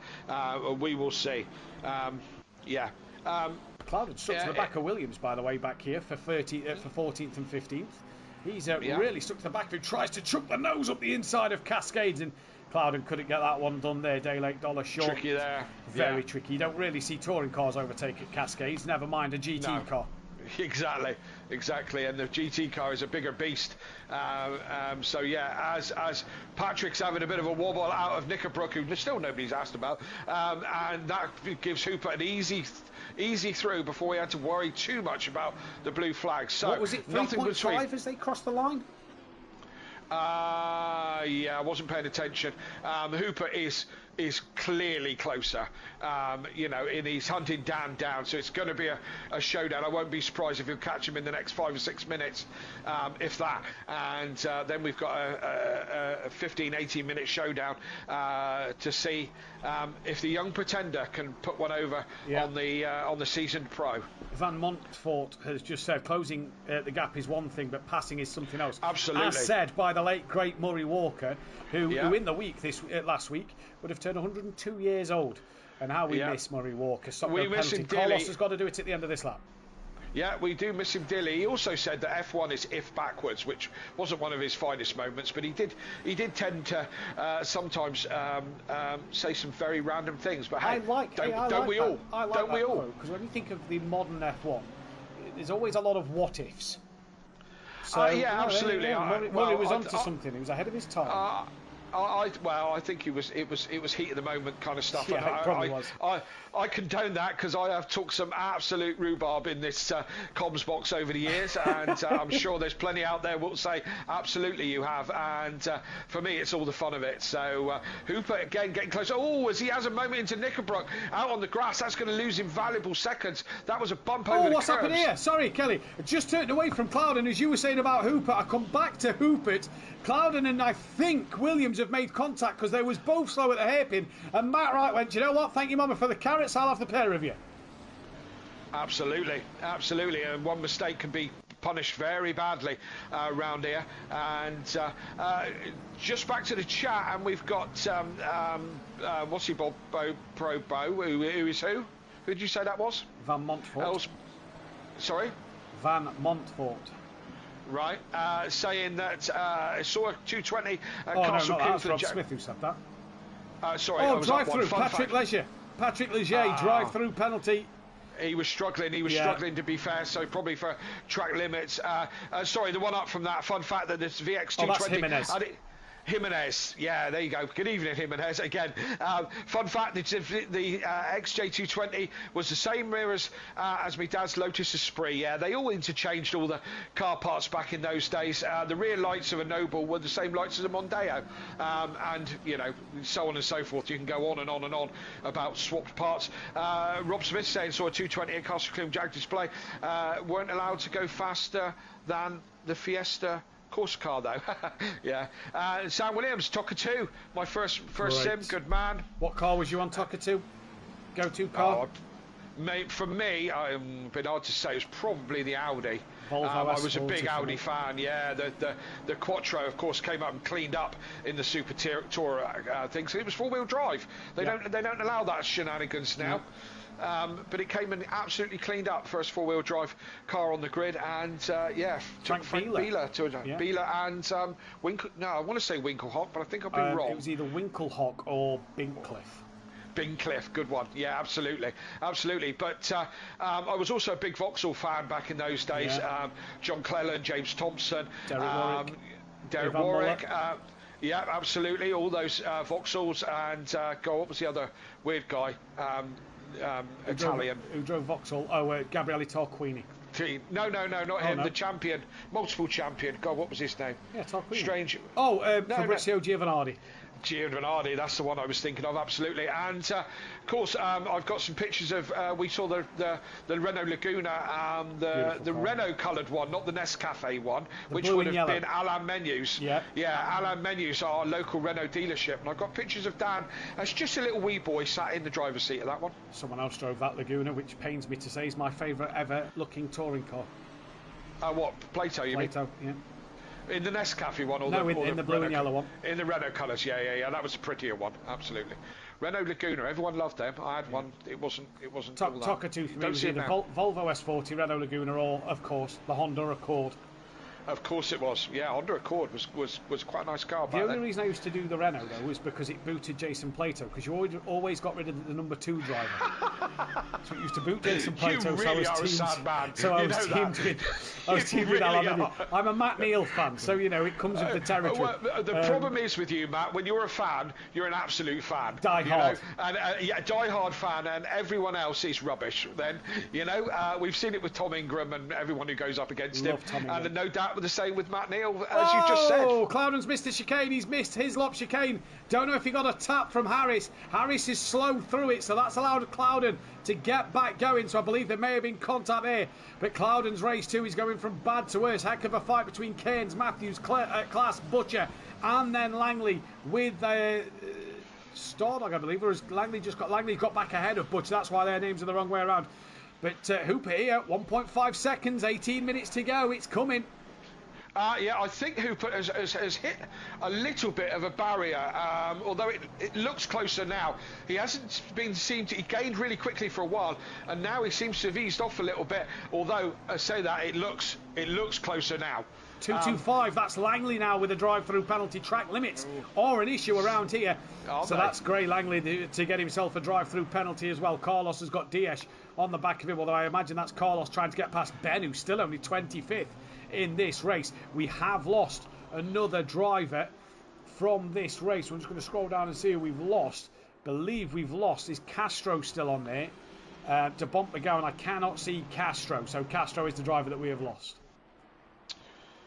We will see. Clouden stuck to the back of Williams, by the way, back here for 14th and 15th. He's really stuck to the back of him. Tries to chuck the nose up the inside of Cascades, and Clouden couldn't get that one done there. Daylight Dollar short. Tricky there. Very tricky. You don't really see touring cars overtake at Cascades, never mind a GT car. Exactly, and the GT car is a bigger beast. So yeah, as Patrick's having a bit of a wobble out of Knickerbrook, who still nobody's asked about, and that gives Hooper an easy through before he had to worry too much about the blue flag. So what was it, 3.5 as they crossed the line? I wasn't paying attention. Hooper is clearly closer, and he's hunting Dan down, so it's going to be a showdown. I won't be surprised if he'll catch him in the next 5 or 6 minutes, if that, and then we've got a 15-18 minute showdown to see if the young pretender can put one over on the seasoned pro. Van Montfort has just said closing the gap is one thing, but passing is something else. Absolutely. As said by the late great Murray Walker, who in the week last week would have turned 102 years old. And how we miss Murray Walker. We miss him. Carlos has got to do it at the end of this lap. Yeah, we do miss him dearly. He also said that F1 is if backwards, which wasn't one of his finest moments, but he did tend to sometimes say some very random things. But hey, don't we all? Because when you think of the modern F1, there's always a lot of what ifs. So absolutely. Murray was onto something. He was ahead of his time. I think it was heat of the moment kind of stuff. Yeah, it probably was. I condone that because I have took some absolute rhubarb in this comms box over the years, and I'm sure there's plenty out there will say absolutely you have. And for me, it's all the fun of it. So Hooper again getting closer. Oh, as he has a moment into Knickerbrook out on the grass, that's going to lose him valuable seconds. That was a bump over the curbs. What's happened here? Sorry, Kelly. I just turned away from Clouden, as you were saying about Hooper. I come back to Hoopert. Clouden and I think Williams have made contact because they was both slow at the hairpin, and Matt Wright went, you know what, thank you mama for the carrots, I'll have the pair of you. Absolutely, and one mistake can be punished very badly around here. And just back to the chat, and we've got what's he Bob Pro Bo, who is who did you say that was? Van Montfort. Sorry? Van Montfort. Right, saying that I saw a 220 at Castle King. That's Rob Smith who said that. Sorry, drive-through, Patrick Leger, drive-through penalty. He was struggling, to be fair, so probably for track limits. Sorry, the one up from that, fun fact that this VX220... that's Jimenez. Jimenez, yeah, there you go. Good evening, Jimenez. Again, fun fact: the XJ220 was the same rear as my dad's Lotus Esprit. Yeah, they all interchanged all the car parts back in those days. The rear lights of a Noble were the same lights as a Mondeo, and so on and so forth. You can go on and on and on about swapped parts. Rob Smith saying saw a 220 at Castle Clean Jag display. Weren't allowed to go faster than the Fiesta Corsa car though. Yeah. Sam Williams, Talkatoo, my first Right. sim, good man. What car was you on, Talkatoo? Go-to car? Mate, for me, a bit hard to say, it was probably the Audi. Volvo I was a S40 big for Audi me. fan, yeah. The Quattro, of course, came up and cleaned up in the Super Tour thing. So it was four-wheel drive. They don't allow that shenanigans now. But it came and absolutely cleaned up, first four-wheel drive car on the grid, and took Frank Bieler to Bieler and Winkle. No, I want to say Winkelhock, but I think I've been wrong. It was either Winkelhock or Bincliffe. Bincliffe, good one. Yeah, absolutely. But I was also a big Vauxhall fan back in those days. Yeah. John Cleland, James Thompson, Derek Warwick. Yeah, absolutely. All those Vauxhalls and what was the other weird guy? Italian. Who drove Vauxhall? Gabriele Tarquini. No, not him. No. The champion, multiple champion. God, what was his name? Yeah, Tarquini. Strange. Fabrizio Giovanardi. Giovanardi, that's the one I was thinking of, absolutely. And of course, I've got some pictures of. We saw the Renault Laguna, the Renault coloured one, not the Nescafe one, which would have been Alain Menus. Yeah, Alain Menus, our local Renault dealership. And I've got pictures of Dan as just a little wee boy sat in the driver's seat of that one. Someone else drove that Laguna, which pains me to say is my favourite ever looking touring car. What, Plato, you mean? Plato, yeah. In the Nescafe one, or in the blue and yellow one. In the Renault colours, yeah. That was a prettier one, absolutely. Renault Laguna, everyone loved them. I had one. It wasn't all that. Talkatoo for me was either Volvo S40, Renault Laguna, or of course the Honda Accord. Of course it was. Yeah, Honda Accord was quite a nice car back then. The only reason I used to do the Renault, though, was because it booted Jason Plato, because you always got rid of the number 2 driver. So it used to boot Jason Plato, you really are a sad man. So I was teamed with Alan. I'm a Matt Neal fan, so, it comes with the territory. The problem is with you, Matt, when you're a fan, you're an absolute fan. Die hard. Die-hard fan, and everyone else is rubbish. Then, we've seen it with Tom Ingram and everyone who goes up against him. And no doubt the same with Matt Neal, as you just said. Oh, Cloudon's missed the chicane. He's missed his lop chicane. Don't know if he got a tap from Harris. Harris is slow through it, so that's allowed Cloudon to get back going. So I believe there may have been contact there. But Cloudon's race 2 is going from bad to worse. Heck of a fight between Keynes, Matthews, Class, Butcher, and then Langley with Stordog, I believe. Whereas Langley got back ahead of Butcher. That's why their names are the wrong way around. But Hooper here, 1.5 seconds, 18 minutes to go. It's coming. I think Hooper has hit a little bit of a barrier, although it looks closer now. He hasn't been he gained really quickly for a while, and now he seems to have eased off a little bit, although I say that it looks closer now. 225, that's Langley now with a drive-through penalty. Track limits or an issue around here. That's Gray Langley to get himself a drive-through penalty as well. Carlos has got Diaz on the back of him, although I imagine that's Carlos trying to get past Ben, who's still only 25th in this race. We have lost another driver from this race. We're just going to scroll down and see who we've lost. Believe we've lost. Is Castro still on there? To bump the go, and I cannot see Castro. So Castro is the driver that we have lost.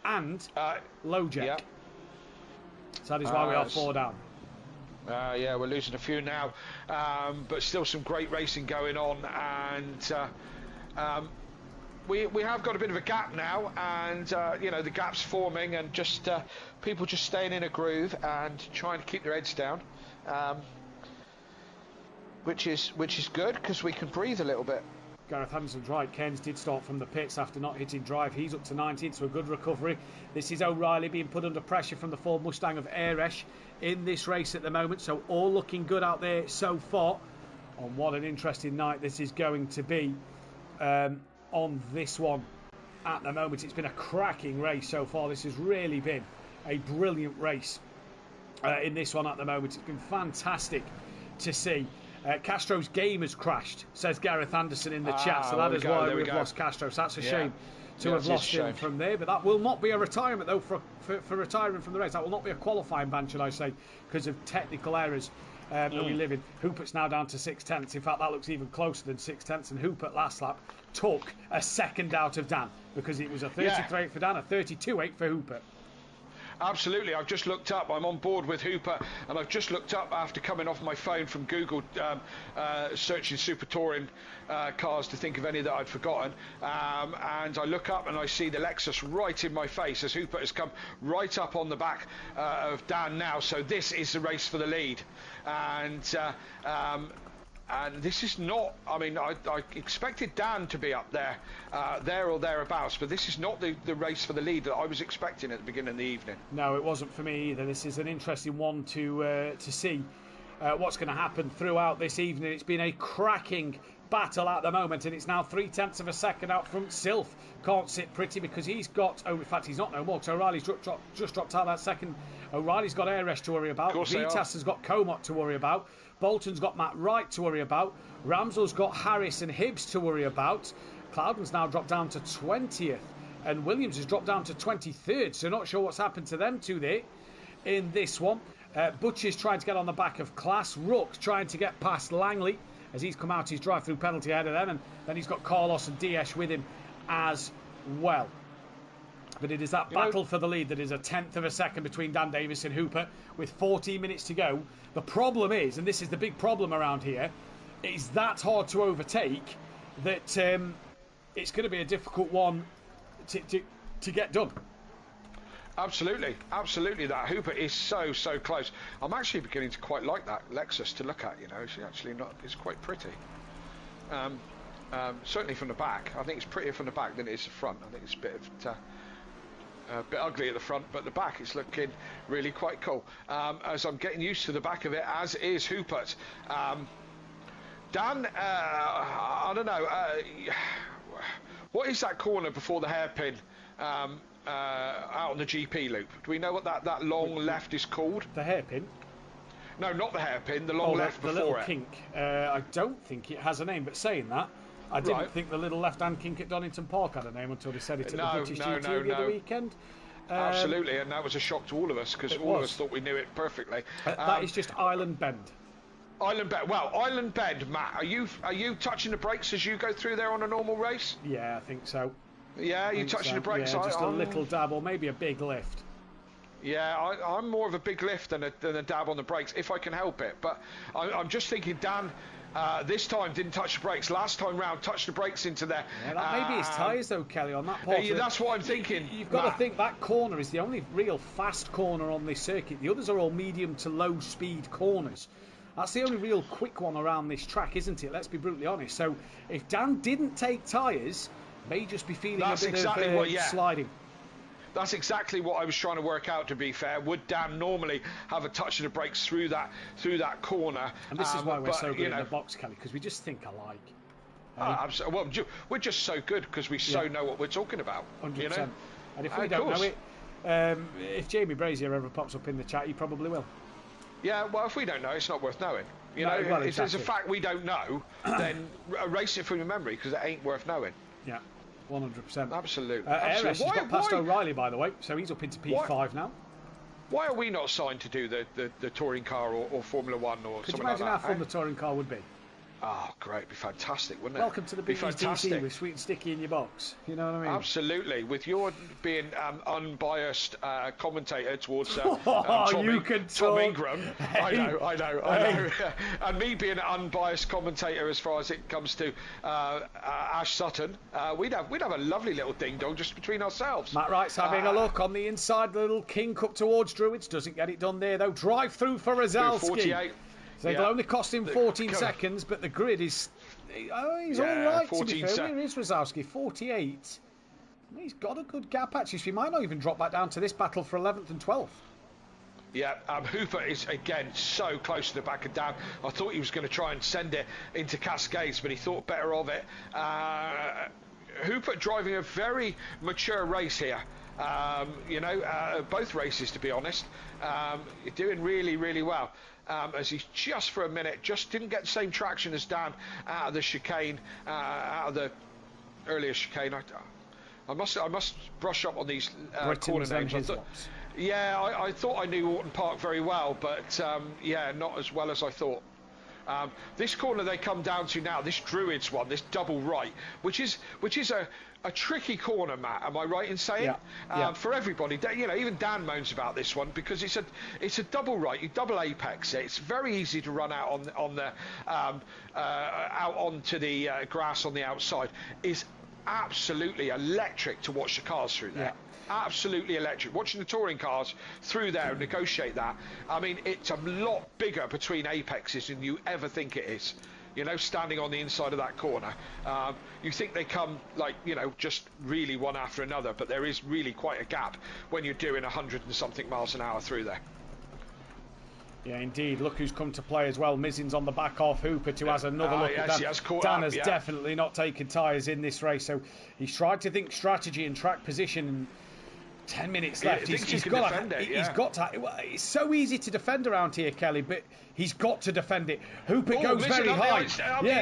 And Lojek. Yeah. So that is why we are 4 down. We're losing a few now, but still some great racing going on, and we have got a bit of a gap now, and the gap's forming, and just people just staying in a groove and trying to keep their heads down, which is good because we can breathe a little bit. Gareth Anderson's right. Keynes did start from the pits after not hitting drive. He's up to 19th, so a good recovery. This is O'Reilly being put under pressure from the Ford Mustang of Eresh in this race at the moment. So all looking good out there so far. And what an interesting night this is going to be on this one at the moment. It's been a cracking race so far. This has really been a brilliant race in this one at the moment. It's been fantastic to see. Castro's game has crashed, says Gareth Anderson in the chat, so that is why we've lost Castro. So that's a shame to have lost him from there, but that will not be a retirement though for retiring from the race. That will not be a qualifying ban, should I say, because of technical errors that we live in. Hoopert's now down to 6/10. In fact, that looks even closer than 6/10, and Hoopert last lap took a second out of Dan, because it was a 33.8 for Dan, a 32.8 for Hoopert. Absolutely. I've just looked up. I'm on board with Hooper, and I've just looked up after coming off my phone from Google, searching Super Touring cars to think of any that I'd forgotten. And I look up and I see the Lexus right in my face as Hooper has come right up on the back of Dan now. So this is the race for the lead. And this is not, I mean, I expected Dan to be up there, there or thereabouts, but this is not the race for the lead that I was expecting at the beginning of the evening. No, it wasn't for me either. This is an interesting one to see what's going to happen throughout this evening. It's been a cracking battle at the moment, and it's now 0.3 of a second out front. Sylph can't sit pretty because he's got, oh, in fact, he's not no more, because O'Reilly's just dropped out that second. O'Reilly's got Air to worry about. Vitas has got Comot to worry about. Bolton's got Matt Wright to worry about. Ramsell's got Harris and Hibbs to worry about. Cloudon's now dropped down to 20th. And Williams has dropped down to 23rd. So not sure what's happened to them two there in this one. Butcher's trying to get on the back of Class. Rook trying to get past Langley as he's come out his drive-through penalty ahead of them. And then he's got Carlos and Diaz with him as well. But it is that battle for the lead that is 1/10 of a second between Dan Davis and Hooper with 14 minutes to go. The problem is, and this is the big problem around here, it's that hard to overtake that it's going to be a difficult one to get done. Absolutely, absolutely. That Hooper is so close. I'm actually beginning to quite like that Lexus to look at. You know, it's actually not. It's quite pretty. Certainly from the back. I think it's prettier from the back than it is the front. I think it's a bit ugly at the front, but the back is looking really quite cool. As I'm getting used to the back of it, as is Hooper's. Dan, I don't know. What is that corner before the hairpin out on the GP loop? Do we know what that long left is called? The hairpin? No, not the hairpin. The long left before the little it. Kink. I don't think it has a name, but saying that, I didn't think the little left-hand kink at Donington Park had a name until they said it at the British GT the other weekend. Absolutely, and that was a shock to all of us because all of us thought we knew it perfectly. That is just Island Bend. Island Bend. Well, Island Bend, Matt. Are you touching the brakes as you go through there on a normal race? Yeah, I think so. Yeah, you touching the brakes? Yeah, just a little dab or maybe a big lift. Yeah, I'm more of a big lift than a dab on the brakes if I can help it. But I'm just thinking, Dan. This time didn't touch the brakes. Last time round, touched the brakes into there. Yeah, that may be his tyres though, Kelly, on that part. That's what I'm thinking. You've got to think that corner is the only real fast corner on this circuit. The others are all medium to low speed corners. That's the only real quick one around this track, isn't it? Let's be brutally honest. So if Dan didn't take tyres, may just be feeling a bit of sliding. That's exactly what I was trying to work out, to be fair. Would Dan normally have a touch of the brakes through that corner? And this is why we're so good in the box, Kelly, because we just think alike. Well, we're just so good because we know what we're talking about. 100%. You know? And if we don't know it, if Jamie Brazier ever pops up in the chat, he probably will. Yeah, well, if we don't know, it's not worth knowing. You know, if there's a fact we don't know, then erase it from your memory because it ain't worth knowing. Yeah. 100%. Absolutely. Has got past O'Reilly, by the way, so he's up into P5 now. Why are we not signed to do the touring car or Formula One or Could something like that? you imagine how fun the touring car would be? Oh, great. It'd be fantastic, wouldn't it? Welcome to the BDTC with Sweet and Sticky in your box. You know what I mean? Absolutely. With your being unbiased commentator towards Tom Ingram. I know. And me being an unbiased commentator as far as it comes to Ash Sutton, we'd have a lovely little ding-dong just between ourselves. Matt Wright's having a look on the inside. The little kink up towards Druids. Doesn't get it done there, though. Drive through for Rozalski. 48. So it'll only cost him 14 seconds, but the grid is... he's all right, to be fair. Where is Rozalski? 48. He's got a good gap, actually, so he might not even drop back down to this battle for 11th and 12th. Yeah, Hooper is, again, so close to the back of Dan. I thought he was going to try and send it into Cascades, but he thought better of it. Hooper driving a very mature race here. Both races, to be honest. Doing really, really well. As he's just for a minute didn't get the same traction as Dan out of the chicane, out of the earlier chicane. I must brush up on these corner names. I thought I knew Oulton Park very well, but not as well as I thought. This corner they come down to now, this Druids one, this double right, which is a tricky corner, Matt. Am I right in saying? Yeah. For everybody, you know, even Dan moans about this one because it's a double right. You double apex it. It's very easy to run out on the out onto the grass on the outside. Is absolutely electric to watch the cars through there. Absolutely electric. Watching the touring cars through there and negotiate that. I mean, it's a lot bigger between apexes than you ever think it is. You know, standing on the inside of that corner. You think they come, like, you know, just really one after another, but there is really quite a gap when you're doing 100 and something miles an hour through there. Yeah, indeed. Look who's come to play as well. Mizin's on the back of Hooper, who has another look at Dan. Dan has definitely not taken tyres in this race, so he's tried to think strategy and track position. And 10 minutes left. He's got to. It's so easy to defend around here, Kelly, but he's got to defend it. Hooper goes very high.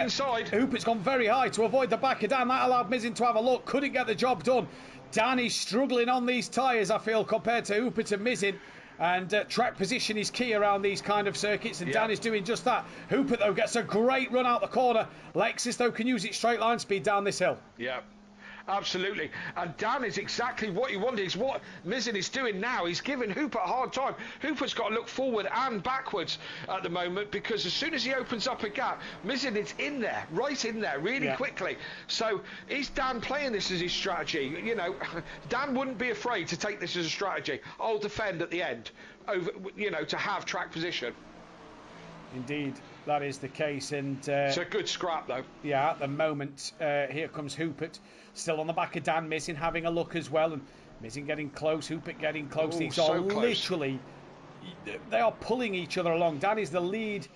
Inside. Hooper's gone very high to avoid the back of Dan. That allowed Mizin to have a look. Couldn't get the job done. Dan is struggling on these tyres, I feel, compared to Hooper to Mizin. And track position is key around these kind of circuits, and Dan is doing just that. Hooper, though, gets a great run out the corner. Lexus, though, can use its straight line speed down this hill. Yeah. Absolutely, and Dan is exactly what he wanted. Is what Mizin is doing now. He's giving Hooper a hard time. Hooper's got to look forward and backwards at the moment, because as soon as he opens up a gap, Mizin is in there, right in there, really quickly. So is Dan playing this as his strategy? You know, Dan wouldn't be afraid to take this as a strategy. I'll defend at the end, over, you know, to have track position. Indeed, that is the case, and it's a good scrap, though. Yeah, at the moment, here comes Hoopert, still on the back of Dan. Mizin having a look as well, and Mizin getting close, Hoopert getting close. These are literally, they are pulling each other along. Dan is the lead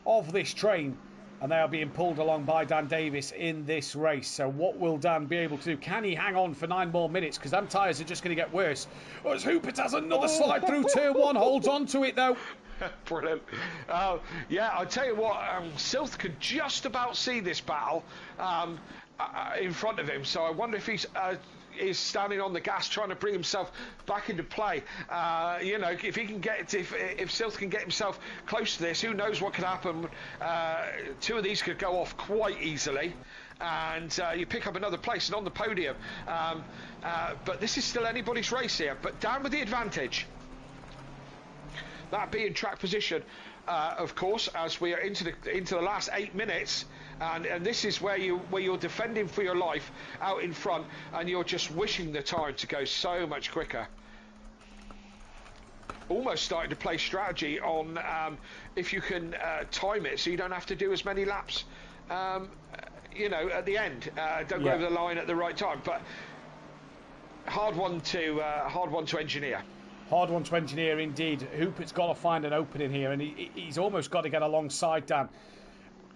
of this train, and they are being pulled along by Dan Davis in this race. So what will Dan be able to do? Can he hang on for 9 more minutes? Because them tyres are just going to get worse. Or as Hoopert has another slide through turn 1, holds on to it, though. Brilliant. Yeah, I'll tell you what, Silth could just about see this battle in front of him, so I wonder if he's is standing on the gas trying to bring himself back into play. You know, if he can get if Silth can get himself close to this, who knows what could happen. 2 of these could go off quite easily, and you pick up another place and on the podium. But this is still anybody's race here, but Dan with the advantage. That being track position, of course, as we are into the last 8 minutes, and this is where you're defending for your life out in front, and you're just wishing the time to go so much quicker. Almost starting to play strategy on if you can time it, so you don't have to do as many laps. You know, at the end, don't go over the line at the right time, but hard one to engineer. Hard one to engineer indeed. Hoopert's got to find an opening here, and he's almost got to get alongside Dan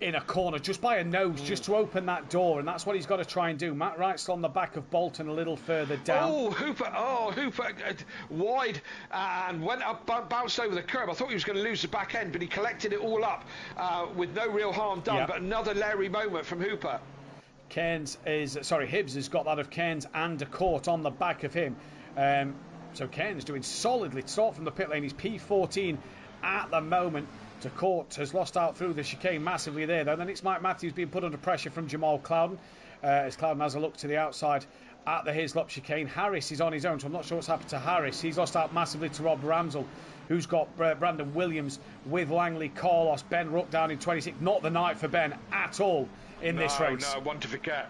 in a corner, just by a nose, just to open that door, and that's what he's got to try and do. Matt Wright's on the back of Bolton a little further down. Hooper wide and went up, bounced over the curb. I thought he was going to lose the back end, but he collected it all up with no real harm done. But another Larry moment from Hooper. Hibbs has got that of Cairns and a Court on the back of him. So Cairns doing solidly to start from the pit lane. He's P14 at the moment. To Court has lost out through the chicane massively there, though. Then it's Mike Matthews being put under pressure from Jamal Clouden. As Clouden has a look to the outside at the Hislop chicane. Harris is on his own, so I'm not sure what's happened to Harris. He's lost out massively to Rob Ramsell, who's got Brandon Williams with Langley, Carlos, Ben Ruck down in 26. Not the night for Ben at all in this race. No, one to forget.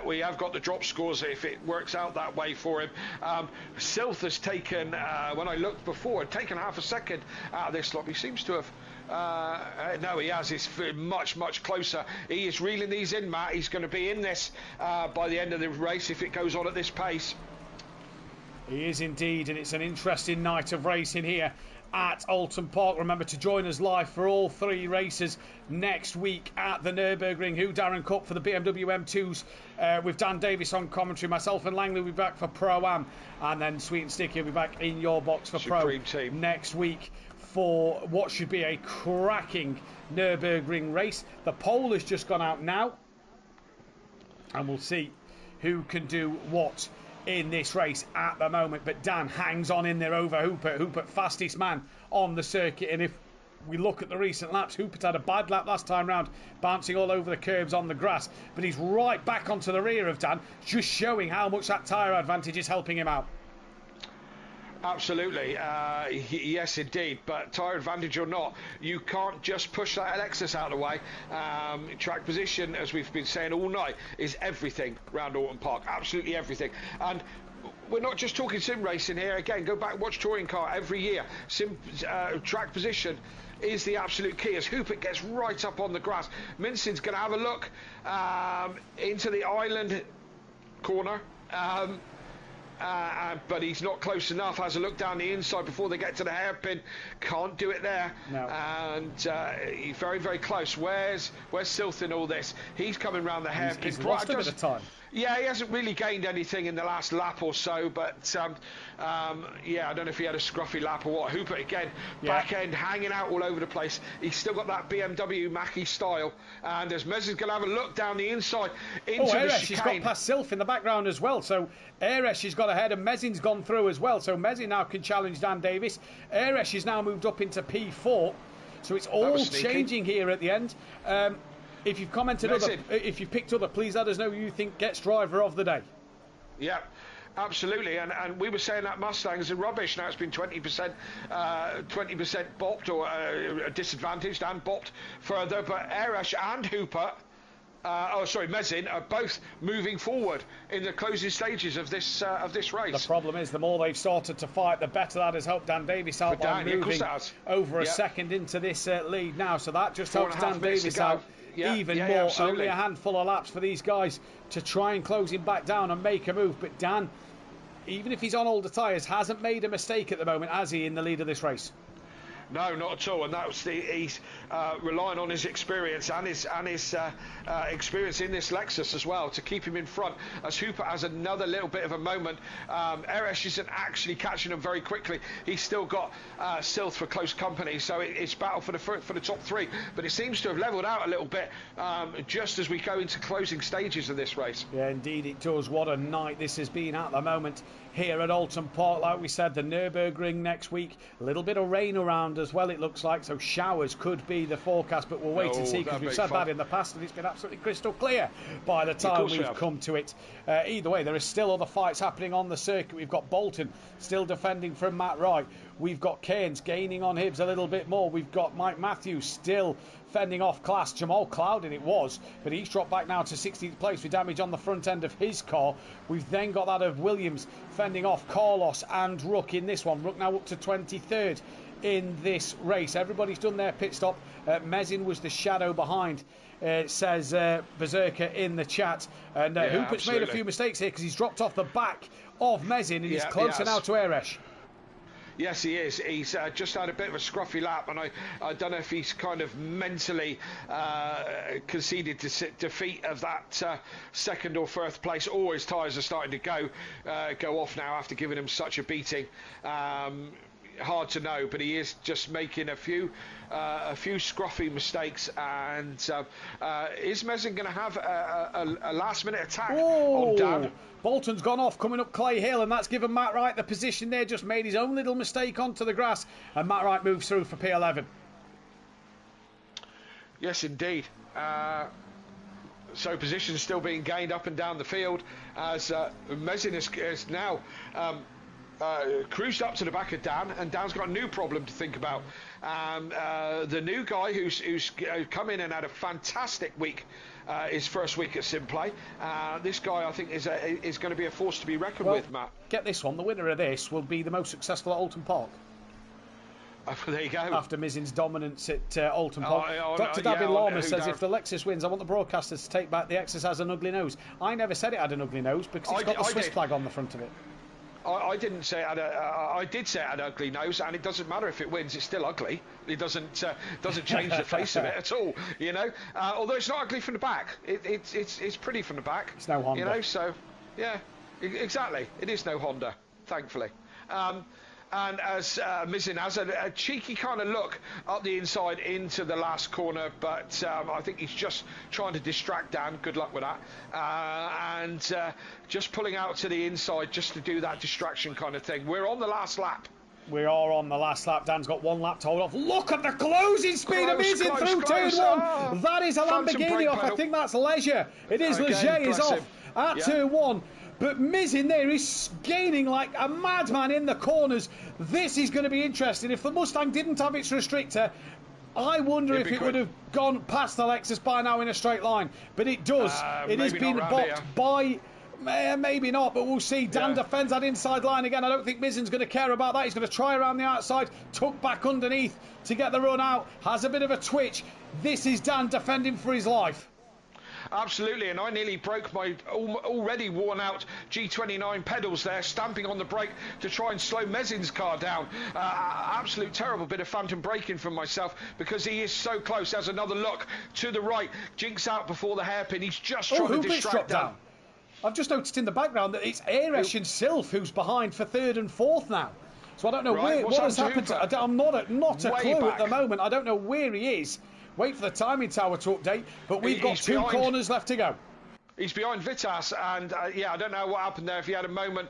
We have got the drop scores if it works out that way for him. Silth has taken, when I looked before, taken half a second out of this lap. He seems to have, no, he has. It's much, much closer. He is reeling these in, Matt. He's going to be in this by the end of the race if it goes on at this pace. He is indeed, and it's an interesting night of racing here at Oulton Park. Remember to join us live for all 3 races next week at the Nürburgring. Darren Cup for the BMW M2s with Dan Davis on commentary. Myself and Langley will be back for Pro-Am, and then Sweet and Sticky will be back in your box for Pro team next week for what should be a cracking Nürburgring race. The poll has just gone out now, and we'll see who can do what in this race at the moment. But Dan hangs on in there over Hooper. Hooper fastest man on the circuit, and if we look at the recent laps, Hooper's had a bad lap last time round, bouncing all over the curbs on the grass, but he's right back onto the rear of Dan, just showing how much that tyre advantage is helping him out. Absolutely, yes indeed, but tyre advantage or not, you can't just push that Lexus out of the way. Track position, as we've been saying all night, is everything round Oulton Park, absolutely everything. And we're not just talking sim racing here. Again, go back and watch touring car every year. Track position is the absolute key. As Hooper gets right up on the grass, Minson's going to have a look into the island corner. But he's not close enough. Has a look down the inside before they get to the hairpin. Can't do it there. No. And he's very, very close. Where's Silth in all this? He's coming round the hairpin. He's lost a bit of time. Yeah, he hasn't really gained anything in the last lap or so, but yeah, I don't know if he had a scruffy lap or what. Hooper again, back end hanging out all over the place. He's still got that BMW Mackie style, and as Mezin's going to have a look down the inside into the chicane. He's got past Silf in the background as well, so Aresh has got ahead and Mezin's gone through as well, so Mezin now can challenge Dan Davis. Aresh has now moved up into P4, so it's all changing here at the end. If you've commented if you've picked other, please let us know who you think gets driver of the day. Yeah, absolutely. And we were saying that Mustangs are rubbish. Now it's been 20% bopped or disadvantaged and bopped further. But Arash and Hooper, Mezin, are both moving forward in the closing stages of this race. The problem is, the more they've started to fight, the better that has helped Dan Davis out by moving over a second into this lead now. So that just helps Dan Davis out. Even more. Absolutely. Only a handful of laps for these guys to try and close him back down and make a move. But Dan, even if he's on older tyres, hasn't made a mistake at the moment, has he, in the lead of this race? No, not at all, and he's relying on his experience and his experience in this Lexus as well to keep him in front. As Hooper has another little bit of a moment, Eresh isn't actually catching him very quickly. He's still got Silth for close company, so it's battle for the top three. But it seems to have levelled out a little bit just as we go into closing stages of this race. Yeah, indeed it does. What a night this has been at the moment here at Oulton Park. Like we said, the Nürburgring next week. A little bit of rain around as well, it looks like, so showers could be the forecast, but we'll wait and see, because we've said that in the past and it's been absolutely crystal clear by the time we've come to it. Either way, there are still other fights happening on the circuit. We've got Bolton still defending from Matt Wright. We've got Keynes gaining on Hibbs a little bit more. We've got Mike Mathew still fending off class. Jamal Cloudon it was, but he's dropped back now to 16th place with damage on the front end of his car. We've then got that of Williams fending off Carlos and Rook in this one. Rook now up to 23rd in this race. Everybody's done their pit stop. Mezin was the shadow behind, says Berserker in the chat. And Hooper's made a few mistakes here because he's dropped off the back of Mezin and he's closer now to Eresh. Yes, he is. He's just had a bit of a scruffy lap, and I don't know if he's kind of mentally conceded defeat of that second or first place. All his tyres are starting to go off now after giving him such a beating. Hard to know, but he is just making a few scruffy mistakes. And is Mezin going to have a last-minute attack on Dan? Bolton's gone off coming up Clay Hill, and that's given Matt Wright the position there. Just made his own little mistake onto the grass, and Matt Wright moves through for P11. Yes, indeed. So positions still being gained up and down the field as Mezin is now cruised up to the back of Dan, and Dan's got a new problem to think about. The new guy who's come in and had a fantastic week, his first week at SimPlay. This guy, I think, is going to be a force to be reckoned with, Matt. Get this one, the winner of this will be the most successful at Oulton Park. There you go. After Mizin's dominance at Oulton Park. Dr. David Lama says, if the Lexus wins, I want the broadcasters to take back the Lexus has an ugly nose. I never said it had an ugly nose because it's got the Swiss flag on the front of it. I didn't say it had I did say it had an ugly nose, and it doesn't matter if it wins; it's still ugly. It doesn't change the face of it at all, you know. Although it's not ugly from the back, it's pretty from the back. It's no Honda, you know. So, yeah, exactly. It is no Honda, thankfully. And as Mizin has a cheeky kind of look up the inside into the last corner, but I think he's just trying to distract Dan. Good luck with that. And just pulling out to the inside just to do that distraction kind of thing. We're on the last lap. We are on the last lap. Dan's got one lap to hold off. Look at the closing speed of Mizin through turn one. That is a Lamborghini off. I think that's Leger. It is Leger is off at turn one. But Mizin there is gaining like a madman in the corners. This is going to be interesting. If the Mustang didn't have its restrictor, I wonder if it would have gone past the Lexus by now in a straight line. But it does. It has been blocked by... maybe not, but we'll see. Dan defends that inside line again. I don't think Mizin's going to care about that. He's going to try around the outside, tuck back underneath to get the run out. Has a bit of a twitch. This is Dan defending for his life. Absolutely, and I nearly broke my already worn out G29 pedals there, stamping on the brake to try and slow Mezin's car down. Absolute terrible bit of phantom braking from myself because he is so close. There's another look to the right. Jinx out before the hairpin. He's just trying to distract Dan. I've just noticed in the background that it's Aresh and Sylph who's behind for third and fourth now. So I don't know what has happened. I'm not a clue at the moment. I don't know where he is. Wait for the timing tower to update. But we've got two corners left to go. He's behind Vitas, and I don't know what happened there. If he had a moment,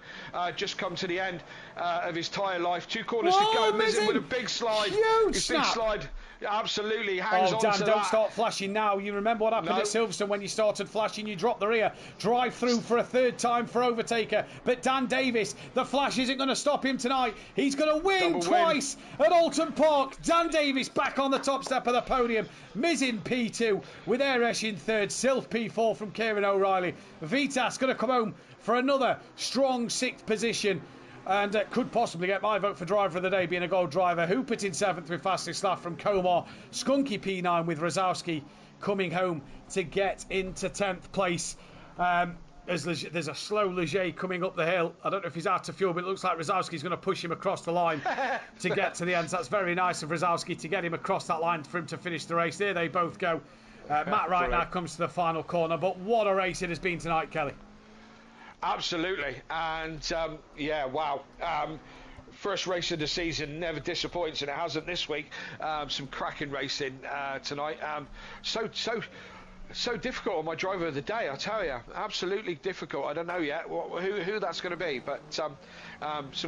just come to the end of his tyre life. Two corners to go. Mizin with a big slide. Huge big slide. Absolutely hangs on Dan, to that. don't start flashing now. You remember what happened at Silverstone when you started flashing? You dropped the rear. Drive through for a third time for Overtaker. But Dan Davis, the flash isn't going to stop him tonight. He's going to win twice at Oulton Park. Dan Davis back on the top step of the podium. Mizin P2 with Aresh in third. Sylph P4 from Kieran O'Reilly. Vitas going to come home for another strong sixth position. And could possibly get my vote for driver of the day, being a gold driver. Hoopert in seventh with fastest lap from Komar. Skunky P9 with Rosowski coming home to get into 10th place. There's a slow Leger coming up the hill. I don't know if he's out of fuel, but it looks like Rosowski's going to push him across the line to get to the end. So that's very nice of Rosowski to get him across that line for him to finish the race. There they both go. Matt Wright now comes to the final corner. But what a race it has been tonight, Kelly. Absolutely, and wow. First race of the season never disappoints, and it hasn't this week. Some cracking racing tonight. So difficult on my driver of the day, I tell you. Absolutely difficult. I don't know yet who that's going to be, but some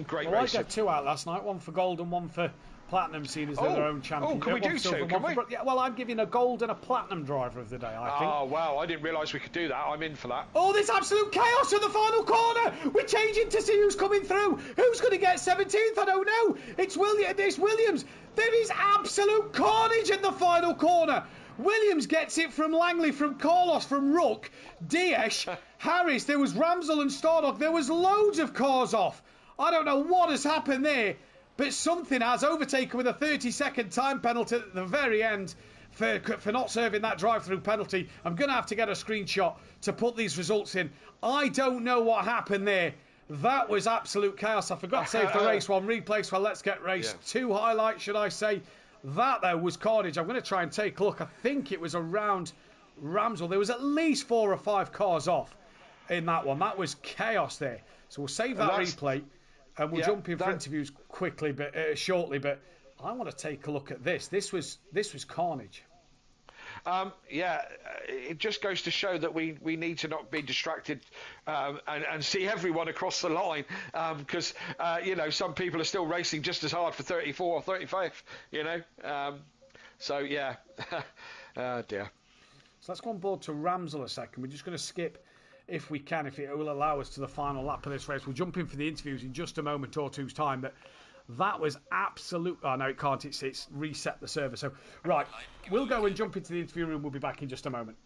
great racing. I got two out last night, one for gold and one for platinum, seeing as they're their own champion. Can we do two? Can we? Well, I'm giving a gold and a platinum driver of the day, I think. Oh, wow, I didn't realise we could do that. I'm in for that. Oh, there's absolute chaos in the final corner. We're changing to see who's coming through. Who's going to get 17th? I don't know. It's Williams. There is absolute carnage in the final corner. Williams gets it from Langley, from Carlos, from Rook, Diaz, Harris. There was Ramsell and Stardock. There was loads of cars off. I don't know what has happened there. But something has overtaken with a 30-second time penalty at the very end for not serving that drive-through penalty. I'm going to have to get a screenshot to put these results in. I don't know what happened there. That was absolute chaos. I forgot to save the race one. Replace for Let's Get Race 2 highlights, should I say. That, though, was carnage. I'm going to try and take a look. I think it was around Ramsell. There was at least 4 or 5 cars off in that one. That was chaos there. So we'll save that replay. And we'll jump in for interviews quickly, but shortly. But I want to take a look at this. This was carnage. It just goes to show that we need to not be distracted and see everyone across the line because some people are still racing just as hard for 34 or 35. Oh dear. So let's go on board to Ramsell a second. We're just going to skip, if we can, if it will allow us, to the final lap of this race. We'll jump in for the interviews in just a moment or two's time. But that was absolute... Oh, no, it can't. It's reset the server. So, right, we'll go and jump into the interview room. We'll be back in just a moment.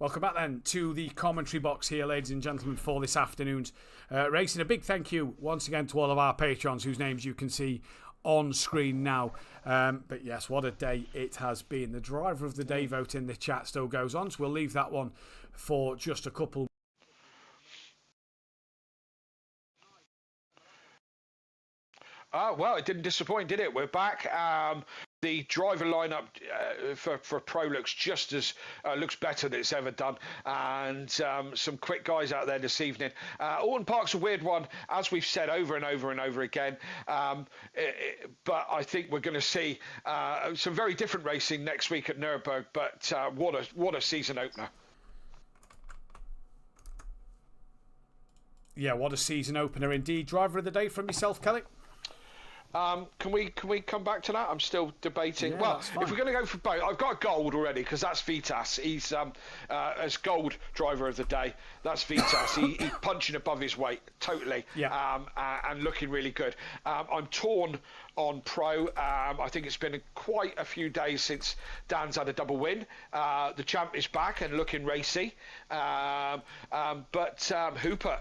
Welcome back then to the commentary box here, ladies and gentlemen, for this afternoon's racing. A big thank you once again to all of our patrons whose names you can see on screen now. But yes, what a day it has been. The driver of the day vote in the chat still goes on, so we'll leave that one for just a couple. Well, it didn't disappoint, did it? We're back. The driver lineup for Pro looks just as looks better than it's ever done, and some quick guys out there this evening. Oulton Park's a weird one, as we've said over and over and over again. But I think we're going to see some very different racing next week at Nürburgring. But what a season opener! Yeah, what a season opener indeed. Driver of the day from yourself, Kelly? Can we come back to that? I'm still debating. Yeah, well, if we're going to go for both, I've got gold already because that's Vitas. He's as gold driver of the day. That's Vitas. He's punching above his weight totally. Yeah. And looking really good. I'm torn on Pro. I think it's been quite a few days since Dan's had a double win. The champ is back and looking racy. But Hooper,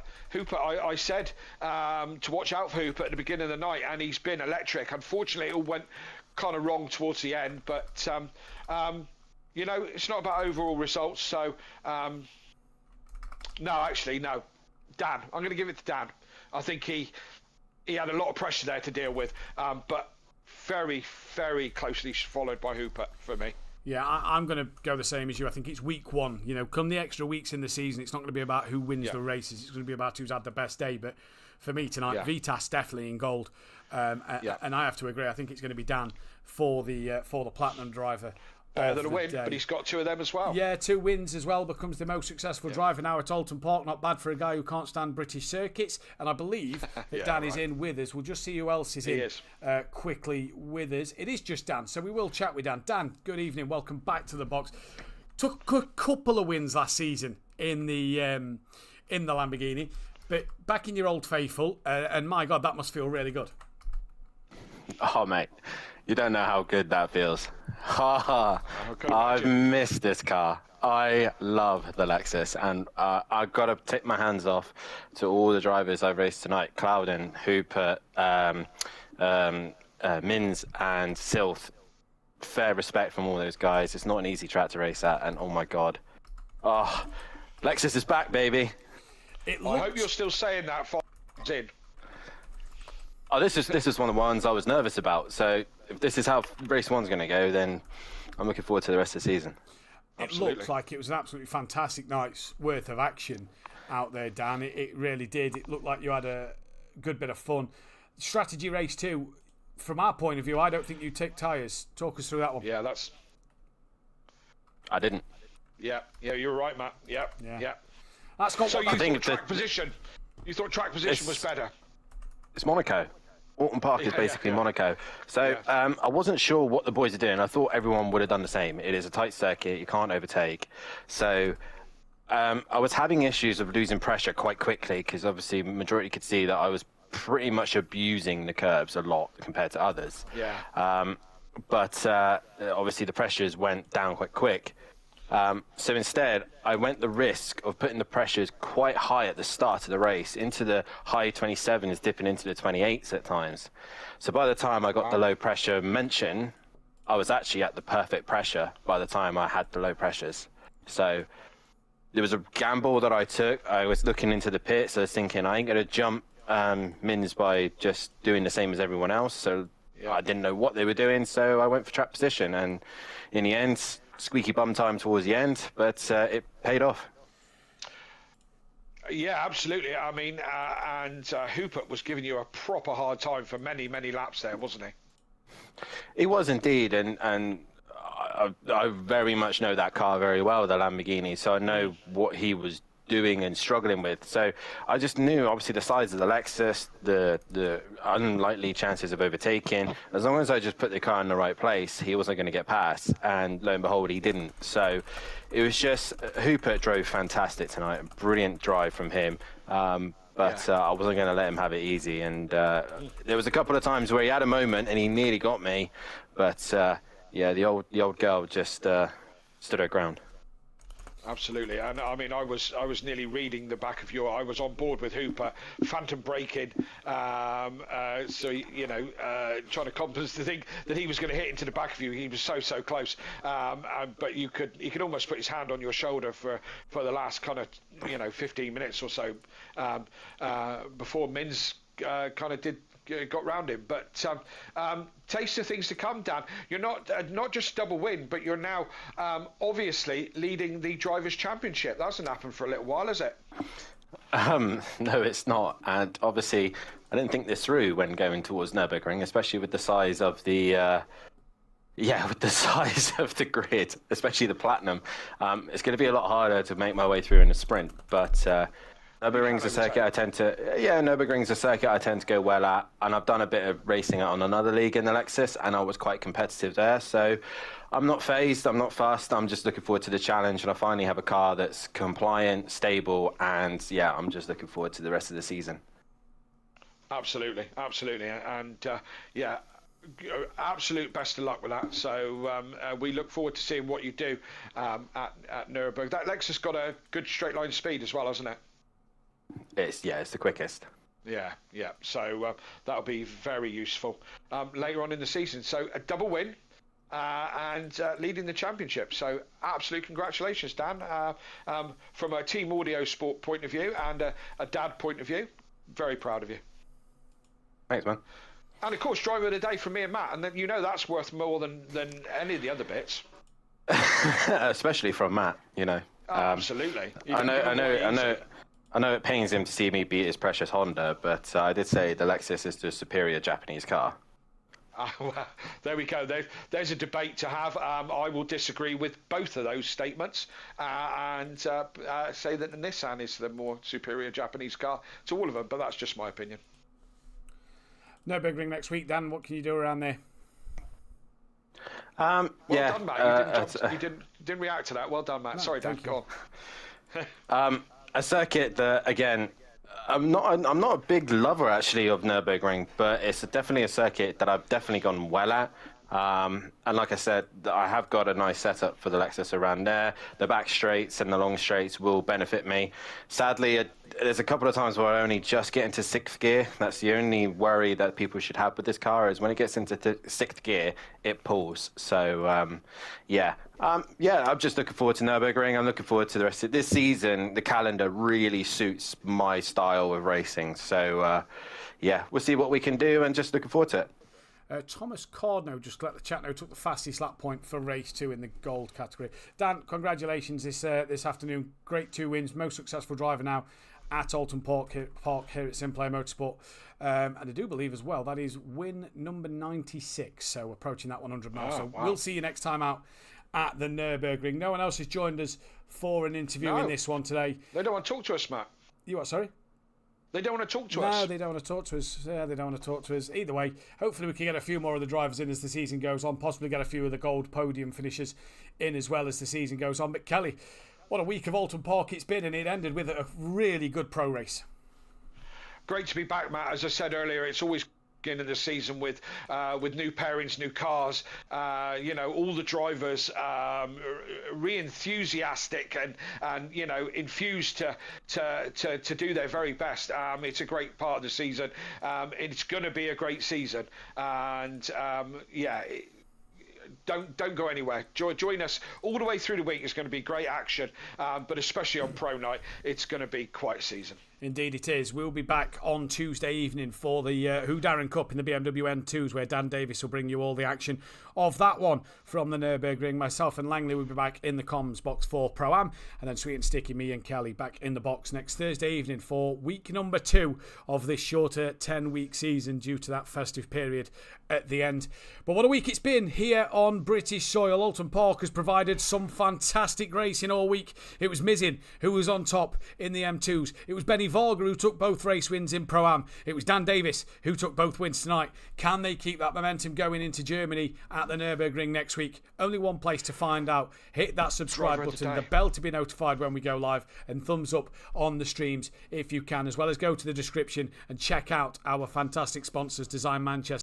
I said to watch out for Hooper at the beginning of the night, and he's been electric. Unfortunately, it all went kind of wrong towards the end. But it's not about overall results. So no. Dan, I'm going to give it to Dan. I think he had a lot of pressure there to deal with, but very, very closely followed by Hooper for me. Yeah, I'm going to go the same as you. I think it's week one. Come the extra weeks in the season, it's not going to be about who wins the races. It's going to be about who's had the best day. But for me tonight, Vitas definitely in gold. And I have to agree. I think it's going to be Dan for the platinum driver. Better than a win, but he's got two of them as well. Yeah, 2 wins as well, becomes the most successful driver now at Oulton Park. Not bad for a guy who can't stand British circuits. And I believe that Dan is in with us. We'll just see who else is quickly with us. It is just Dan, so we will chat with Dan. Dan, good evening. Welcome back to the box. Took a couple of wins last season in the Lamborghini, but back in your old faithful, and my God, that must feel really good. Oh, mate. You don't know how good that feels. I've missed this car. I love the Lexus, and I've got to take my hands off to all the drivers I've raced tonight. Clouden, Hooper, Mins, and Silth. Fair respect from all those guys. It's not an easy track to race at, and oh my God. Oh, Lexus is back, baby. I hope you're still saying that 5 years in. Oh, this is one of the ones I was nervous about. So if this is how race one's going to go, then I'm looking forward to the rest of the season. It looked like it was an absolutely fantastic night's worth of action out there, Dan. It really did. It looked like you had a good bit of fun. Strategy race 2, from our point of view, I don't think you take tyres. Talk us through that one. Yeah, that's... I didn't. Yeah, you're right, Matt. Yeah. That's got so you thought track position. You thought track position was better. It's Monaco. Oulton Park is basically Monaco. So I wasn't sure what the boys are doing. I thought everyone would have done the same. It is a tight circuit. You can't overtake. So I was having issues of losing pressure quite quickly because obviously majority could see that I was pretty much abusing the curbs a lot compared to others. Yeah. But obviously the pressures went down quite quick. So instead, I went the risk of putting the pressures quite high at the start of the race, into the high 27s, dipping into the 28s at times. So by the time I got the low pressure mention, I was actually at the perfect pressure by the time I had the low pressures. So there was a gamble that I took. I was looking into the pits. I was thinking, I ain't going to jump Mins by just doing the same as everyone else. So I didn't know what they were doing, so I went for track position. And in the end, squeaky bum time towards the end, but it paid off. Yeah, absolutely. I mean, and Hooper was giving you a proper hard time for many, many laps there, wasn't he? He was indeed, and I very much know that car very well, the Lamborghini, so I know what he was doing and struggling with. So I just knew, obviously, the size of the Lexus, the unlikely chances of overtaking. As long as I just put the car in the right place, he wasn't going to get past. And lo and behold, he didn't. So it was just, Hooper drove fantastic tonight. Brilliant drive from him. But I wasn't going to let him have it easy. And there was a couple of times where he had a moment and he nearly got me. But the old girl just stood her ground. Absolutely, and I mean, I was nearly reading the back of I was on board with Hooper, phantom braking, so trying to compensate the thing that he was going to hit into the back of you. He was so close, but he could almost put his hand on your shoulder for the last kind of 15 minutes or so before Mins kind of did got round him. But taste of things to come, Dan. You're not just double win, but you're now obviously leading the Drivers' Championship. That hasn't happened for a little while, has it? No, it's not. And obviously, I didn't think this through when going towards Nürburgring, especially with the size of the with the size of the grid, especially the platinum. It's going to be a lot harder to make my way through in a sprint. But Nürburgring's a circuit Nürburgring's a circuit I tend to go well at, and I've done a bit of racing on another league in the Lexus, and I was quite competitive there. So I'm not phased, I'm not fussed. I'm just looking forward to the challenge, and I finally have a car that's compliant, stable, and I'm just looking forward to the rest of the season. Absolutely, and absolute best of luck with that. So we look forward to seeing what you do at Nürburgring. That Lexus got a good straight line speed as well, hasn't it? It's the quickest. Yeah. So that'll be very useful later on in the season. So a double win and leading the championship. So absolute congratulations, Dan. From a Team Audio Sport point of view and a dad point of view, very proud of you. Thanks, man. And of course, driver of the day from me and Matt, and then that's worth more than any of the other bits. Especially from Matt, Absolutely. I know it pains him to see me beat his precious Honda, but I did say the Lexus is the superior Japanese car. Well, there we go. There's a debate to have. I will disagree with both of those statements and say that the Nissan is the more superior Japanese car to all of them, but that's just my opinion. Nürburgring next week, Dan. What can you do around there? Well done, Matt. You didn't react to that. Well done, Matt. No, sorry, Dan. Go on. A circuit that, again, I'm not a big lover actually of Nürburgring, but it's definitely a circuit that I've definitely gone well at. And like I said, I have got a nice setup for the Lexus around there. The back straights and the long straights will benefit me. Sadly, there's a couple of times where I only just get into sixth gear. That's the only worry that people should have with this car, is when it gets into sixth gear, it pulls. So, I'm just looking forward to Nürburgring. I'm looking forward to the rest of this season. The calendar really suits my style of racing. So, we'll see what we can do, and just looking forward to it. Thomas Cordno just let the chat know took the fastest lap point for race 2 in the gold category. Dan, congratulations this afternoon. Great 2 wins, most successful driver now at Oulton Park here at SimPlay Motorsport. And I do believe as well that is win number 96, so approaching that 100 miles. We'll see you next time out at the Nürburgring. No one else has joined us for an interview in this one today. They don't want to talk to us, Matt. You what, sorry? They don't want to talk to us. No, they don't want to talk to us. Yeah, they don't want to talk to us. Either way, hopefully we can get a few more of the drivers in as the season goes on, possibly get a few of the gold podium finishers in as well as the season goes on. But Kelly, what a week of Oulton Park it's been, and it ended with a really good pro race. Great to be back, Matt. As I said earlier, it's always beginning of the season with new pairings, new cars, all the drivers re-enthusiastic and infused to do their very best. It's a great part of the season. It's going to be a great season, and don't go anywhere. Join us all the way through the week. It's going to be great action, but especially on Pro Night, it's going to be quite a season. Indeed it is. We'll be back on Tuesday evening for the Who Darren Cup in the BMW M2s, where Dan Davis will bring you all the action of that one from the Nürburgring. Myself and Langley will be back in the comms box for Pro-Am, and then Sweet and Sticky, me and Kelly, back in the box next Thursday evening for week number 2 of this shorter 10-week season due to that festive period at the end. But what a week it's been here on British soil. Oulton Park has provided some fantastic racing all week. It was Mizin who was on top in the M2s. It was Benny Volger who took both race wins in Pro-Am. It was Dan Davis who took both wins tonight. Can they keep that momentum going into Germany at the Nürburgring next week? Only one place to find out. Hit that subscribe button, the bell to be notified when we go live, and thumbs up on the streams if you can, as well as go to the description and check out our fantastic sponsors, Design Manchester.